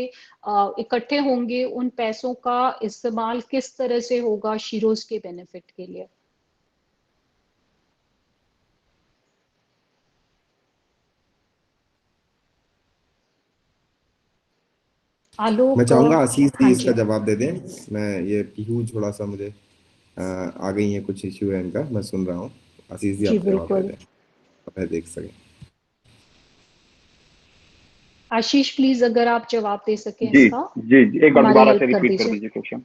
इकट्ठे होंगे उन पैसों का इस्तेमाल किस तरह से होगा शीरोज के बेनिफिट के लिए। आलोक, मैं चाहूंगा आशीष जी हाँ इसका जी। जवाब दे दें। मैं ये पीहू थोड़ा सा मुझे आ गई है, कुछ इश्यू है इनका, मैं सुन रहा हूँ। आशीष जी जी आप जवाब दे बिल्कुल। दें, मैं देख सकें। आशीष प्लीज अगर आप जवाब दे सकें जी इसका, जी जी, एक बार हमारी दोबारा से हेल्प कर रिपीट कर दीजिए। दीजिए क्वेश्चन।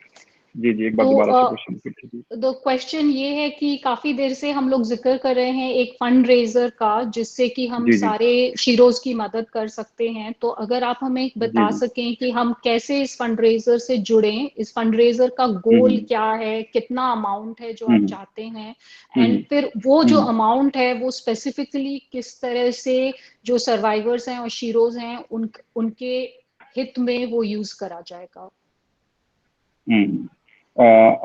जी जी, एक बार दोबारा से तो क्वेश्चन रिपीट कीजिए। तो क्वेश्चन ये है कि काफी देर से हम लोग जिक्र कर रहे हैं एक फंड रेजर का, जिससे कि हम जी जी सारे शीरोज की मदद कर सकते हैं। तो अगर आप हमें जी बता जी। सकें कि हम कैसे इस फंड रेजर से जुड़ें, इस फंड रेजर का गोल हम्म क्या है, कितना अमाउंट है जो आप हम्म चाहते हैं, हम्म एंड फिर वो जो हम्म अमाउंट है वो स्पेसिफिकली किस तरह से जो सर्वाइवर्स हैं और शीरोज हैं उनके हित में वो यूज करा जाएगा। हम्म।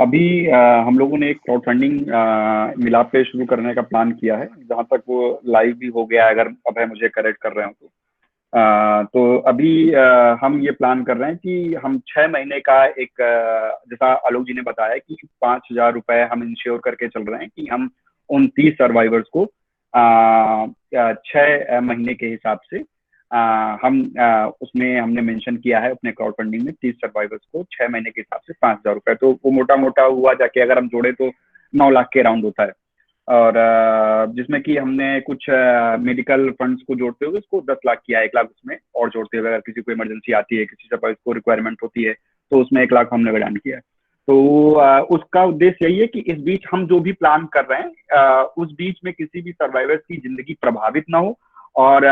अभी हम लोगों ने एक क्राउड फंडिंग मिलाप पे शुरू करने का प्लान किया है, जहां तक वो लाइव भी हो गया है, अगर अभय मुझे करेक्ट कर रहे हो तो। तो अभी हम ये प्लान कर रहे हैं कि हम 6 महीने का एक जैसा आलोक जी ने बताया कि 5,000 रुपए हम इंश्योर करके चल रहे हैं कि हम उन 30 सर्वाइवर्स को 6 महीने के हिसाब से हम उसमें हमने मेंशन किया है अपने क्राउड फंडिंग में 30 सर्वाइवर्स को 6 महीने के हिसाब से 5,000 रुपए। तो वो मोटा मोटा हुआ जाके अगर हम जोड़े तो 9 लाख के राउंड होता है। और जिसमें कि हमने कुछ मेडिकल फंड्स को जोड़ते हुए उसको 10 लाख किया है, 1 लाख उसमें और जोड़ते हुए, अगर किसी को इमरजेंसी आती है, किसी सर्वाइवर को रिक्वायरमेंट होती है, तो उसमें 1 लाख हमने ऐड किया है। तो उसका उद्देश्य यही है कि इस बीच हम जो भी प्लान कर रहे हैं उस बीच में किसी भी सर्वाइवर्स की जिंदगी प्रभावित ना हो, और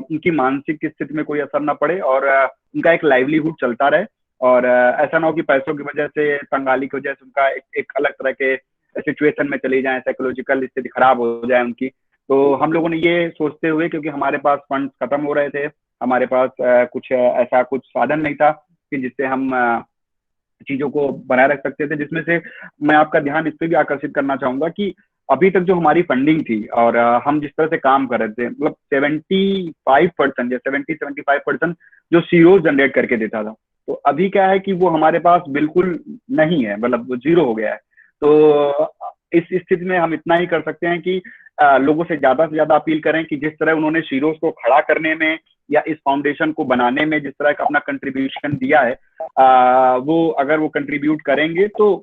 उनकी मानसिक स्थिति में कोई असर ना पड़े, और उनका एक लाइवलीहुड चलता रहे। और ऐसा ना हो कि पैसों की वजह से, तंगाली की वजह से उनका एक अलग तरह के सिचुएशन में चली जाए, साइकोलॉजिकल स्थिति खराब हो जाए उनकी। तो हम लोगों ने ये सोचते हुए, क्योंकि हमारे पास फंड्स खत्म हो रहे थे, हमारे पास कुछ ऐसा कुछ साधन नहीं था कि जिससे हम चीजों को बनाए रख सकते थे, जिसमें से मैं आपका ध्यान इस पे भी आकर्षित करना चाहूंगा कि अभी तक जो हमारी फंडिंग थी और हम जिस तरह से काम कर रहे थे, मतलब 75% या 70-75% जो सीरोज जनरेट करके देता था, तो अभी क्या है कि वो हमारे पास बिल्कुल नहीं है, मतलब वो जीरो हो गया है। तो इस स्थिति में हम इतना ही कर सकते हैं कि लोगों से ज्यादा अपील करें कि जिस तरह उन्होंने सीरोज को खड़ा करने में या इस फाउंडेशन को बनाने में जिस तरह का अपना कंट्रीब्यूशन दिया है, वो अगर वो कंट्रीब्यूट करेंगे तो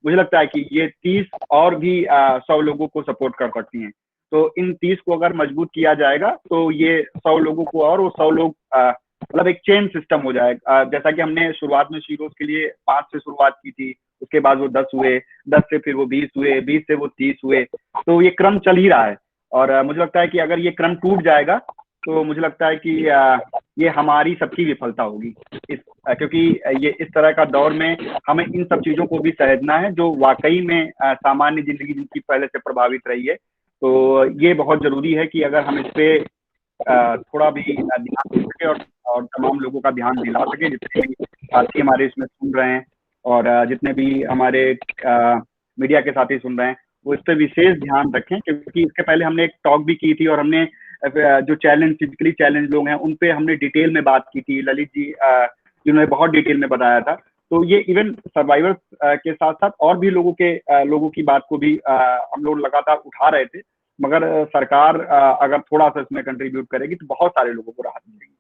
मुझे लगता है कि ये 30 और भी 100 लोगों को सपोर्ट कर सकती हैं। तो इन 30 को अगर मजबूत किया जाएगा तो ये 100 लोगों को और वो 100 लोग मतलब एक चेन सिस्टम हो जाएगा। जैसा कि हमने शुरुआत में शीरोज के लिए 5 से शुरुआत की थी, उसके बाद वो 10 हुए, 10 से फिर वो 20 हुए, 20 से वो 30 हुए, तो ये क्रम चल ही रहा है। और मुझे लगता है कि अगर ये क्रम टूट जाएगा तो मुझे लगता है कि ये हमारी सबकी विफलता होगी, क्योंकि ये इस तरह का दौर में हमें इन सब चीजों को भी सहेजना है जो वाकई में सामान्य जिंदगी जिनकी पहले से प्रभावित रही है। तो ये बहुत जरूरी है कि अगर हम इस पे थोड़ा भी ध्यान दे सके और तमाम लोगों का ध्यान दिला सके, जितने भी साथी हमारे इसमें सुन रहे हैं और जितने भी हमारे मीडिया के साथी सुन रहे हैं, वो इस पे विशेष ध्यान रखें। क्योंकि इसके पहले हमने एक टॉक भी की थी और हमने जो फिजिकली चैलेंज लोग हैं उन पे हमने डिटेल में बात की थी। ललित जी जिन्होंने बहुत डिटेल में बताया था। तो ये इवन सर्वाइवर्स के साथ साथ और भी लोगों की बात को भी हम लोग लगातार उठा रहे थे, मगर सरकार अगर थोड़ा सा इसमें कंट्रीब्यूट करेगी तो बहुत सारे लोगों को राहत मिलेगी।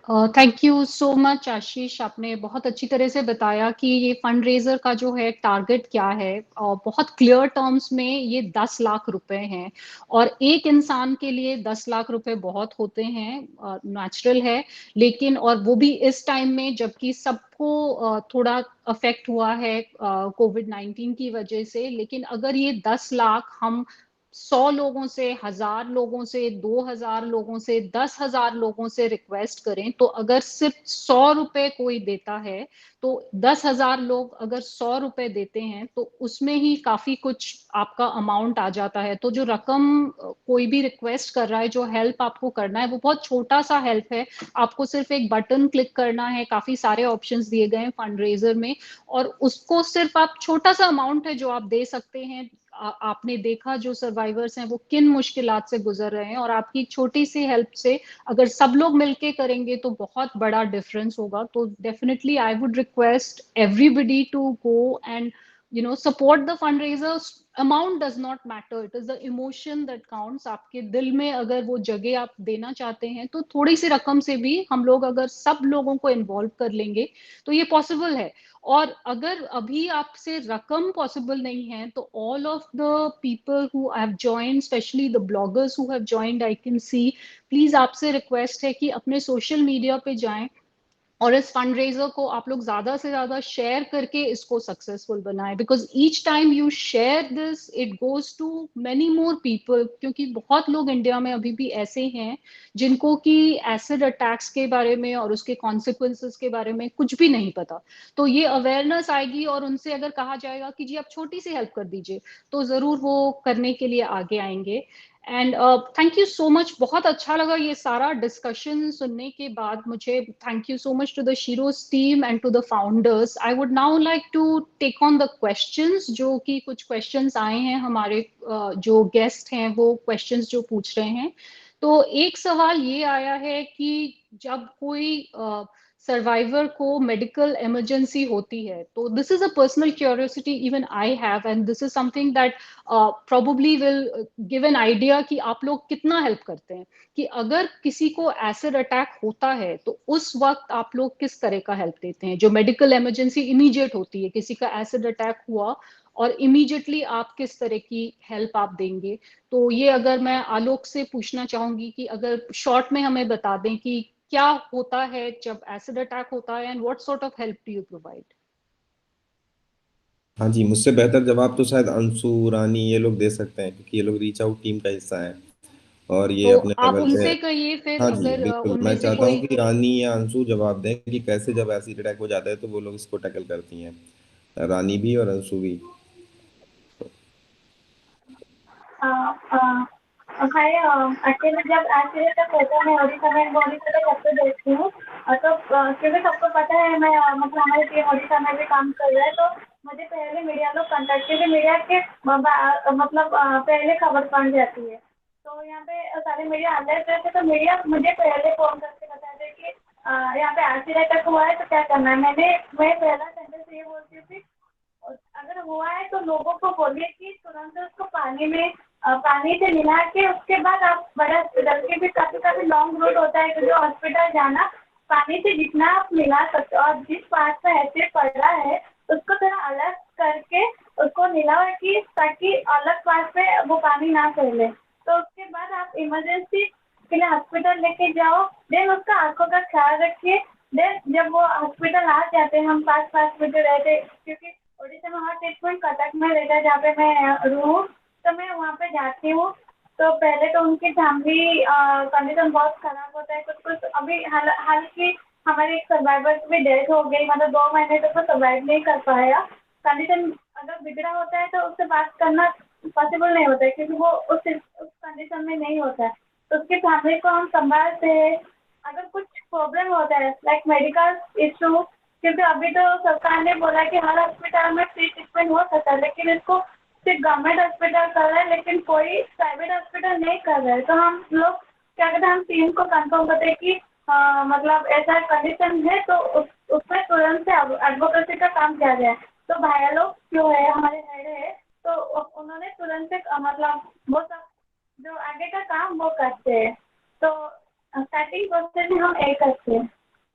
थैंक यू सो मच आशीष, आपने बहुत अच्छी तरह से बताया कि ये फंड रेजर का जो है टारगेट क्या है, और बहुत क्लियर टर्म्स में ये 10 लाख रुपए हैं और एक इंसान के लिए 10 लाख रुपए बहुत होते हैं, नेचुरल है। लेकिन और वो भी इस टाइम में जबकि सबको थोड़ा अफेक्ट हुआ है कोविड-19 की वजह से। लेकिन अगर ये 10 लाख हम 100 लोगों से, 1000 लोगों से, 2000 लोगों से, 10,000 लोगों से रिक्वेस्ट करें, तो अगर सिर्फ 100 रुपए कोई देता है तो 10,000 लोग अगर 100 रुपए देते हैं तो उसमें ही काफी कुछ आपका अमाउंट आ जाता है। तो जो रकम कोई भी रिक्वेस्ट कर रहा है, जो हेल्प आपको करना है, वो बहुत छोटा सा हेल्प है। आपको सिर्फ एक बटन क्लिक करना है, काफी सारे ऑप्शंस दिए गए हैं फंड रेजर में, और उसको सिर्फ आप छोटा सा अमाउंट है जो आप दे सकते हैं। आपने देखा जो सर्वाइवर्स हैं वो किन मुश्किलात से गुजर रहे हैं, और आपकी छोटी सी हेल्प से अगर सब लोग मिलके करेंगे तो बहुत बड़ा डिफरेंस होगा। तो definitely I would request everybody to go and support the fundraisers. Amount does not matter, it is the emotion that counts. आपके दिल में अगर वो जगह आप देना चाहते हैं तो थोड़ी सी रकम से भी हम लोग अगर सब लोगों को इन्वॉल्व कर लेंगे तो ये पॉसिबल है। और अगर अभी आपसे रकम पॉसिबल नहीं है तो all of the people who have joined, specially the bloggers who have joined, I can see, please आपसे रिक्वेस्ट है कि अपने सोशल मीडिया पे जाएं और इस फंड रेजर को आप लोग ज्यादा से ज्यादा शेयर करके इसको सक्सेसफुल बनाएं, because each time you share this it goes to many more people. क्योंकि बहुत लोग इंडिया में अभी भी ऐसे हैं जिनको कि एसिड अटैक्स के बारे में और उसके कॉन्सिक्वेंसेस के बारे में कुछ भी नहीं पता। तो ये अवेयरनेस आएगी और उनसे अगर कहा जाएगा कि जी आप छोटी सी हेल्प कर दीजिए तो जरूर वो करने के लिए आगे आएंगे। And thank you so much, बहुत अच्छा लगा ये सारा डिस्कशन सुनने के बाद मुझे। Thank you so much to the Sheroes team and to the founders. I would now like to take on the questions, जो कि कुछ क्वेश्चंस आए हैं हमारे जो गेस्ट हैं वो क्वेश्चंस जो पूछ रहे हैं। तो एक सवाल ये आया है कि जब कोई सर्वाइवर को मेडिकल इमरजेंसी होती है, तो this is a personal curiosity even I have, and this is something that probably will give an idea कि आप लोग कितना हेल्प करते हैं। कि अगर किसी को एसिड अटैक होता है तो उस वक्त आप लोग किस तरह का हेल्प देते हैं, जो मेडिकल इमरजेंसी इमीडिएट होती है, किसी का एसिड अटैक हुआ और इमीडिएटली आप किस तरह की हेल्प आप देंगे। तो ये अगर मैं आलोक से पूछना चाहूंगी कि अगर शॉर्ट में हमें बता दें कि क्या होता है जब एसिड अटैक होता है and what sort of help do you provide. हाँ जी, मुझसे बेहतर जवाब तो शायद अंशु, रानी ये लोग दे सकते हैं, क्योंकि ये लोग रीच आउट टीम का हिस्सा है और ये तो अपने आप लेवल पे। उनसे कहिए फिर, हाँ जी अगर बिल्कुल, उनमें मैं से चाहता हूँ कोई। कि रानी या अंशु जवाब दें कि कैसे जब एसिड अटैक हो जाता है तो वो लोग इसको टैकल करती हैं, रानी भी और अंशु भी। हाय, एक्चुअली जब एसिड अटैक होता है और मैं बॉडी को देखती हूँ क्योंकि सबको पता है मैं मतलब हमारे टीम ओडिशा में भी काम कर रहा है, तो मुझे पहले मीडिया लोग कॉन्टेक्ट, क्योंकि मीडिया के मतलब पहले खबर पहुंच जाती है, तो यहाँ पे सारे मीडिया अलर्ट रहते, तो मीडिया मुझे पहले फोन करके बताते कि यहाँ पे आरसी अटैक हुआ है तो क्या करना है। मैं पहला सेंटेंस ये बोलती थी, अगर हुआ है तो लोगों को बोलिए कि तुरंत उसको पानी से मिला के उसके बाद आप बड़ा हॉस्पिटल के भी काफ़ी लॉन्ग रूट होता है, क्योंकि हॉस्पिटल जाना पानी से जितना आप मिला सकते हो, और जिस पार्ट में ऐसे पड़ रहा है उसको थोड़ा अलग करके उसको मिलाओ कि ताकि अलग पार्ट पे वो पानी ना फैले। तो उसके बाद आप इमरजेंसी के लिए हॉस्पिटल लेके जाओ, देन उसका आंखों का ख्याल रखिए। देन जब वो हॉस्पिटल आ जाते हैं, हम 5 मिनट रहते, क्योंकि ओडिशा में हर ट्रीटमेंट कटक में रहता है जहाँ पे मैं रहूँ, तो मैं वहाँ पे जाती हूँ। तो पहले तो उनकी फैमिली कंडीशन बहुत ख़राब होता है, कुछ अभी हाल की हमारे एक सर्वाइवर की भी डेथ हो गई, मतलब 2 महीने तक तो सर्वाइव नहीं कर पाया। कंडीशन अगर बिगड़ा होता है तो उससे बात करना पॉसिबल नहीं होता है, क्योंकि वो उस कंडीशन में नहीं होता है, तो उसकी फैमिली को हम संभालते हैं। अगर कुछ प्रॉब्लम होता है लाइक मेडिकल इशू, क्योंकि अभी तो सरकार ने बोला कि हर हॉस्पिटल में फ्री ट्रीटमेंट हो सकता है, लेकिन इसको सिर्फ गवर्नमेंट हॉस्पिटल कर रहा है, लेकिन कोई प्राइवेट हॉस्पिटल नहीं कर रहा है। तो हम लोग क्या कहते हैं, हम टीम को कंफर्म करते हैं कि मतलब ऐसा कंडीशन है तो उसमें तुरंत से एडवोकेसी का काम किया जाए। तो भाइया लोग जो है हमारे हेड है, तो उन्होंने तुरंत से मतलब वो सब जो आगे का काम वो करते हैं। तो स्टार्टिंग प्रोसेस में हम एक करते हैं,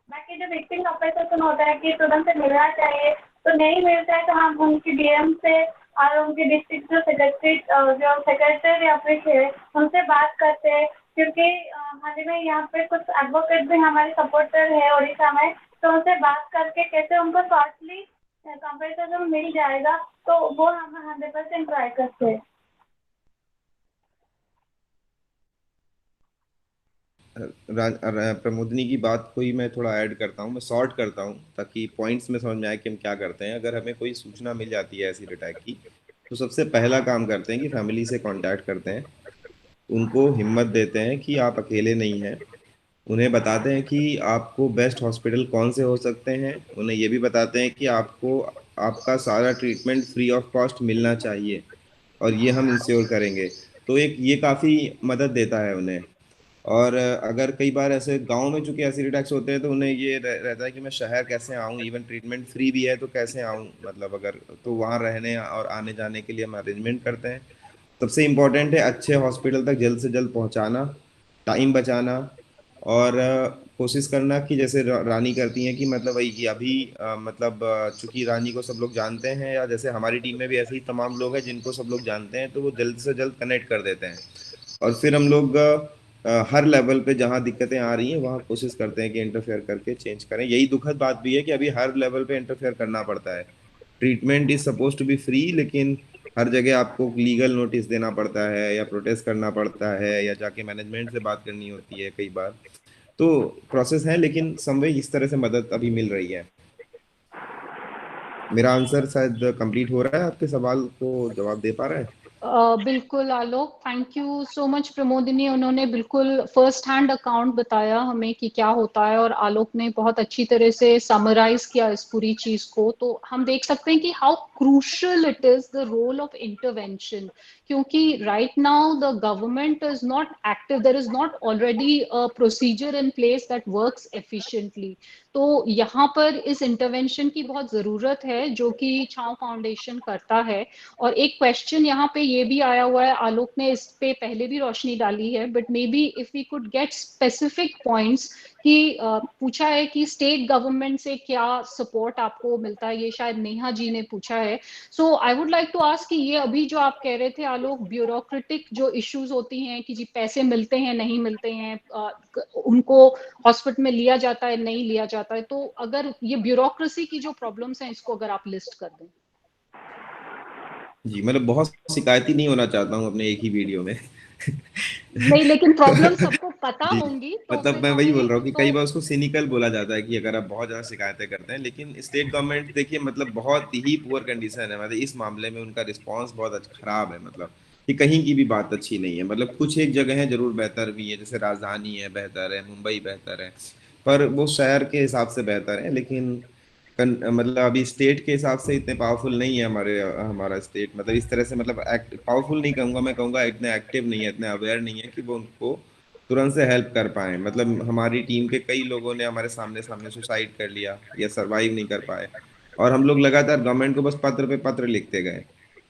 बाकी जो विक्टिम कंपनसेशन होता है कि तुरंत से मिलना चाहिए, तो नहीं मिलता है तो हम उनकी डीएम से और उनकी डिस्ट्रिक्ट जो सेक्रेटरी ऑफिस है उनसे बात करते हैं, क्योंकि हाल ही में यहाँ पे कुछ एडवोकेट भी हमारे सपोर्टर है ओडिशा में, तो उनसे बात करके कैसे उनको शॉर्टली कंपनसेशन मिल जाएगा, तो वो हम 100% ट्राई करते हैं। प्रमोदिनी की बात को ही मैं थोड़ा ऐड करता हूँ, मैं सॉर्ट करता हूँ ताकि पॉइंट्स में समझ में आए कि हम क्या करते हैं। अगर हमें कोई सूचना मिल जाती है ऐसी अटैक की, तो सबसे पहला काम करते हैं कि फैमिली से कांटेक्ट करते हैं, उनको हिम्मत देते हैं कि आप अकेले नहीं हैं, उन्हें बताते हैं कि आपको बेस्ट हॉस्पिटल कौन से हो सकते हैं, उन्हें ये भी बताते हैं कि आपको आपका सारा ट्रीटमेंट फ्री ऑफ कॉस्ट मिलना चाहिए और ये हम इंश्योर करेंगे। तो एक ये काफ़ी मदद देता है उन्हें। और अगर कई बार ऐसे गांव में चूंकि एसिड अटैक्स होते हैं तो उन्हें ये रहता है कि मैं शहर कैसे आऊँ, इवन ट्रीटमेंट फ्री भी है तो कैसे आऊँ, मतलब अगर तो वहाँ रहने और आने जाने के लिए हम अरेंजमेंट करते हैं। सबसे इम्पोर्टेंट है अच्छे हॉस्पिटल तक जल्द से जल्द पहुँचाना, टाइम बचाना, और कोशिश करना कि जैसे रानी करती हैं कि मतलब वही कि अभी मतलब चूंकि रानी को सब लोग जानते हैं, या जैसे हमारी टीम में भी ऐसे ही तमाम लोग हैं जिनको सब लोग जानते हैं, तो वो जल्द से जल्द कनेक्ट कर देते हैं। और फिर हम लोग हर लेवल पे जहाँ दिक्कतें आ रही हैं वहाँ कोशिश करते हैं कि इंटरफेयर करके चेंज करें। यही दुखद बात भी है कि अभी हर लेवल पे इंटरफेयर करना पड़ता है। Treatment is suppose to be free, लेकिन हर जगह आपको लीगल नोटिस देना पड़ता है या प्रोटेस्ट करना पड़ता है या जाके मैनेजमेंट से बात करनी होती है कई बार। तो प्रोसेस है, लेकिन समवे इस तरह से मदद अभी मिल रही है। मेरा आंसर शायद कंप्लीट हो रहा है, आपके सवाल को जवाब दे पा रहा है? बिल्कुल Alok, thank you so much Pramodini, उन्होंने बिल्कुल फर्स्ट हैंड अकाउंट बताया हमें कि क्या होता है, और आलोक ने बहुत अच्छी तरह से समराइज किया इस पूरी चीज को। तो हम देख सकते हैं कि how crucial it is the role of intervention, क्योंकि right now the government is not active, there is not already a procedure in place that works efficiently. तो यहाँ पर इस इंटरवेंशन की बहुत जरूरत है जो कि छांव फाउंडेशन करता है। और एक क्वेश्चन यहाँ पे ये भी आया हुआ है, आलोक ने इस पे पहले भी रोशनी डाली है, but maybe if we could get specific points कि पूछा है कि स्टेट गवर्नमेंट से क्या सपोर्ट आपको मिलता है, ये शायद नेहा जी ने पूछा है। So I would like to ask कि ये अभी जो आप कह रहे थे आलोक, ब्यूरोक्रेटिक जो इश्यूज होती हैं कि जी पैसे मिलते हैं नहीं मिलते हैं, उनको हॉस्पिटल में लिया जाता है नहीं लिया जाता है, तो अगर ये ब्यूरोक्रेसी की जो प्रॉब्लम्स हैं इसको अगर आप लिस्ट कर दें। जी, मतलब बहुत शिकायती नहीं होना चाहता हूँ अपने एक ही वीडियो में नहीं, लेकिन प्रॉब्लम सबको पता जी, होंगी, तो मतलब फिर मैं वही बोल हमें रहा हूँ कि तो कई बार उसको सिनिकल बोला जाता है कि अगर आप बहुत ज्यादा शिकायतें करते हैं, लेकिन स्टेट गवर्नमेंट देखिए मतलब बहुत ही पुअर कंडीशन है, मतलब इस मामले में उनका रिस्पांस बहुत खराब है, मतलब कि कहीं की भी बात अच्छी नहीं है। मतलब कुछ एक जगह है जरूर बेहतर भी है, जैसे राजधानी है बेहतर है, मुंबई बेहतर है, पर वो शहर के हिसाब से बेहतर है, लेकिन मतलब अभी स्टेट के हिसाब से इतने पावरफुल नहीं है हमारा स्टेट, मतलब इस तरह से, मतलब पावरफुल नहीं कहूंगा, मैं कहूंगा इतने एक्टिव नहीं है, इतने अवेयर नहीं है कि वो उनको तुरंत से हेल्प कर पाए। मतलब हमारी टीम के कई लोगों ने हमारे सामने सामने सुसाइड कर लिया या सरवाइव नहीं कर पाए, और हम लोग लगातार गवर्नमेंट को बस पत्र पे पत्र लिखते गए,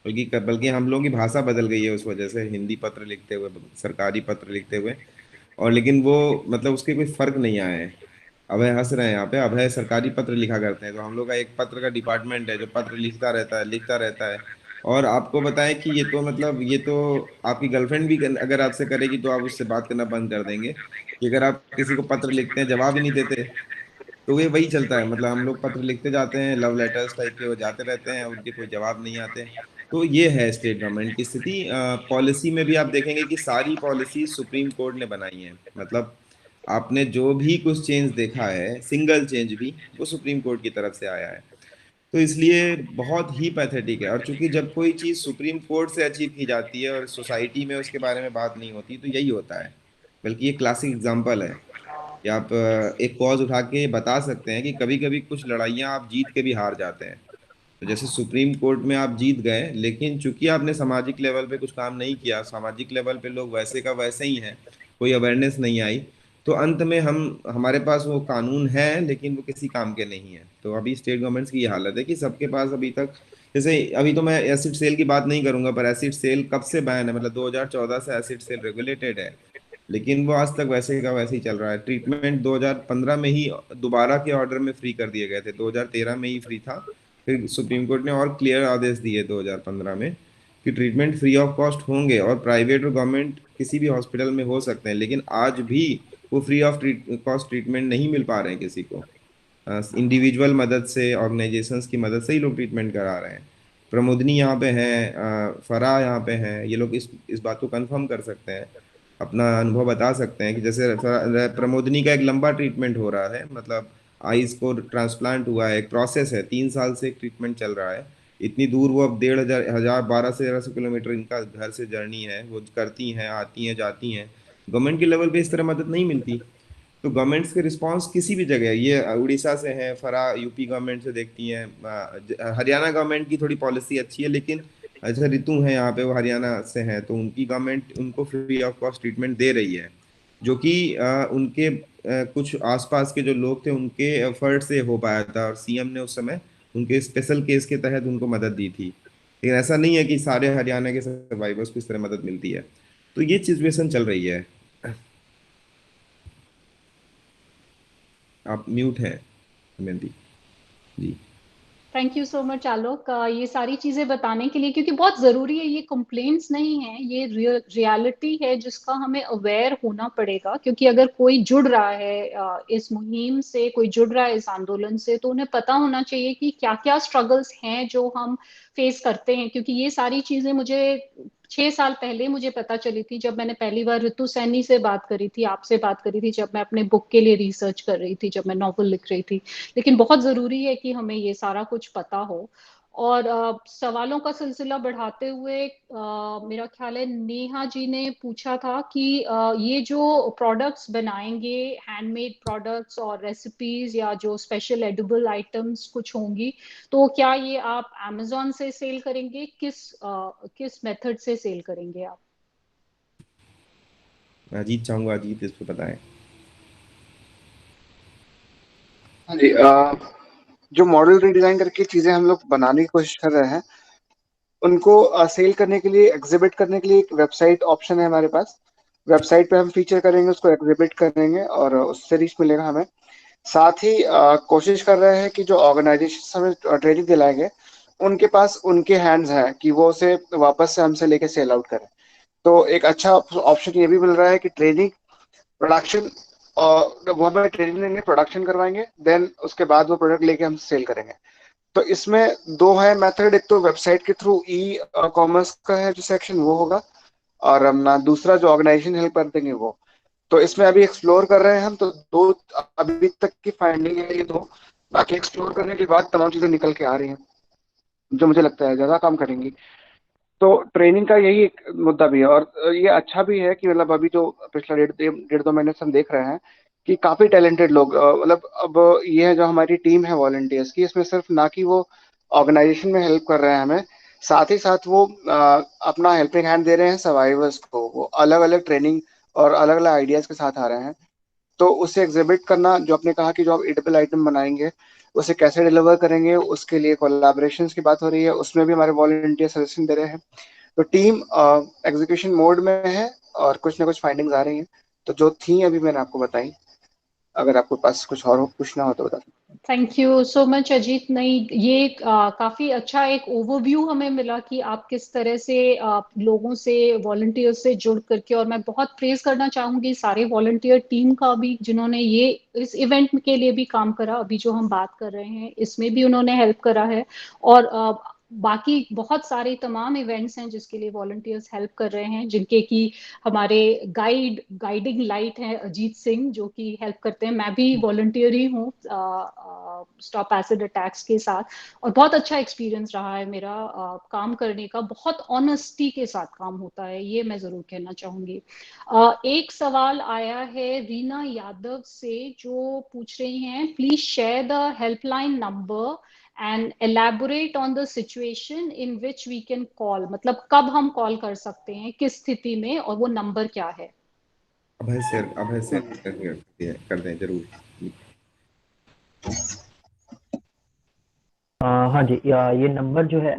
बल्कि हम लोगों की भाषा बदल गई है उस वजह से, हिंदी पत्र लिखते हुए, सरकारी पत्र लिखते हुए, और लेकिन वो मतलब उसके कोई फर्क नहीं आया है। अभय हंस रहे हैं यहाँ पे, अभय सरकारी पत्र लिखा करते हैं, तो हम लोग का एक पत्र का डिपार्टमेंट है जो पत्र लिखता रहता है। और आपको बताएं कि ये तो आपकी गर्लफ्रेंड भी अगर आपसे करेगी तो आप उससे बात करना बंद कर देंगे, कि अगर आप किसी को पत्र लिखते हैं जवाब ही नहीं देते, तो ये वही चलता है। मतलब हम लोग पत्र लिखते जाते हैं, लव लेटर्स टाइप के वो जाते रहते हैं, उनके कोई जवाब नहीं आते। तो ये है स्टेट गवर्नमेंट की स्थिति। पॉलिसी में भी आप देखेंगे कि सारी पॉलिसी सुप्रीम कोर्ट ने बनाई है, मतलब आपने जो भी कुछ चेंज देखा है, सिंगल चेंज भी, वो सुप्रीम कोर्ट की तरफ से आया है। तो इसलिए बहुत ही पैथेटिक है। और चूंकि जब कोई चीज़ सुप्रीम कोर्ट से अचीव की जाती है और सोसाइटी में उसके बारे में बात नहीं होती, तो यही होता है। बल्कि ये क्लासिक एग्जाम्पल है कि आप एक कॉज उठा के बता सकते हैं कि कभी कभी कुछ लड़ाइयाँ आप जीत के भी हार जाते हैं। तो जैसे सुप्रीम कोर्ट में आप जीत गए, लेकिन चूंकि आपने सामाजिक लेवल पे कुछ काम नहीं किया, सामाजिक लेवल पे लोग वैसे का वैसे ही हैं, कोई अवेयरनेस नहीं आई, तो अंत में हमारे पास वो कानून है लेकिन वो किसी काम के नहीं है। तो अभी स्टेट गवर्नमेंट्स की ये हालत है कि सबके पास अभी तक, जैसे अभी तो मैं एसिड सेल की बात नहीं करूंगा, पर एसिड सेल कब से बैन है, मतलब 2014 से एसिड सेल रेगुलेटेड है, लेकिन वो आज तक वैसे का वैसे ही चल रहा है। ट्रीटमेंट 2015 में ही दोबारा के ऑर्डर में फ्री कर दिए गए थे, 2013 में ही फ्री था, फिर सुप्रीम कोर्ट ने और क्लियर आदेश दिए 2015 में कि ट्रीटमेंट फ्री ऑफ कॉस्ट होंगे, और प्राइवेट और गवर्नमेंट किसी भी हॉस्पिटल में हो सकते हैं, लेकिन आज भी वो फ्री ऑफ कॉस्ट ट्रीटमेंट नहीं मिल पा रहे हैं किसी को। इंडिविजुअल मदद से, ऑर्गेनाइजेशंस की मदद से ही लोग ट्रीटमेंट करा रहे हैं। प्रमोदनी यहाँ पे हैं, फराह यहाँ पे हैं, ये लोग इस बात को कंफर्म कर सकते हैं, अपना अनुभव बता सकते हैं कि जैसे प्रमोदनी का एक लंबा ट्रीटमेंट हो रहा है, मतलब आईज को ट्रांसप्लांट हुआ है, एक प्रोसेस है, 3 साल से एक ट्रीटमेंट चल रहा है। इतनी दूर वो अब 1,500 1200 किलोमीटर इनका घर से जर्नी है, वो करती हैं, आती हैं, जाती हैं, गवर्नमेंट के लेवल पे इस तरह मदद नहीं मिलती। तो गवर्नमेंट्स के रिस्पांस किसी भी जगह, ये उड़ीसा से हैं फरा, यूपी गवर्नमेंट से देखती हैं, हरियाणा गवर्नमेंट की थोड़ी पॉलिसी अच्छी है, लेकिन अच्छा रितु है यहाँ पे, वो हरियाणा से हैं, तो उनकी गवर्नमेंट उनको फ्री ऑफ कॉस्ट ट्रीटमेंट दे रही है, जो कि उनके कुछ आसपास के जो लोग थे उनके एफर्ट से हो पाया था, और सीएम ने उस समय उनके स्पेशल केस के तहत उनको मदद दी थी। लेकिन ऐसा नहीं है कि सारे हरियाणा के सर्वाइवर्स को इस तरह मदद मिलती है। तो ये सिचुएशन चल रही है। आप म्यूट हैं मेहंदी जी। थैंक यू सो मच आलोक, ये सारी चीजें बताने के लिए, क्योंकि बहुत जरूरी है। ये कंप्लेंट्स नहीं है, ये रियलिटी है जिसका हमें अवेयर होना पड़ेगा। क्योंकि अगर कोई जुड़ रहा है इस मुहिम से, कोई जुड़ रहा है इस आंदोलन से, तो उन्हें पता होना चाहिए कि क्या क्या स्ट्रगल्स हैं जो हम फेस करते हैं। क्योंकि ये सारी चीजें मुझे 6 साल पहले मुझे पता चली थी, जब मैंने पहली बार ऋतु सैनी से बात करी थी, आपसे बात करी थी, जब मैं अपने बुक के लिए रिसर्च कर रही थी, जब मैं नॉवल लिख रही थी। लेकिन बहुत जरूरी है कि हमें ये सारा कुछ पता हो। और सवालों का सिलसिला बढ़ाते हुए, मेरा ख्याल है नेहा जी ने पूछा था कि ये जो प्रोडक्ट्स बनाएंगे, हैंडमेड प्रोडक्ट्स और रेसिपीज या जो स्पेशल एडिबल आइटम्स कुछ होंगी, तो क्या ये आप अमेजोन से सेल करेंगे, किस मेथड से सेल करेंगे आप? अजीत चाहूंगा, अजीत इस पे बताएं। हाँ जी, जो मॉडल रीडिजाइन करके चीजें हम लोग बनाने की कोशिश कर रहे हैं, उनको सेल करने के लिए, एग्जिबिट करने के लिए एक वेबसाइट ऑप्शन है हमारे पास। वेबसाइट पे हम फीचर करेंगे, उसको एग्जिबिट करेंगे और उससे रीच मिलेगा हमें। साथ ही कोशिश कर रहे हैं कि जो ऑर्गेनाइजेशन हमें ट्रेनिंग दिलाएंगे, उनके पास उनके हैंड्स हैं कि वो उसे वापस से हमसे लेके सेल आउट करें। तो एक अच्छा ऑप्शन ये भी मिल रहा है कि ट्रेनिंग, प्रोडक्शन, और वो हमें ट्रेनिंग देंगे, प्रोडक्शन करवाएंगे, देन उसके बाद वो प्रोडक्ट लेके हम सेल करेंगे। तो इसमें दो है मेथड, एक तो वेबसाइट के थ्रू ई कॉमर्स का है जो सेक्शन, वो होगा, और अपना दूसरा जो ऑर्गेनाइजेशन हेल्प कर देंगे वो। तो इसमें अभी एक्सप्लोर कर रहे हैं हम, तो दो अभी तक की फाइंडिंग है ये दो। बाकी एक्सप्लोर करने के बाद तमाम चीजें निकल के आ रही हैं जो मुझे लगता है ज्यादा काम करेंगी। तो ट्रेनिंग का यही एक मुद्दा भी है, और ये अच्छा भी है कि मतलब अभी जो पिछला 1.5-2 महीने से हम देख रहे हैं कि काफी टैलेंटेड लोग, मतलब अब ये है जो हमारी टीम है वॉलंटियर्स की, इसमें सिर्फ ना कि वो ऑर्गेनाइजेशन में हेल्प कर रहे हैं हमें, साथ ही साथ वो अपना हेल्पिंग हैंड दे रहे हैं सर्वाइवर्स को। वो अलग अलग ट्रेनिंग और अलग अलग आइडियाज के साथ आ रहे हैं। तो उसे एग्जिबिट करना, जो आपने कहा कि जो आप एडिबल आइटम बनाएंगे उसे कैसे डिलीवर करेंगे, उसके लिए कोलैबोरेशंस की बात हो रही है, उसमें भी हमारे वॉलंटियर सजेशन दे रहे हैं। तो टीम एग्जीक्यूशन मोड में है और कुछ ना कुछ फाइंडिंग्स आ रही हैं, तो जो थी अभी मैंने आपको बताई। अगर आपके पास कुछ और पूछना हो तो बता सकते thank you so much Ajit. नहीं, ये काफी अच्छा एक ओवरव्यू हमें मिला कि आप किस तरह से लोगों से, वॉलंटियर से जुड़ करके, और मैं बहुत प्रेज करना चाहूंगी सारे वॉलंटियर टीम का भी जिन्होंने ये इस इवेंट के लिए भी काम करा। अभी जो हम बात कर रहे हैं इसमें भी उन्होंने हेल्प करा है, और बाकी बहुत सारे तमाम इवेंट्स हैं जिसके लिए वॉलंटियर्स हेल्प कर रहे हैं, जिनके की हमारे गाइडिंग लाइट है अजीत सिंह, जो कि हेल्प करते हैं। मैं भी वॉलंटियर ही हूँ स्टॉप एसिड अटैक्स के साथ, और बहुत अच्छा एक्सपीरियंस रहा है मेरा काम करने का। बहुत ऑनेस्टी के साथ काम होता है, ये मैं जरूर कहना चाहूंगी। एक सवाल आया है रीना यादव से, जो पूछ रही हैं please share the helpline number and elaborate on the situation in which we can call. मतलब कब हम कॉल कर सकते हैं, किस स्थिति में, और वो नंबर क्या है? अभय शेयर कर दें जरूर। हाँ जी, ये नंबर जो है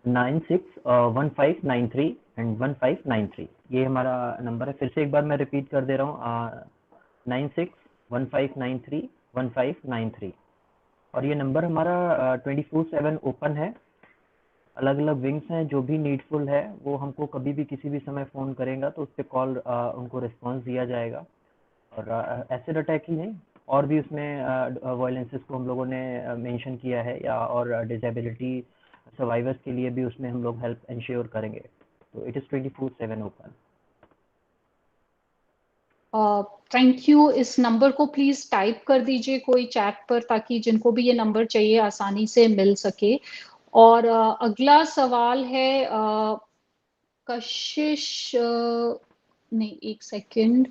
961593 एंड 1593, ये हमारा नंबर है। फिर से एक बार मैं रिपीट कर दे रहा हूँ, 961593 और ये नंबर हमारा 24/7 ओपन है। अलग अलग विंग्स हैं, जो भी नीडफुल है वो हमको कभी भी किसी भी समय फ़ोन करेगा तो उस पर कॉल उनको रिस्पॉन्स दिया जाएगा। और एसिड अटैक ही नहीं, और भी उसमें वायलेंसेस को हम लोगों ने मेंशन किया है, या और डिसेबिलिटी सर्वाइवर्स के लिए भी उसमें हम लोग हेल्प इंश्योर करेंगे। तो it is 24/7 open. Thank you. इस नंबर को प्लीज टाइप कर दीजिए कोई चैट पर, ताकि जिनको भी ये नंबर चाहिए आसानी से मिल सके। और अगला सवाल है कशिश, नहीं एक सेकंड,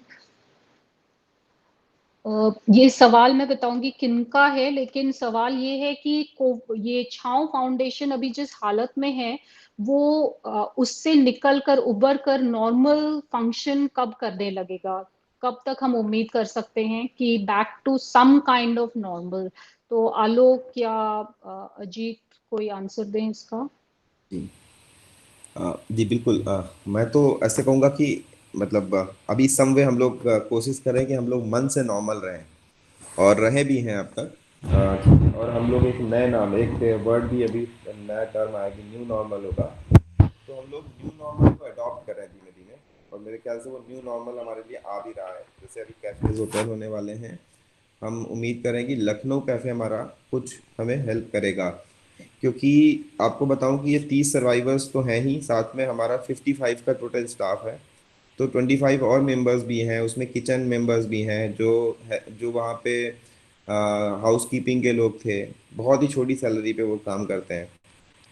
ये सवाल मैं बताऊंगी किनका है, लेकिन सवाल ये है कि ये छांव फाउंडेशन अभी जिस हालत में है वो उससे निकल कर, उबर कर नॉर्मल फंक्शन कब करने लगेगा? कब तक हम उम्मीद कर सकते हैं कि back to some kind of normal? तो आलोक या अजीत कोई आंसर दें इसका। जी जी बिल्कुल। मैं तो ऐसे कहूँगा कि मतलब अभी समवे हम लोग कोशिश करें कि हम लोग मन से नॉर्मल रहें, और रहे भी हैं अब तक। और हम लोग एक नए नाम, एक वर्ड भी अभी नया टर्म आया कि न्यू नॉर्मल होगा। तो हम लोग न्यू नॉर्मल को अडॉप्ट कर रहे हैं धीमे धीमे, और मेरे ख्याल से वो न्यू नॉर्मल हमारे लिए आ भी रहा है। जैसे अभी कैफेज ओपन होने वाले हैं, हम उम्मीद करें कि लखनऊ कैफ़े हमारा कुछ हमें हेल्प करेगा, क्योंकि आपको बताऊं कि ये 30 सर्वाइवर्स तो हैं ही, साथ में हमारा 55 का टोटल स्टाफ है। तो 25 और मेंबर्स भी हैं, उसमें किचन मेंबर्स भी हैं जो वहाँ पे हाउस कीपिंग के लोग थे, बहुत ही छोटी सैलरी पे वो काम करते हैं।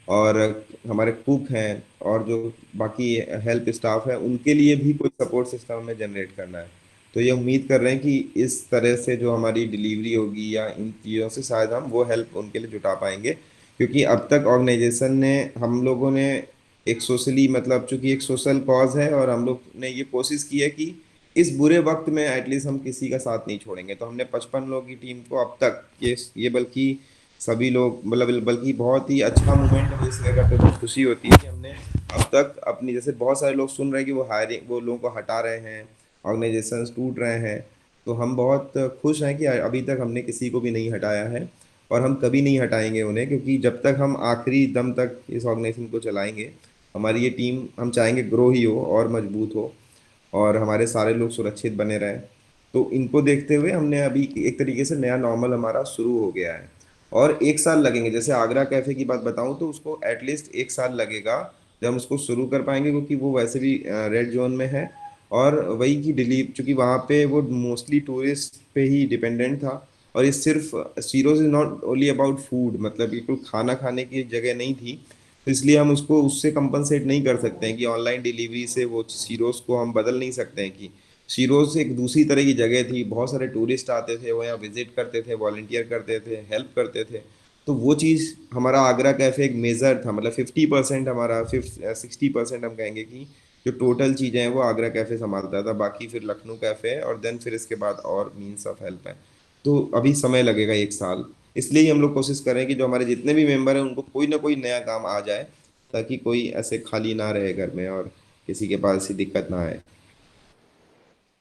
और हमारे कुक हैं, और जो बाकी हेल्प स्टाफ है उनके लिए भी कोई सपोर्ट सिस्टम हमें जनरेट करना है। तो ये उम्मीद कर रहे हैं कि इस तरह से जो हमारी डिलीवरी होगी या इन चीज़ों से शायद हम वो हेल्प उनके लिए जुटा पाएंगे। क्योंकि अब तक ऑर्गेनाइजेशन ने, हम लोगों ने एक सोशली, मतलब चूंकि एक सोशल कॉज है, और हम लोग ने ये कोशिश की है कि इस बुरे वक्त में एटलीस्ट हम किसी का साथ नहीं छोड़ेंगे। तो हमने 55 लोगों की टीम को अब तक ये बल्कि सभी लोग, मतलब बल्कि बहुत ही अच्छा मूवमेंट है, मुझे इसलिए करते बहुत खुशी होती है कि हमने अब तक अपनी, जैसे बहुत सारे लोग सुन रहे हैं कि वो लोगों को हटा रहे हैं, ऑर्गेनाइजेशन टूट रहे हैं, तो हम बहुत खुश हैं कि अभी तक हमने किसी को भी नहीं हटाया है, और हम कभी नहीं हटाएंगे उन्हें। क्योंकि जब तक हम आखिरी दम तक इस ऑर्गेनाइजेशन को चलाएंगे, हमारी ये टीम, हम चाहेंगे ग्रो ही हो और मजबूत हो, और हमारे सारे लोग सुरक्षित बने रहें। तो इनको देखते हुए हमने अभी एक तरीके से नया नॉर्मल हमारा शुरू हो गया है, और 1 साल लगेंगे। जैसे आगरा कैफे की बात बताऊं तो उसको एटलीस्ट 1 साल लगेगा जब हम उसको शुरू कर पाएंगे, क्योंकि वो वैसे भी रेड जोन में है। और वही की डिलीव चूंकि वहाँ पे वो मोस्टली टूरिस्ट पे ही डिपेंडेंट था, और ये सिर्फ Sheroes is not only about food, मतलब बिल्कुल खाना खाने की जगह नहीं थी। तो इसलिए हम उसको उससे कंपनसेट नहीं कर सकते हैं कि ऑनलाइन डिलीवरी से वो सीरोज को हम बदल नहीं सकते हैं कि शीरोज एक दूसरी तरह की जगह थी, बहुत सारे टूरिस्ट आते थे, वो यहाँ विजिट करते थे, वॉलंटियर करते थे, हेल्प करते थे। तो वो चीज़ हमारा आगरा कैफे एक मेजर था, मतलब 50% हमारा 60% हम कहेंगे कि जो टोटल चीज़ें हैं वो आगरा कैफे संभालता था, बाकी फिर लखनऊ कैफे है, और देन फिर इसके बाद और मीन्स ऑफ हेल्प है। तो अभी समय लगेगा 1 साल, इसलिए ही हम लोग कोशिश करें कि जो हमारे जितने भी मेंबर हैं उनको कोई ना कोई नया काम आ जाए, ताकि कोई ऐसे खाली ना रहे घर में और किसी के पास ऐसी दिक्कत ना आए।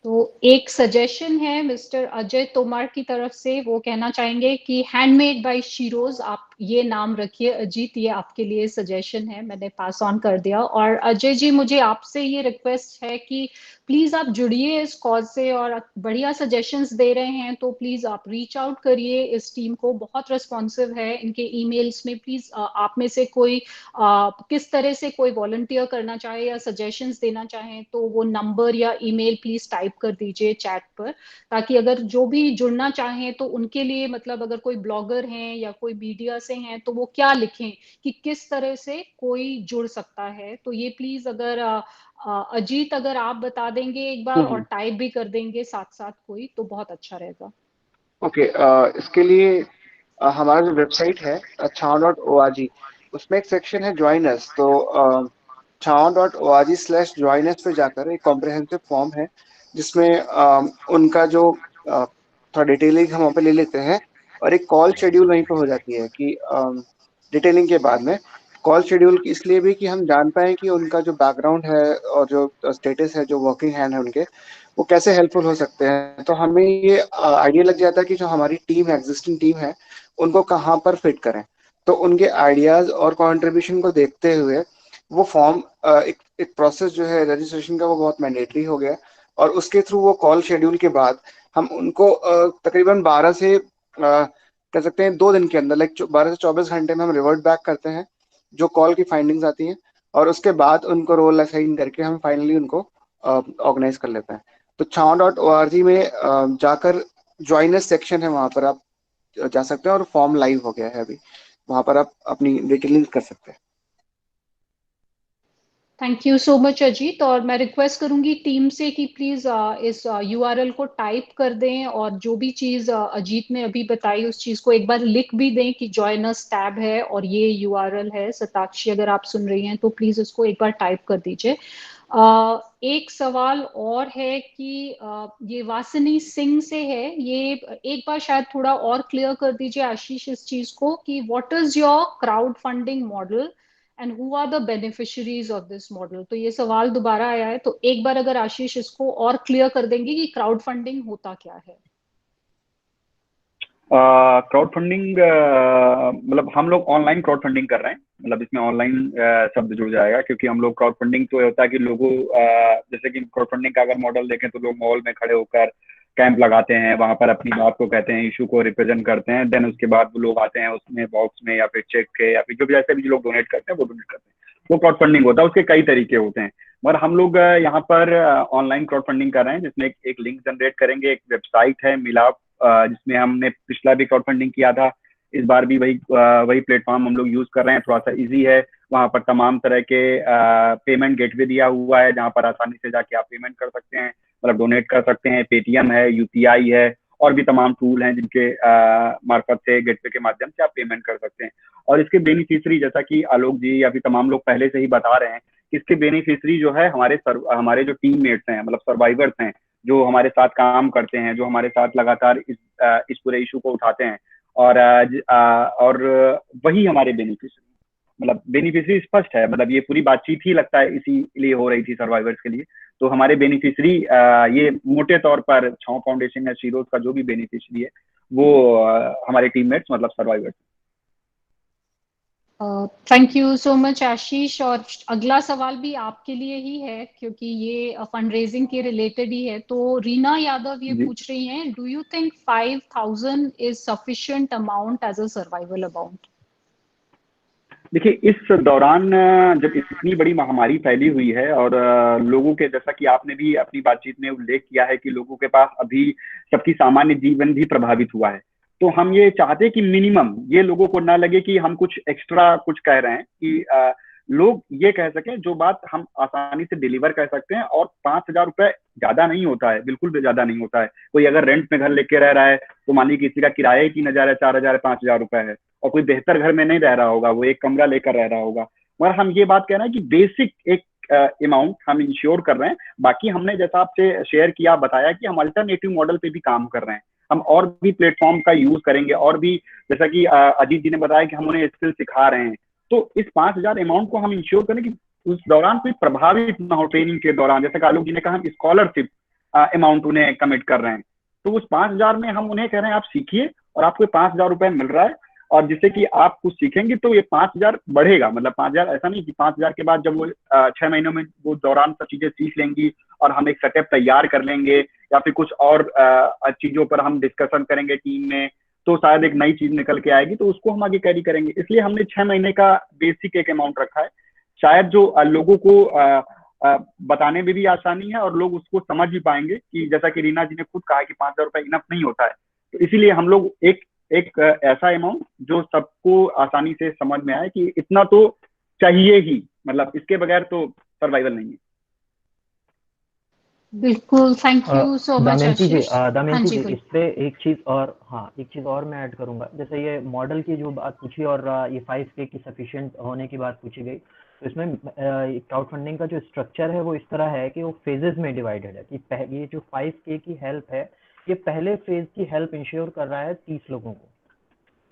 तो एक सजेशन है मिस्टर अजय तोमर की तरफ से, वो कहना चाहेंगे कि हैंडमेड बाय शीरोज आप ये नाम रखिए। अजीत, ये आपके लिए सजेशन है, मैंने पास ऑन कर दिया। और अजय जी, मुझे आपसे ये रिक्वेस्ट है कि प्लीज आप जुड़िए इस कॉज से, और बढ़िया सजेशंस दे रहे हैं तो प्लीज आप रीच आउट करिए इस टीम को, बहुत रिस्पॉन्सिव है इनके ईमेल्स में। प्लीज आप में से कोई किस तरह से कोई वॉलंटियर करना चाहे या सजेशंस देना चाहें तो वो नंबर या ईमेल प्लीज टाइप कर दीजिए चैट पर, ताकि अगर जो भी जुड़ना चाहें तो उनके लिए, मतलब अगर कोई ब्लॉगर हैं या कोई मीडिया से हैं तो वो क्या लिखें कि किस तरह से कोई जुड़ सकता है। तो ये प्लीज अगर अजीत अगर आप बता देंगे एक बार और टाइप भी कर देंगे साथ साथ कोई, तो बहुत अच्छा रहेगा। ओके, इसके लिए हमारा जो वेबसाइट है छाव.org, उसमें एक सेक्शन है ज्वाइन अस। तो छाव.org/join us पे जाकर एक कॉम्प्रिहेंसिव फॉर्म है, जिसमें उनका जो थोड़ा डिटेलिंग हम वहाँ पे ले लेते हैं, और एक कॉल शेड्यूल वहीं पे हो जाती है कि डिटेलिंग के बाद में कॉल शेड्यूल इसलिए भी कि हम जान पाएं कि उनका जो बैकग्राउंड है और जो स्टेटस है, जो वर्किंग हैंड है उनके, वो कैसे हेल्पफुल हो सकते हैं। तो हमें ये आइडिया लग जाता है कि जो हमारी टीम है, एग्जिस्टिंग टीम है, उनको कहाँ पर फिट करें। तो उनके आइडियाज और कंट्रीब्यूशन को देखते हुए वो फॉर्म, एक प्रोसेस जो है रजिस्ट्रेशन का, वो बहुत मैंडेटरी हो गया। और उसके थ्रू वो कॉल शेड्यूल के बाद हम उनको तकरीबन 12 से कह सकते हैं 2 दिन के अंदर, लाइक 12 से 24 घंटे में हम रिवर्ट बैक करते हैं जो कॉल की फाइंडिंग्स आती हैं, और उसके बाद उनको रोल असाइन करके हम फाइनली उनको ऑर्गेनाइज कर लेते हैं। तो छाव.org में जाकर ज्वाइनस सेक्शन है, वहां पर आप जा सकते हैं, और फॉर्म लाइव हो गया है अभी, वहां पर आप अपनी डिटेलिंग कर सकते हैं। Thank you so much Ajit. और मैं रिक्वेस्ट करूंगी टीम से कि प्लीज इस यूआरएल को टाइप कर दें, और जो भी चीज अजीत ने अभी बताई उस चीज को एक बार लिख भी दें कि जॉइन अस टैब है और ये यूआरएल है। सताक्षी, अगर आप सुन रही हैं तो प्लीज उसको एक बार टाइप कर दीजिए। एक सवाल और है कि ये वासनी सिंह से है, ये एक बार शायद थोड़ा और क्लियर कर दीजिए आशीष इस चीज को कि what is your crowd funding model and who are the beneficiaries of this model. तो ये सवाल दोबारा आया है, तो एक बार अगर आशीष इसको और क्लियर कर देंगे कि क्राउड फंडिंग होता क्या है। क्राउड फंडिंग मतलब हम लोग ऑनलाइन क्राउड फंडिंग कर रहे हैं, मतलब इसमें ऑनलाइन शब्द जुड़ जाएगा, क्योंकि हम लोग क्राउड फंडिंग तो होता है कि लोगों जैसे कि क्राउड फंडिंग का अगर मॉडल देखें तो लोग मॉल में खड़े होकर कैंप लगाते हैं, वहां पर अपनी बात को कहते हैं, इशू को रिप्रेजेंट करते हैं, देन उसके बाद वो लोग आते हैं उसमें बॉक्स में या फिर चेक के या फिर जो भी जैसे भी लोग डोनेट करते हैं वो डोनेट करते हैं, वो क्राउड फंडिंग होता है। उसके कई तरीके होते हैं, मगर हम लोग यहाँ पर ऑनलाइन क्राउड फंडिंग कर रहे हैं, जिसमें एक लिंक जनरेट करेंगे, एक वेबसाइट है मिलाप, जिसमें हमने पिछला भी क्राउड फंडिंग किया था, इस बार भी वही प्लेटफॉर्म हम लोग यूज कर रहे हैं। थोड़ा सा इजी है, वहां पर तमाम तरह के पेमेंट गेटवे दिया हुआ है, जहां पर आसानी से जाके आप पेमेंट कर सकते हैं, मतलब डोनेट कर सकते हैं। पेटीएम है, यूपीआई है, और भी तमाम टूल हैं जिनके मार्फत से गेटवे के माध्यम से आप पेमेंट कर सकते हैं। और इसके बेनिफिशरी, जैसा कि आलोक जी या फिर तमाम लोग पहले से ही बता रहे हैं, इसके बेनिफिशरी जो है हमारे जो टीममेट्स हैं, मतलब सर्वाइवर्स हैं, जो हमारे साथ काम करते हैं, जो हमारे साथ लगातार इस पूरे इशू को उठाते हैं, और वही हमारे बेनिफिशरी, मतलब बेनिफिशरी स्पष्ट है, मतलब ये पूरी बातचीत ही लगता है इसीलिए हो रही थी सर्वाइवर्स के लिए। तो हमारे बेनिफिशरी ये मोटे तौर पर छाव फाउंडेशन या शीरोज का जो भी बेनिफिशरी है वो हमारे टीममेट्स मतलब survivors. Thank you so much Ashish. और अगला सवाल भी आपके लिए ही है, क्योंकि ये फंड रेजिंग के रिलेटेड ही है। तो रीना यादव ये पूछ रही हैं, do you think 5,000 is sufficient amount as a survival amount? देखिए, इस दौरान जब इतनी बड़ी महामारी फैली हुई है और लोगों के, जैसा कि आपने भी अपनी बातचीत में उल्लेख किया है कि लोगों के पास अभी सबकी सामान्य जीवन भी प्रभावित हुआ है, तो हम ये चाहते हैं कि मिनिमम ये लोगों को ना लगे कि हम कुछ एक्स्ट्रा कुछ कह रहे हैं, कि लोग ये कह सकें जो बात हम आसानी से डिलीवर कर सकते हैं। और 5,000 रुपए ज्यादा नहीं होता है, बिल्कुल भी ज्यादा नहीं होता है। कोई अगर रेंट में घर लेके रह रहा है तो मान लीजिए किसी का किराया ही 3,000 है, 4,000 है, 5,000 रुपए है, और कोई बेहतर घर में नहीं रह रहा होगा, वो एक कमरा लेकर रह रहा होगा। मगर हम ये बात कह रहे हैं कि बेसिक एक अमाउंट हम इंश्योर कर रहे हैं। बाकी हमने जैसा आपसे शेयर किया, बताया कि हम अल्टरनेटिव मॉडल पे भी काम कर रहे हैं। हम और भी प्लेटफॉर्म का यूज करेंगे, और भी जैसा कि अजीत जी ने बताया कि हम उन्हें स्किल सिखा रहे हैं। तो इस 5,000 अमाउंट को हम इंश्योर करें कि उस दौरान कोई प्रभावित ना हो। ट्रेनिंग के दौरान जैसे आलोक जी ने कहा, हम स्कॉलरशिप अमाउंट उन्हें कमिट कर रहे हैं। तो उस 5,000 में हम उन्हें कह रहे हैं आप सीखिए, और आपको 5,000 रुपए मिल रहा है, और जिससे कि आप कुछ सीखेंगे तो ये 5,000 बढ़ेगा। मतलब 5,000 ऐसा नहीं कि 5,000 के बाद जब वो 6 महीनों में वो दौरान सब चीजें सीख लेंगी और हम एक सेटअप तैयार कर लेंगे, या फिर कुछ और चीजों पर हम डिस्कशन करेंगे टीम में, तो शायद एक नई चीज निकल के आएगी, तो उसको हम आगे कैरी करेंगे। इसलिए हमने 6 महीने का बेसिक एक अमाउंट रखा है, शायद जो लोगों को बताने में भी आसानी है और लोग उसको समझ भी पाएंगे कि जैसा कि रीना जी ने खुद कहा कि 5,000 रुपए इनफ नहीं होता है। तो इसीलिए हम लोग एक ऐसा अमाउंट जो सबको आसानी से समझ में आए कि इतना तो चाहिए ही, मतलब इसके बगैर तो सर्वाइवल नहीं है। बिल्कुल, thank you so much Damayanti ji, Ashish. हाँ दमयंती जी, जी, बोलिए। इस पे एक चीज और मैं ऐड करूंगा। जैसे ये मॉडल की जो बात पूछी और ये 5K की सफिशिएंट होने की बात पूछी गई, तो इसमें क्राउड फंडिंग का जो स्ट्रक्चर है वो इस तरह है कि वो फेजेस में डिवाइडेड है। कि ये जो 5K की हेल्प है, ये पहले फेज की हेल्प इंश्योर कर रहा है 30 लोगों को,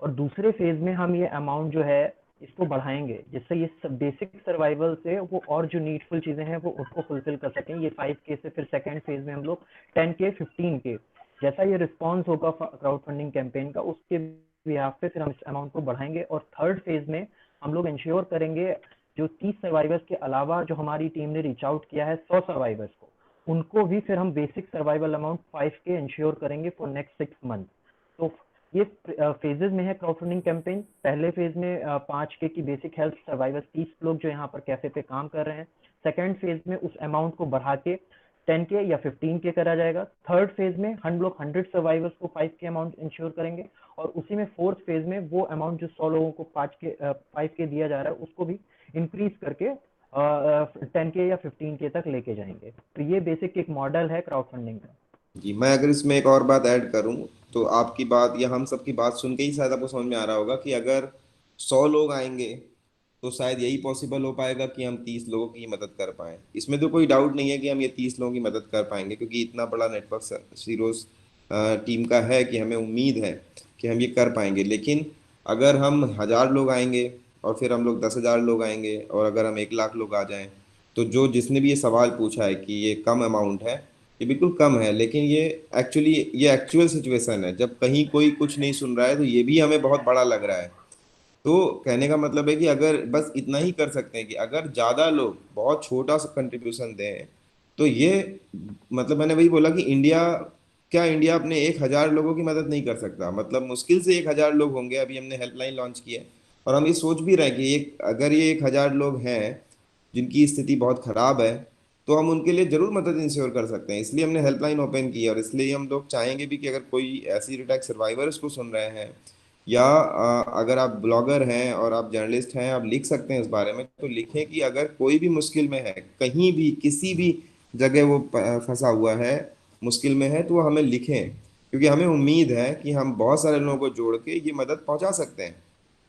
और दूसरे फेज में हम ये अमाउंट जो है इसको बढ़ाएंगे, जिससे ये बेसिक सर्वाइवल से वो और जो नीडफुल चीजें हैं वो उसको फुलफिल कर सकें। ये 5K से फिर सेकंड फेज में हम लोग 10K 15K जैसा ये रिस्पॉन्स होगा क्राउड फंडिंग कैंपेन का, उसके बिहाफ पे फिर हम इस अमाउंट को बढ़ाएंगे। और थर्ड फेज में हम लोग इंश्योर करेंगे जो 30 सर्वाइवर्स के अलावा जो हमारी टीम ने रीच आउट किया है 100 सर्वाइवर्स को, उनको भी फिर हम basic survival amount 5K ensure करेंगे फॉर नेक्स्ट 6 मंथ। तो ये फेजेस में है क्राउड फंडिंग कैंपेन। पहले फेज में 5K की बेसिक हेल्प सर्वाइवर्स 30 लोग जो यहाँ पर कैफे पे काम कर रहे हैं। सेकंड फेज में उस अमाउंट को बढ़ा के 10K या 15K करा जाएगा। थर्ड फेज में हम लोग 100 सर्वाइवर्स को 5K अमाउंट इंश्योर करेंगे, और उसी में फोर्थ फेज में वो अमाउंट जो 100 लोगों को 5K दिया जा रहा है उसको भी इंक्रीज करके 10K या 15K तक लेके जाएंगे। तो ये बेसिक एक मॉडल है क्राउड फंडिंग का। जी, मैं अगर इसमें एक और बात ऐड करूं, तो आपकी बात या हम सबकी बात सुन के ही शायद आपको समझ में आ रहा होगा कि अगर 100 लोग आएंगे तो शायद यही पॉसिबल हो पाएगा कि हम 30 लोगों की मदद कर पाएं। इसमें तो कोई डाउट नहीं है कि हम ये 30 लोगों की मदद कर पाएंगे, क्योंकि इतना बड़ा नेटवर्क सीरोज टीम का है कि हमें उम्मीद है कि हम ये कर पाएंगे। लेकिन अगर हम 1,000 लोग आएंगे, और फिर हम लोग 10,000 लोग आएंगे, और अगर हम 1,00,000 लोग आ जाएं, तो जो जिसने भी ये सवाल पूछा है कि ये कम अमाउंट है, ये बिल्कुल कम है। लेकिन ये एक्चुअल सिचुएशन है। जब कहीं कोई कुछ नहीं सुन रहा है तो ये भी हमें बहुत बड़ा लग रहा है। तो कहने का मतलब है कि अगर बस इतना ही कर सकते हैं कि अगर ज़्यादा लोग बहुत छोटा सा कंट्रीब्यूशन दें, तो ये मतलब मैंने वही बोला कि इंडिया अपने 1,000 लोगों की मदद नहीं कर सकता। मतलब मुश्किल से 1,000 लोग होंगे। अभी हमने हेल्पलाइन लॉन्च की है, और हम ये सोच भी रहे हैं कि अगर ये 1,000 लोग हैं जिनकी स्थिति बहुत खराब है, तो हम उनके लिए जरूर मदद इंश्योर कर सकते हैं। इसलिए हमने हेल्पलाइन ओपन की है, और इसलिए हम लोग चाहेंगे भी कि अगर कोई ऐसी अटैक सर्वाइवर्स को सुन रहे हैं, या अगर आप ब्लॉगर हैं और आप जर्नलिस्ट हैं, आप लिख सकते हैं इस बारे में, तो लिखें कि अगर कोई भी मुश्किल में है, कहीं भी किसी भी जगह वो फंसा हुआ है, मुश्किल में है, तो वो हमें लिखें। क्योंकि हमें उम्मीद है कि हम बहुत सारे लोगों को जोड़ के ये मदद पहुंचा सकते हैं।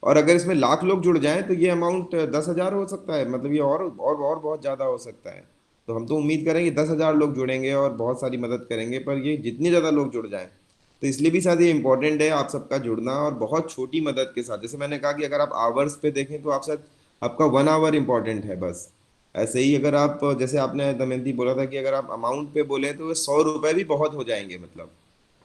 और अगर इसमें 1,00,000 लोग जुड़ जाएं तो ये अमाउंट 10,000 हो सकता है। मतलब ये और बहुत ज़्यादा हो सकता है। तो हम तो उम्मीद करेंगे 10,000 लोग जुड़ेंगे और बहुत सारी मदद करेंगे, पर ये जितने ज़्यादा लोग जुड़ जाएं, तो इसलिए भी शायद ये इम्पोर्टेंट है आप सबका जुड़ना, और बहुत छोटी मदद के साथ। जैसे मैंने कहा कि अगर आप आवर्स पे देखें तो आप शायद आपका 1 आवर इम्पोर्टेंट है बस। ऐसे ही अगर आप, जैसे आपने दमयंती बोला था कि अगर आप अमाउंट पे बोले तो 100 रुपए भी बहुत हो जाएंगे। मतलब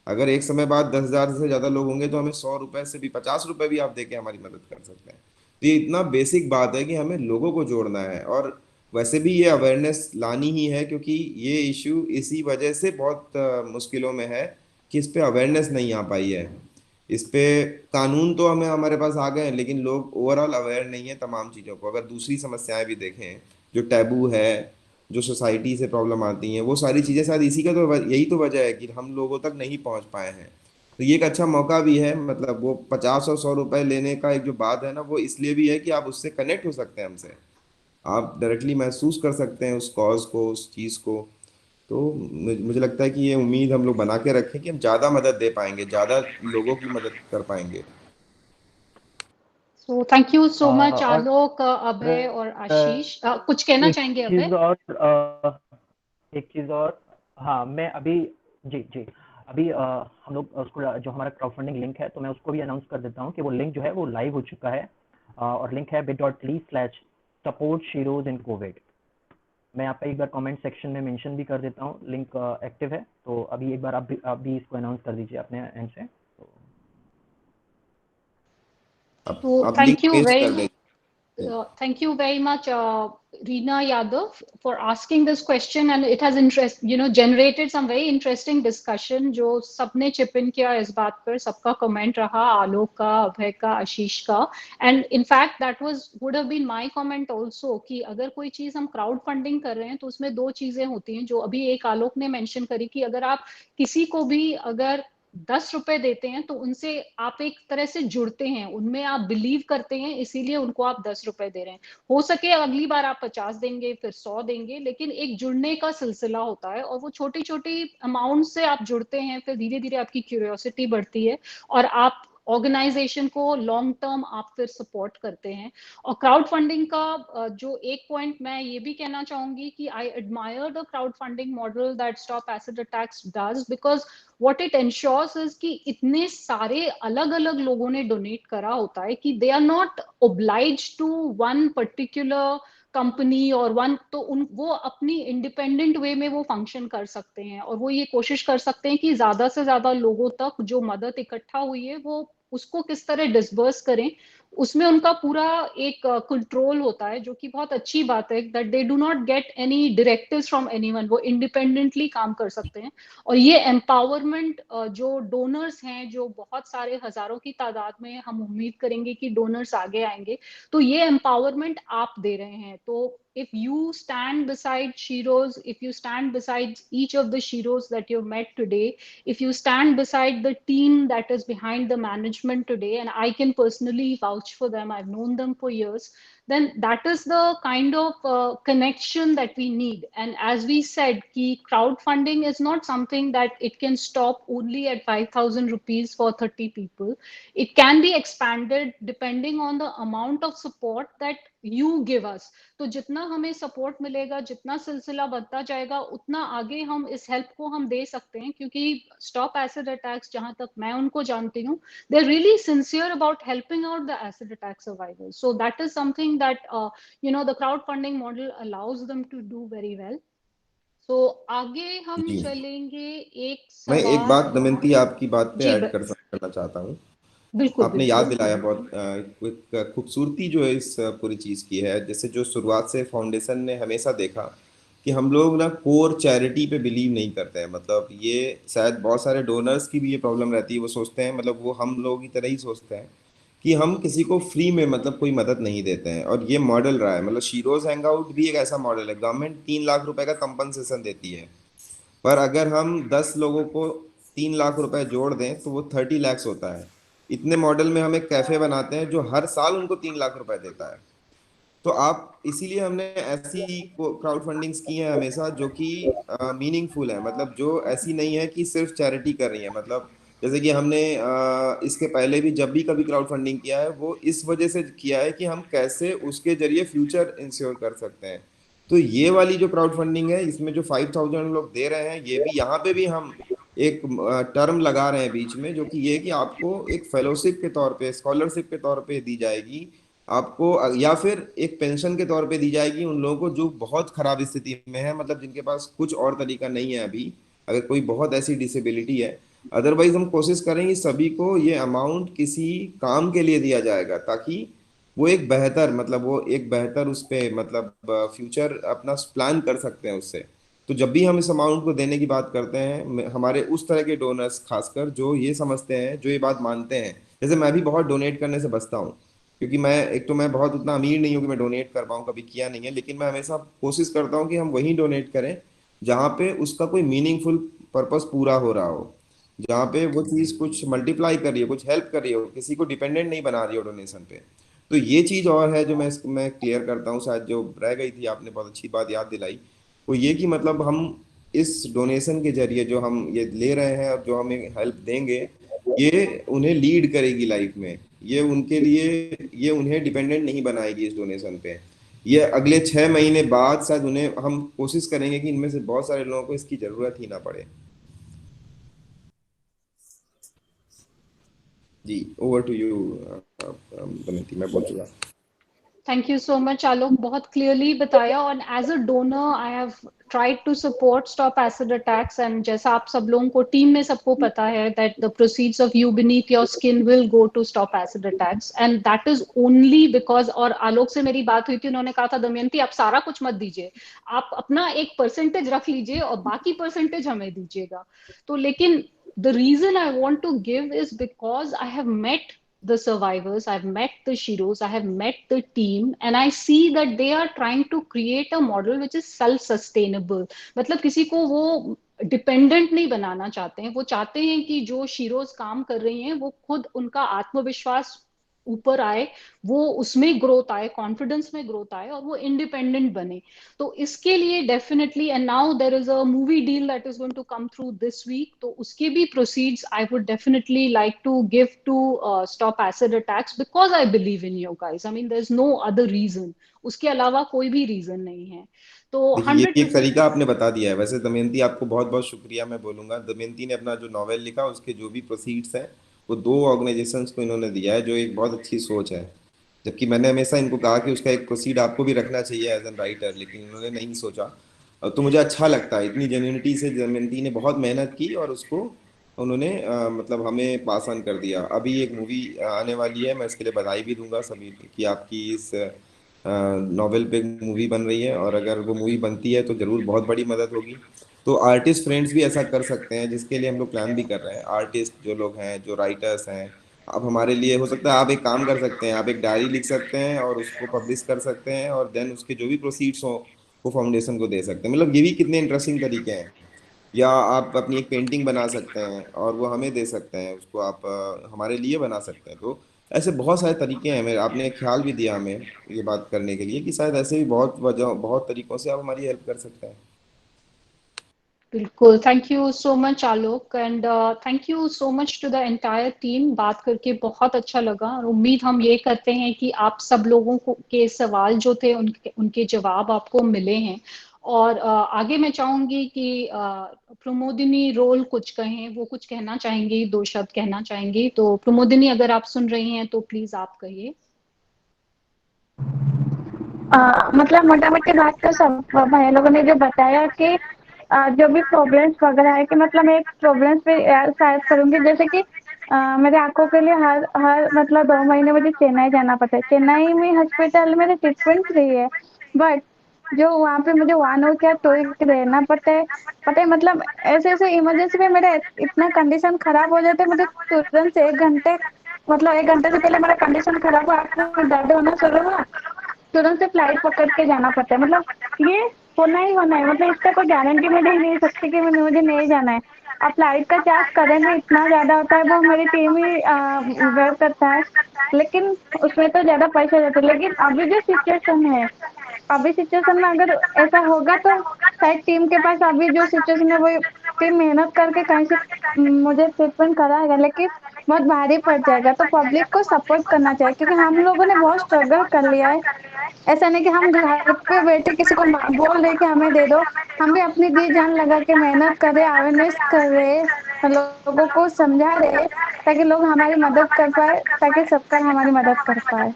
अगर एक समय बाद 10,000 से ज़्यादा लोग होंगे तो हमें 100 रुपए से भी 50 रुपए भी आप देके हमारी मदद कर सकते हैं। तो ये इतना बेसिक बात है कि हमें लोगों को जोड़ना है। और वैसे भी ये अवेयरनेस लानी ही है, क्योंकि ये इशू इसी वजह से बहुत मुश्किलों में है कि इस पे अवेयरनेस नहीं आ पाई है। इस पे कानून तो हमारे पास आ गए हैं, लेकिन लोग ओवरऑल अवेयर नहीं है तमाम चीज़ों को। अगर दूसरी समस्याएं भी देखें जो टैबू है, जो सोसाइटी से प्रॉब्लम आती हैं, वो सारी चीज़ें शायद इसी का तो यही तो वजह है कि हम लोगों तक नहीं पहुंच पाए हैं। तो ये एक अच्छा मौका भी है। मतलब वो 50 और 100 रुपए लेने का एक जो बात है ना, वो इसलिए भी है कि आप उससे कनेक्ट हो सकते हैं हमसे। आप डायरेक्टली महसूस कर सकते हैं उस कॉज को, उस चीज़ को। तो मुझे लगता है कि ये उम्मीद हम लोग बना के रखें कि हम ज़्यादा मदद दे पाएंगे, ज़्यादा लोगों की मदद कर पाएंगे। So thank you so much और आलोक, अभय और आशीष। कुछ कहना एक चाहेंगे चीज अभय? और एक चीज और, हाँ मैं अभी, जी जी, अभी हम लोग उसको जो हमारा क्राउड फंडिंग लिंक है, तो मैं उसको भी अनाउंस कर देता हूँ कि वो लिंक जो है वो लाइव हो चुका है, और लिंक है bit.ly/support Shiroz in COVID। मैं यहाँ पे एक बार कमेंट सेक्शन में मेंशन भी कर देता हूँ, लिंक एक्टिव है, तो अभी एक बार आप भी इसको अनाउंस कर दीजिए अपने एंड से। तो आप link thank you paste very कर much. दें। Thank you very much, Reena Yadav, for asking this question, and it has generated some very interesting discussion. जो सबने chip in किया इस बात पर, सबका comment रहा, आलोक का, अभय का, आशीष का, and in fact that would have been my comment also कि अगर कोई चीज हम crowd funding कर रहे हैं तो उसमें दो चीजें होती हैं, जो अभी एक आलोक ने mention करी कि अगर आप किसी को भी अगर 10 रुपए देते हैं तो उनसे आप एक तरह से जुड़ते हैं, उनमें आप बिलीव करते हैं, इसीलिए उनको आप 10 रुपए दे रहे हैं। हो सके अगली बार आप 50 देंगे, फिर 100 देंगे, लेकिन एक जुड़ने का सिलसिला होता है, और वो छोटी छोटी अमाउंट से आप जुड़ते हैं, फिर धीरे धीरे आपकी क्यूरियोसिटी बढ़ती है और आप ऑर्गेनाइजेशन को लॉन्ग टर्म आप फिर सपोर्ट करते हैं। और क्राउड फंडिंग का जो एक पॉइंट मैं ये भी कहना चाहूंगी कि I admire the crowd funding model that stop acid attacks does, because what it ensures is कि इतने सारे अलग अलग लोगों ने डोनेट करा होता है कि they are not obliged to one particular company और वन, तो वो अपनी इंडिपेंडेंट वे में वो फंक्शन कर सकते हैं, और वो ये कोशिश कर सकते हैं कि ज्यादा से ज्यादा लोगों तक जो मदद इकट्ठा हुई है वो उसको किस तरह डिसबर्स करें। उसमें उनका पूरा एक कंट्रोल होता है, जो कि बहुत अच्छी बात है, that they do not get any directives from anyone, वो इंडिपेंडेंटली काम कर सकते हैं। और ये एम्पावरमेंट जो डोनर्स हैं, जो बहुत सारे हजारों की तादाद में हम उम्मीद करेंगे कि डोनर्स आगे आएंगे, तो ये एम्पावरमेंट आप दे रहे हैं। तो if you stand beside Shiroz, if you stand beside each of the Shiroz that you've met today, if you stand beside the team that is behind the management today, and I can personally vouch for them, I've known them for years, then that is the kind of connection that we need. And as we said, ki crowdfunding is not something that it can stop only at 5,000 rupees for 30 people. It can be expanded depending on the amount of support that you give us. तो जितना हमें support मिलेगा, जितना सिलसिला बढ़ता जाएगा, उतना आगे हम इस हेल्प को हम दे सकते हैं, क्योंकि स्टॉप एसिड अटैक्स, जहां तक मैं उनको जानती हूँ, they are really sincere about helping out the acid attack survivors. So that is something that the crowd funding model allows them to do very well. So आगे हम जी, चलेंगे। एक मैं एक सवाल बात दमयंती आपकी बात पे जी ऐड करना चाहता हूँ। बिल्कुल आपने याद बिल्कुल। दिलाया, बहुत एक खूबसूरती जो है इस पूरी चीज की है। जैसे जो शुरुआत से फाउंडेशन ने हमेशा देखा कि हम लोग ना कोर चैरिटी पे बिलीव नहीं करते हैं। मतलब ये शायद बहुत सारे डोनर्स की भी ये प्रॉब्लम रहती है, वो सोचते हैं, मतलब वो हम लोग की तरह ही सोचते हैं कि हम किसी को फ्री में मतलब कोई मदद नहीं देते हैं। और ये मॉडल रहा है, मतलब शीरोज हैंग आउट भी एक ऐसा मॉडल है। गवर्नमेंट 3 लाख रुपए का कंपनसेशन देती है, पर अगर हम 10 लोगों को 3 लाख रुपए जोड़ दें तो वो 30 लैक्स होता है। इतने मॉडल में हम एक कैफे बनाते हैं जो हर साल उनको 3 लाख रुपए देता है। तो आप, इसीलिए हमने ऐसी क्राउड फंडिंग्स की हैं हमेशा जो कि मीनिंगफुल है, मतलब जो ऐसी नहीं है कि सिर्फ चैरिटी कर रही है। मतलब जैसे कि हमने इसके पहले भी जब भी कभी क्राउड फंडिंग किया है, वो इस वजह से किया है कि हम कैसे उसके जरिए फ्यूचर इंश्योर कर सकते हैं। तो ये वाली जो क्राउड फंडिंग है, इसमें जो 5,000 लोग दे रहे हैं, ये भी यहाँ पे भी हम एक टर्म लगा रहे हैं बीच में, जो कि ये कि आपको एक फेलोशिप के तौर पे, स्कॉलरशिप के तौर पे दी जाएगी आपको, या फिर एक पेंशन के तौर पे दी जाएगी उन लोगों को जो बहुत खराब स्थिति में है, मतलब जिनके पास कुछ और तरीका नहीं है अभी, अगर कोई बहुत ऐसी डिसेबिलिटी है। अदरवाइज हम कोशिश करेंगे सभी को ये अमाउंट किसी काम के लिए दिया जाएगा, ताकि वो एक बेहतर, मतलब वो एक बेहतर उस पे, मतलब फ्यूचर अपना प्लान कर सकते हैं उससे। तो जब भी हम इस अमाउंट को देने की बात करते हैं, हमारे उस तरह के डोनर्स खासकर जो ये समझते हैं, जो ये बात मानते हैं, जैसे मैं भी बहुत डोनेट करने से बचता हूँ, क्योंकि मैं, एक तो मैं बहुत उतना अमीर नहीं हूँ कि मैं डोनेट कर पाऊँ, कभी किया नहीं है, लेकिन मैं हमेशा कोशिश करता हूँ कि हम वहीं डोनेट करें जहाँ पे उसका कोई मीनिंगफुल पर्पस पूरा हो रहा हो, जहाँ पे वो चीज़ कुछ मल्टीप्लाई कर रही हो, कुछ हेल्प कर रही हो, किसी को डिपेंडेंट नहीं बना रही हो डोनेशन पे। तो ये चीज और है जो मैं क्लियर करता हूँ, शायद जो रह गई थी, आपने बहुत अच्छी बात याद दिलाई, वो ये कि मतलब हम इस डोनेशन के जरिए जो हम ये ले रहे हैं और जो हमें हेल्प देंगे, ये उन्हें लीड करेगी लाइफ में। ये उनके लिए, ये उन्हें डिपेंडेंट नहीं बनाएगी इस डोनेशन पे। ये अगले 6 महीने बाद शायद उन्हें, हम कोशिश करेंगे कि इनमें से बहुत सारे लोगों को इसकी जरूरत ही ना पड़े। जी, ओवर टू यू दमयंती, मैं बोल चुका। Thank you so much Alok, बहुत क्लियरली बताया। और as a donor I have tried to support stop acid attacks, and जैसा आप सब लोगों को, टीम में सबको पता है that the proceeds of you beneath your skin will go to stop acid attacks, and that is only because, और आलोक से मेरी बात हुई थी, उन्होंने कहा था दमयंती आप सारा कुछ मत दीजिए, आप अपना एक परसेंटेज रख लीजिए और बाकी परसेंटेज हमें दीजिएगा। तो लेकिन the reason I want to give is because I have met the survivors, I've met the Shiros, I have met the team, and I see that they are trying to create a model which is self-sustainable. मतलब किसी को वो dependent नहीं बनाना चाहते हैं, वो चाहते हैं कि जो शीरोज काम कर रही हैं वो खुद, उनका आत्मविश्वास ऊपर आए, वो उसमें ग्रोथ आए, कॉन्फिडेंस में ग्रोथ आए, और वो इंडिपेंडेंट बने। तो इसके लिए definitely, and now there is a movie deal that is going to come through this week, तो उसके भी proceeds I would definitely like to give to stop acid attacks, because I believe in you guys. I mean there is no other reason, उसके अलावा कोई भी reason नहीं है। तो देखिए, ये भी एक 100%। तरीका आपने बता दिया है। वैसे दमयंती, आपको बहुत बहुत शुक्रिया मैं बोलूंगा। दमयंती ने अपना जो नॉवेल लिखा, उसके जो भी प्रोसीड्स हैं, वो 2 ऑर्गेनाइजेशंस को इन्होंने दिया है, जो एक बहुत अच्छी सोच है। जबकि मैंने हमेशा इनको कहा कि उसका एक प्रोसीड आपको भी रखना चाहिए एज एन राइटर, लेकिन इन्होंने नहीं सोचा। तो मुझे अच्छा लगता है, इतनी जेन्युइनिटी से दमयंती ने बहुत मेहनत की और उसको उन्होंने मतलब हमें पास ऑन कर दिया। अभी एक मूवी आने वाली है, मैं इसके लिए बधाई भी दूंगा सभी कि आपकी इस नॉवेल पे मूवी बन रही है, और अगर वो मूवी बनती है तो जरूर बहुत बड़ी मदद होगी। तो आर्टिस्ट फ्रेंड्स भी ऐसा कर सकते हैं, जिसके लिए हम लोग प्लान भी कर रहे हैं। आर्टिस्ट जो लोग हैं, जो राइटर्स हैं, आप हमारे लिए, हो सकता है आप एक काम कर सकते हैं, आप एक डायरी लिख सकते हैं और उसको पब्लिश कर सकते हैं, और देन उसके जो भी प्रोसीड्स हो वो फाउंडेशन को दे सकते हैं। मतलब ये भी कितने इंटरेस्टिंग तरीके हैं। या आप अपनी एक पेंटिंग बना सकते हैं और वो हमें दे सकते हैं, उसको आप हमारे लिए बना सकते हैं। तो ऐसे बहुत सारे तरीके हैं। मेरे, आपने एक ख्याल भी दिया हमें ये बात करने के लिए कि शायद ऐसे भी बहुत वजह, बहुत तरीकों से आप हमारी हेल्प कर सकते हैं। बिल्कुल, thank you so much Alok, and thank you so much to the entire team. बात करके बहुत अच्छा लगा, और उम्मीद हम ये करते हैं कि आप सब लोगों को के सवाल जो थे उनके उनके जवाब आपको मिले हैं। और आगे मैं चाहूंगी कि प्रमोदिनी रोल कुछ कहें, वो कुछ कहना चाहेंगी, 2 शब्द कहना चाहेंगी। तो प्रमोदिनी, अगर आप सुन रही हैं तो प्लीज आप कहिए। मतलब मोटा मोटी बात तो सब भाई लोगों ने जो बताया कि जो भी प्रॉब्लम्स वगैरह है, कि मतलब मैं एक प्रॉब्लम्स पे शायद करूंगी, जैसे कि मेरे आंखों के लिए हर हर मतलब 2 महीने मुझे चेन्नई जाना पड़ता है। चेन्नई में हॉस्पिटल में ट्रीटमेंट फ्री है, बट जो वहाँ पे मुझे 1 या 2 वीक रहना पता है मतलब ऐसे ऐसे इमरजेंसी में मेरा इतना कंडीशन खराब हो जाता है, मुझे तुरंत से 1 घंटे, मतलब 1 घंटे से पहले मेरा कंडीशन खराब हुआ, आँख में दर्द होना शुरू हुआ, तुरंत से फ्लाइट पकड़ के जाना पड़ता है। मतलब ये होना ही होना है, मतलब इसका कोई गारंटी मैं दे नहीं सकती कि मुझे नहीं जाना है। अब फ्लाइट का चार्ज करेंगे इतना ज़्यादा होता है, वो हमारी टीम ही बेयर करता है, लेकिन उसमें तो ज़्यादा पैसा जाता है। लेकिन अभी जो सिचुएशन है, अभी सिचुएशन में अगर ऐसा होगा तो शायद टीम के पास, अभी जो सिचुएशन है वो टीम मेहनत करके कहीं से मुझे ट्रीटमेंट कराएगा, लेकिन बहुत भारी पड़ जाएगा। तो पब्लिक को सपोर्ट करना चाहिए, क्योंकि हम लोगों ने बहुत स्ट्रगल कर लिया है। ऐसा नहीं कि हम घर पे बैठे किसी को बोल रहे कि हमें दे दो, हम भी अपनी जी जान लगा के मेहनत कर रहे, अवेयरनेस कर रहे, लोगों को समझा रहे, ताकि लोग हमारी मदद कर पाए, ताकि सरकार हमारी मदद कर पाए।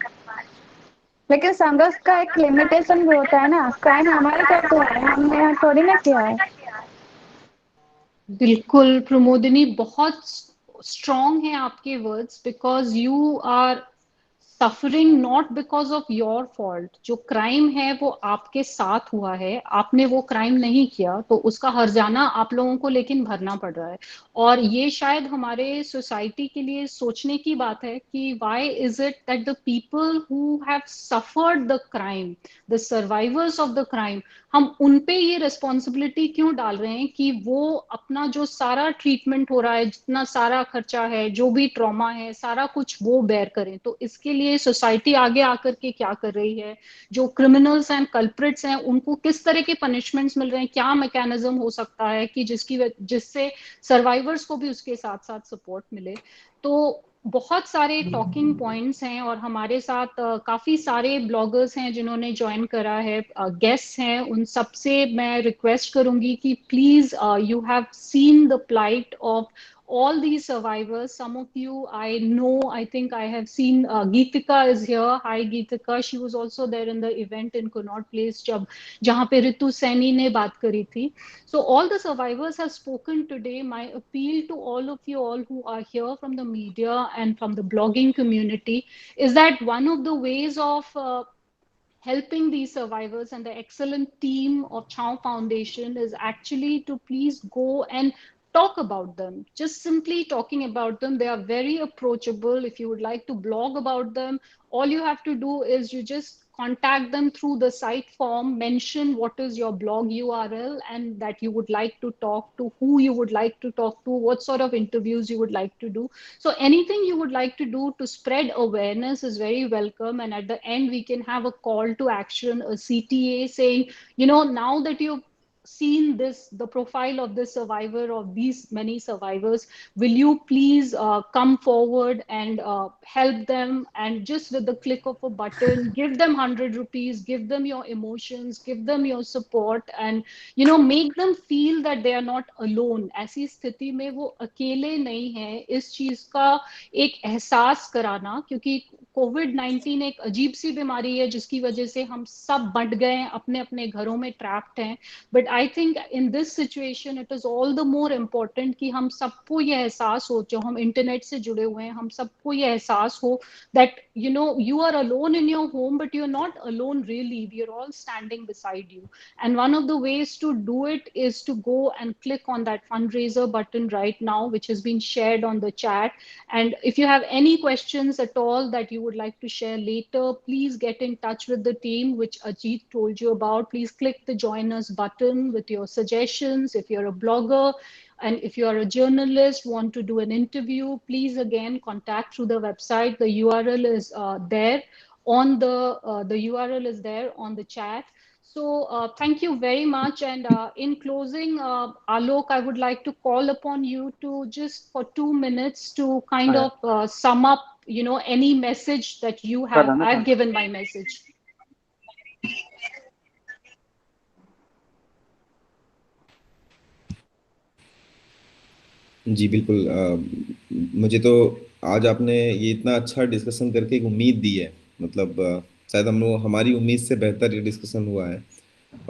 लेकिन संघर्ष का एक लिमिटेशन भी होता है ना, क्राइम हमारे साथ हुआ है, हमने यहाँ थोड़ी ना किया है। बिल्कुल प्रमोदिनी, बहुत स्ट्रॉन्ग हैं आपके words, because you are suffering not because of your fault. जो क्राइम है वो आपके साथ हुआ है, आपने वो क्राइम नहीं किया, तो उसका हर्जाना आप लोगों को लेकिन भरना पड़ रहा है। और ये शायद हमारे सोसाइटी के लिए सोचने की बात है कि why is it that the people who have suffered the crime, the survivors of the crime, हम उन पे ये रिस्पॉन्सिबिलिटी क्यों डाल रहे हैं कि वो अपना जो सारा ट्रीटमेंट हो रहा है, जितना सारा खर्चा है, जो भी ट्रॉमा है, सारा कुछ वो बेयर करें? तो इसके लिए सोसाइटी आगे आकर के क्या कर रही है? जो क्रिमिनल्स एंड कल्प्रिट्स हैं उनको किस तरह के पनिशमेंट्स मिल रहे हैं? क्या मैकेनिज्म हो सकता है कि जिससे सर्वाइवर्स को भी उसके साथ साथ सपोर्ट मिले? तो बहुत सारे टॉकिंग पॉइंट्स हैं और हमारे साथ काफी सारे ब्लॉगर्स हैं जिन्होंने ज्वाइन करा है, गेस्ट्स हैं। उन सबसे मैं रिक्वेस्ट करूंगी कि please you have seen the plight of all these survivors. Some of you I know, I think I have seen Geetika is here. Hi Geetika, she was also there in the event in Connaught Place जहाँ पे रितु सैनी ने बात करी थी. So all the survivors have spoken today. My appeal to all of you all who are here from the media and from the blogging community is that one of the ways of helping these survivors and the excellent team of Chow Foundation is actually to please go and talk about them. Just simply talking about them. They are very approachable. If you would like to blog about them, all you have to do is you just contact them through the site form, mention what is your blog URL and that you would like to talk to, who you would like to talk to, what sort of interviews you would like to do. So anything you would like to do to spread awareness is very welcome. And at the end, we can have a call to action, a CTA saying, now that you've seen this, the profile of this survivor, of these many survivors, will you please come forward and help them, and just with the click of a button, give them 100 rupees, give them your emotions, give them your support, and make them feel that they are not alone. ऐसी स्थिति में वो अकेले नहीं है, इस चीज का एक एहसास कराना, क्योंकि कोविड-19 एक अजीब सी बीमारी है जिसकी वजह से हम सब बंट गए हैं, अपने अपने घरों में ट्रैप्ड हैं. But I think in this situation it is all the more important कि हम सबको ये एहसास हो, जो हम इंटरनेट से जुड़े हुए हैं, हम सबको ये एहसास हो that you are alone in your home, but you're not alone really. We are all standing beside you. And one of the ways to do it is to go and click on that fundraiser button right now, which has been shared on the chat. And if you have any questions at all that you would like to share later, please get in touch with the team, which Ajit told you about. Please click the join us button with your suggestions. If you're a blogger, and if you are a journalist, want to do an interview, please again contact through the website. The URL is there on the URL is there on the chat. So thank you very much. And in closing, Alok, I would like to call upon you to just for 2 minutes to kind of sum up, any message that you have. I've given my message. जी बिल्कुल। मुझे तो आज आपने ये इतना अच्छा discussion करके एक उम्मीद दी है, मतलब शायद हमारी उम्मीद से बेहतर ये डिस्कशन हुआ है।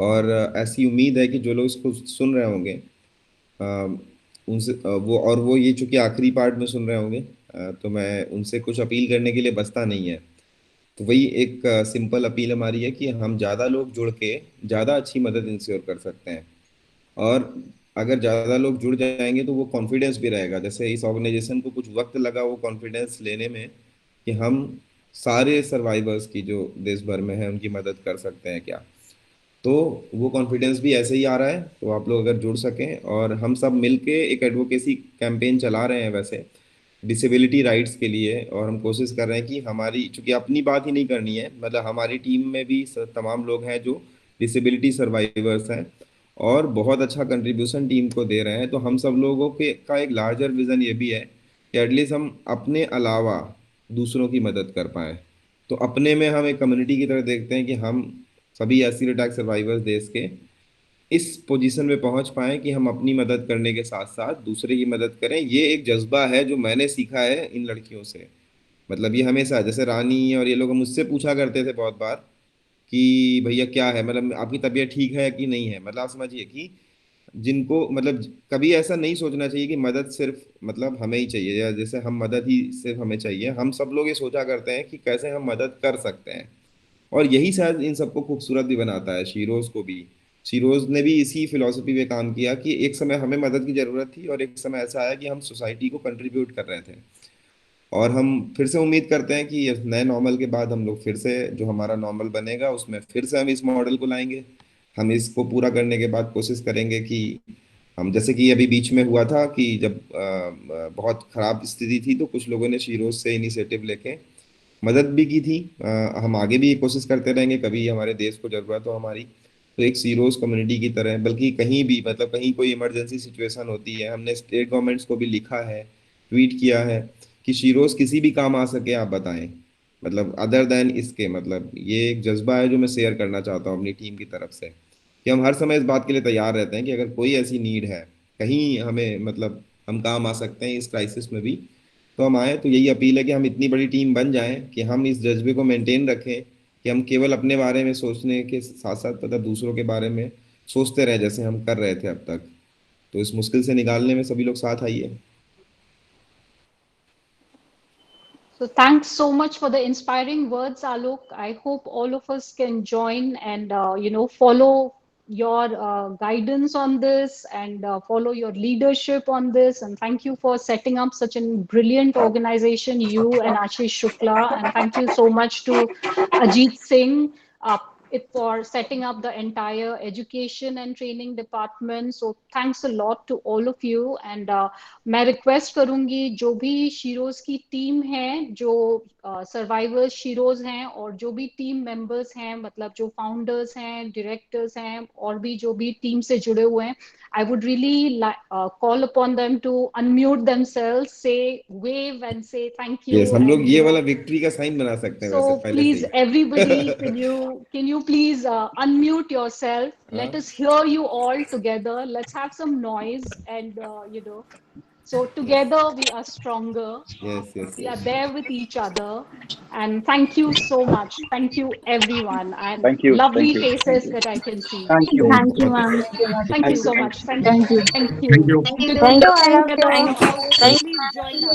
और ऐसी उम्मीद है कि जो लोग इसको सुन रहे होंगे उनसे वो ये चूंकि आखिरी पार्ट में सुन रहे होंगे, तो मैं उनसे कुछ अपील करने के लिए बचता नहीं है। तो वही एक सिंपल अपील हमारी है कि हम ज़्यादा लोग जुड़ के ज़्यादा अच्छी मदद इंश्योर कर सकते हैं। और अगर ज़्यादा लोग जुड़ जाएंगे तो वो कॉन्फिडेंस भी रहेगा। जैसे इस ऑर्गेनाइजेशन को कुछ वक्त लगा वो कॉन्फिडेंस लेने में कि हम सारे सर्वाइवर्स की जो देश भर में है उनकी मदद कर सकते हैं क्या, तो वो कॉन्फिडेंस भी ऐसे ही आ रहा है। तो आप लोग अगर जुड़ सकें, और हम सब मिलके एक एडवोकेसी कैंपेन चला रहे हैं वैसे डिसेबिलिटी राइट्स के लिए, और हम कोशिश कर रहे हैं कि हमारी, चूंकि अपनी बात ही नहीं करनी है, मतलब हमारी टीम में भी तमाम लोग हैं जो डिसेबिलिटी सर्वाइवर्स हैं और बहुत अच्छा कंट्रीब्यूशन टीम को दे रहे हैं। तो हम सब लोगों के का एक लार्जर विजन ये भी है कि एटलीस्ट हम अपने अलावा दूसरों की मदद कर पाएँ। तो अपने में हम एक कम्युनिटी की तरह देखते हैं कि हम सभी एसिड अटैक सर्वाइवर्स देश के इस पोजीशन में पहुंच पाए कि हम अपनी मदद करने के साथ साथ दूसरे की मदद करें। ये एक जज्बा है जो मैंने सीखा है इन लड़कियों से। मतलब ये हमेशा, जैसे रानी और ये लोग मुझसे पूछा करते थे बहुत बार कि भैया क्या है, मतलब आपकी तबीयत ठीक है कि नहीं है। मतलब आप समझिए कि जिनको, मतलब कभी ऐसा नहीं सोचना चाहिए कि मदद सिर्फ मतलब हमें ही चाहिए, या जैसे हम मदद ही सिर्फ हमें चाहिए। हम सब लोग ये सोचा करते हैं कि कैसे हम मदद कर सकते हैं, और यही शायद इन सबको खूबसूरत भी बनाता है। शीरोज को भी, शीरोज ने भी इसी फिलॉसफी पे काम किया कि एक समय हमें मदद की ज़रूरत थी और एक समय ऐसा आया कि हम सोसाइटी को कंट्रीब्यूट कर रहे थे। और हम फिर से उम्मीद करते हैं कि नए नॉर्मल के बाद हम लोग फिर से जो हमारा नॉर्मल बनेगा उसमें फिर से हम इस मॉडल को लाएंगे। हम इसको पूरा करने के बाद कोशिश करेंगे कि हम, जैसे कि अभी बीच में हुआ था कि जब बहुत खराब स्थिति थी तो कुछ लोगों ने शीरोज से इनिशिएटिव लेके मदद भी की थी। हम आगे भी ये कोशिश करते रहेंगे, कभी हमारे देश को जरूरत हो हमारी तो एक सीरोज कम्युनिटी की तरह, बल्कि कहीं भी मतलब कहीं कोई इमरजेंसी सिचुएशन होती है, हमने स्टेट गवर्नमेंट्स को भी लिखा है, ट्वीट किया है कि शीरोज किसी भी काम आ सके आप बताएं। मतलब अदर देन इसके, मतलब ये एक जज्बा है जो मैं शेयर करना चाहता हूँ अपनी टीम की तरफ से, कि हम हर समय इस बात के लिए तैयार रहते हैं कि अगर कोई ऐसी नीड है कहीं हमें, मतलब हम काम आ सकते हैं इस क्राइसिस में भी, तो हम आए। तो यही अपील है कि हम इतनी बड़ी टीम बन जाएं कि हम इस जज्बे को मेंटेन रखें कि हम केवल अपने बारे में सोचने के साथ साथ मतलब दूसरों के बारे में सोचते रहे जैसे हम कर रहे थे अब तक। तो इस मुश्किल से निकालने में सभी लोग साथ आइए। So thanks so much for the inspiring words, Alok. I hope all of us can join and follow your guidance on this and follow your leadership on this. And thank you for setting up such a brilliant organization, you and Ashish Shukla. And thank you so much to Ajit Singh for setting up the entire education and training department. So thanks a lot to all of you. And मैं request करूंगी जो भी Sheroes की team है, जो survivors Sheroes हैं और जो भी टीम मेंबर्स हैं, मतलब जो फाउंडर्स हैं, डायरेक्टर्स हैं और भी जो भी टीम से जुड़े हुए हैं, I would really call upon them to unmute themselves, say wave and say thank you. Yes, हम लोग ये वाला विक्ट्री का साइन बना सकते हैं वैसे So पहले please, से ही। everybody, can you please unmute yourself? Let us hear you all together. Let's have some noise and so together we are stronger. Yes, yes, We are yes. there with each other. And thank you so much. Thank you, everyone. And Thank you. lovely Thank you. faces that I can see. Thank you. Thank you, ma'am. Thank you so much. Thank you. Thank you. Thank you. Thank you. Good Thank you. night. Please join us.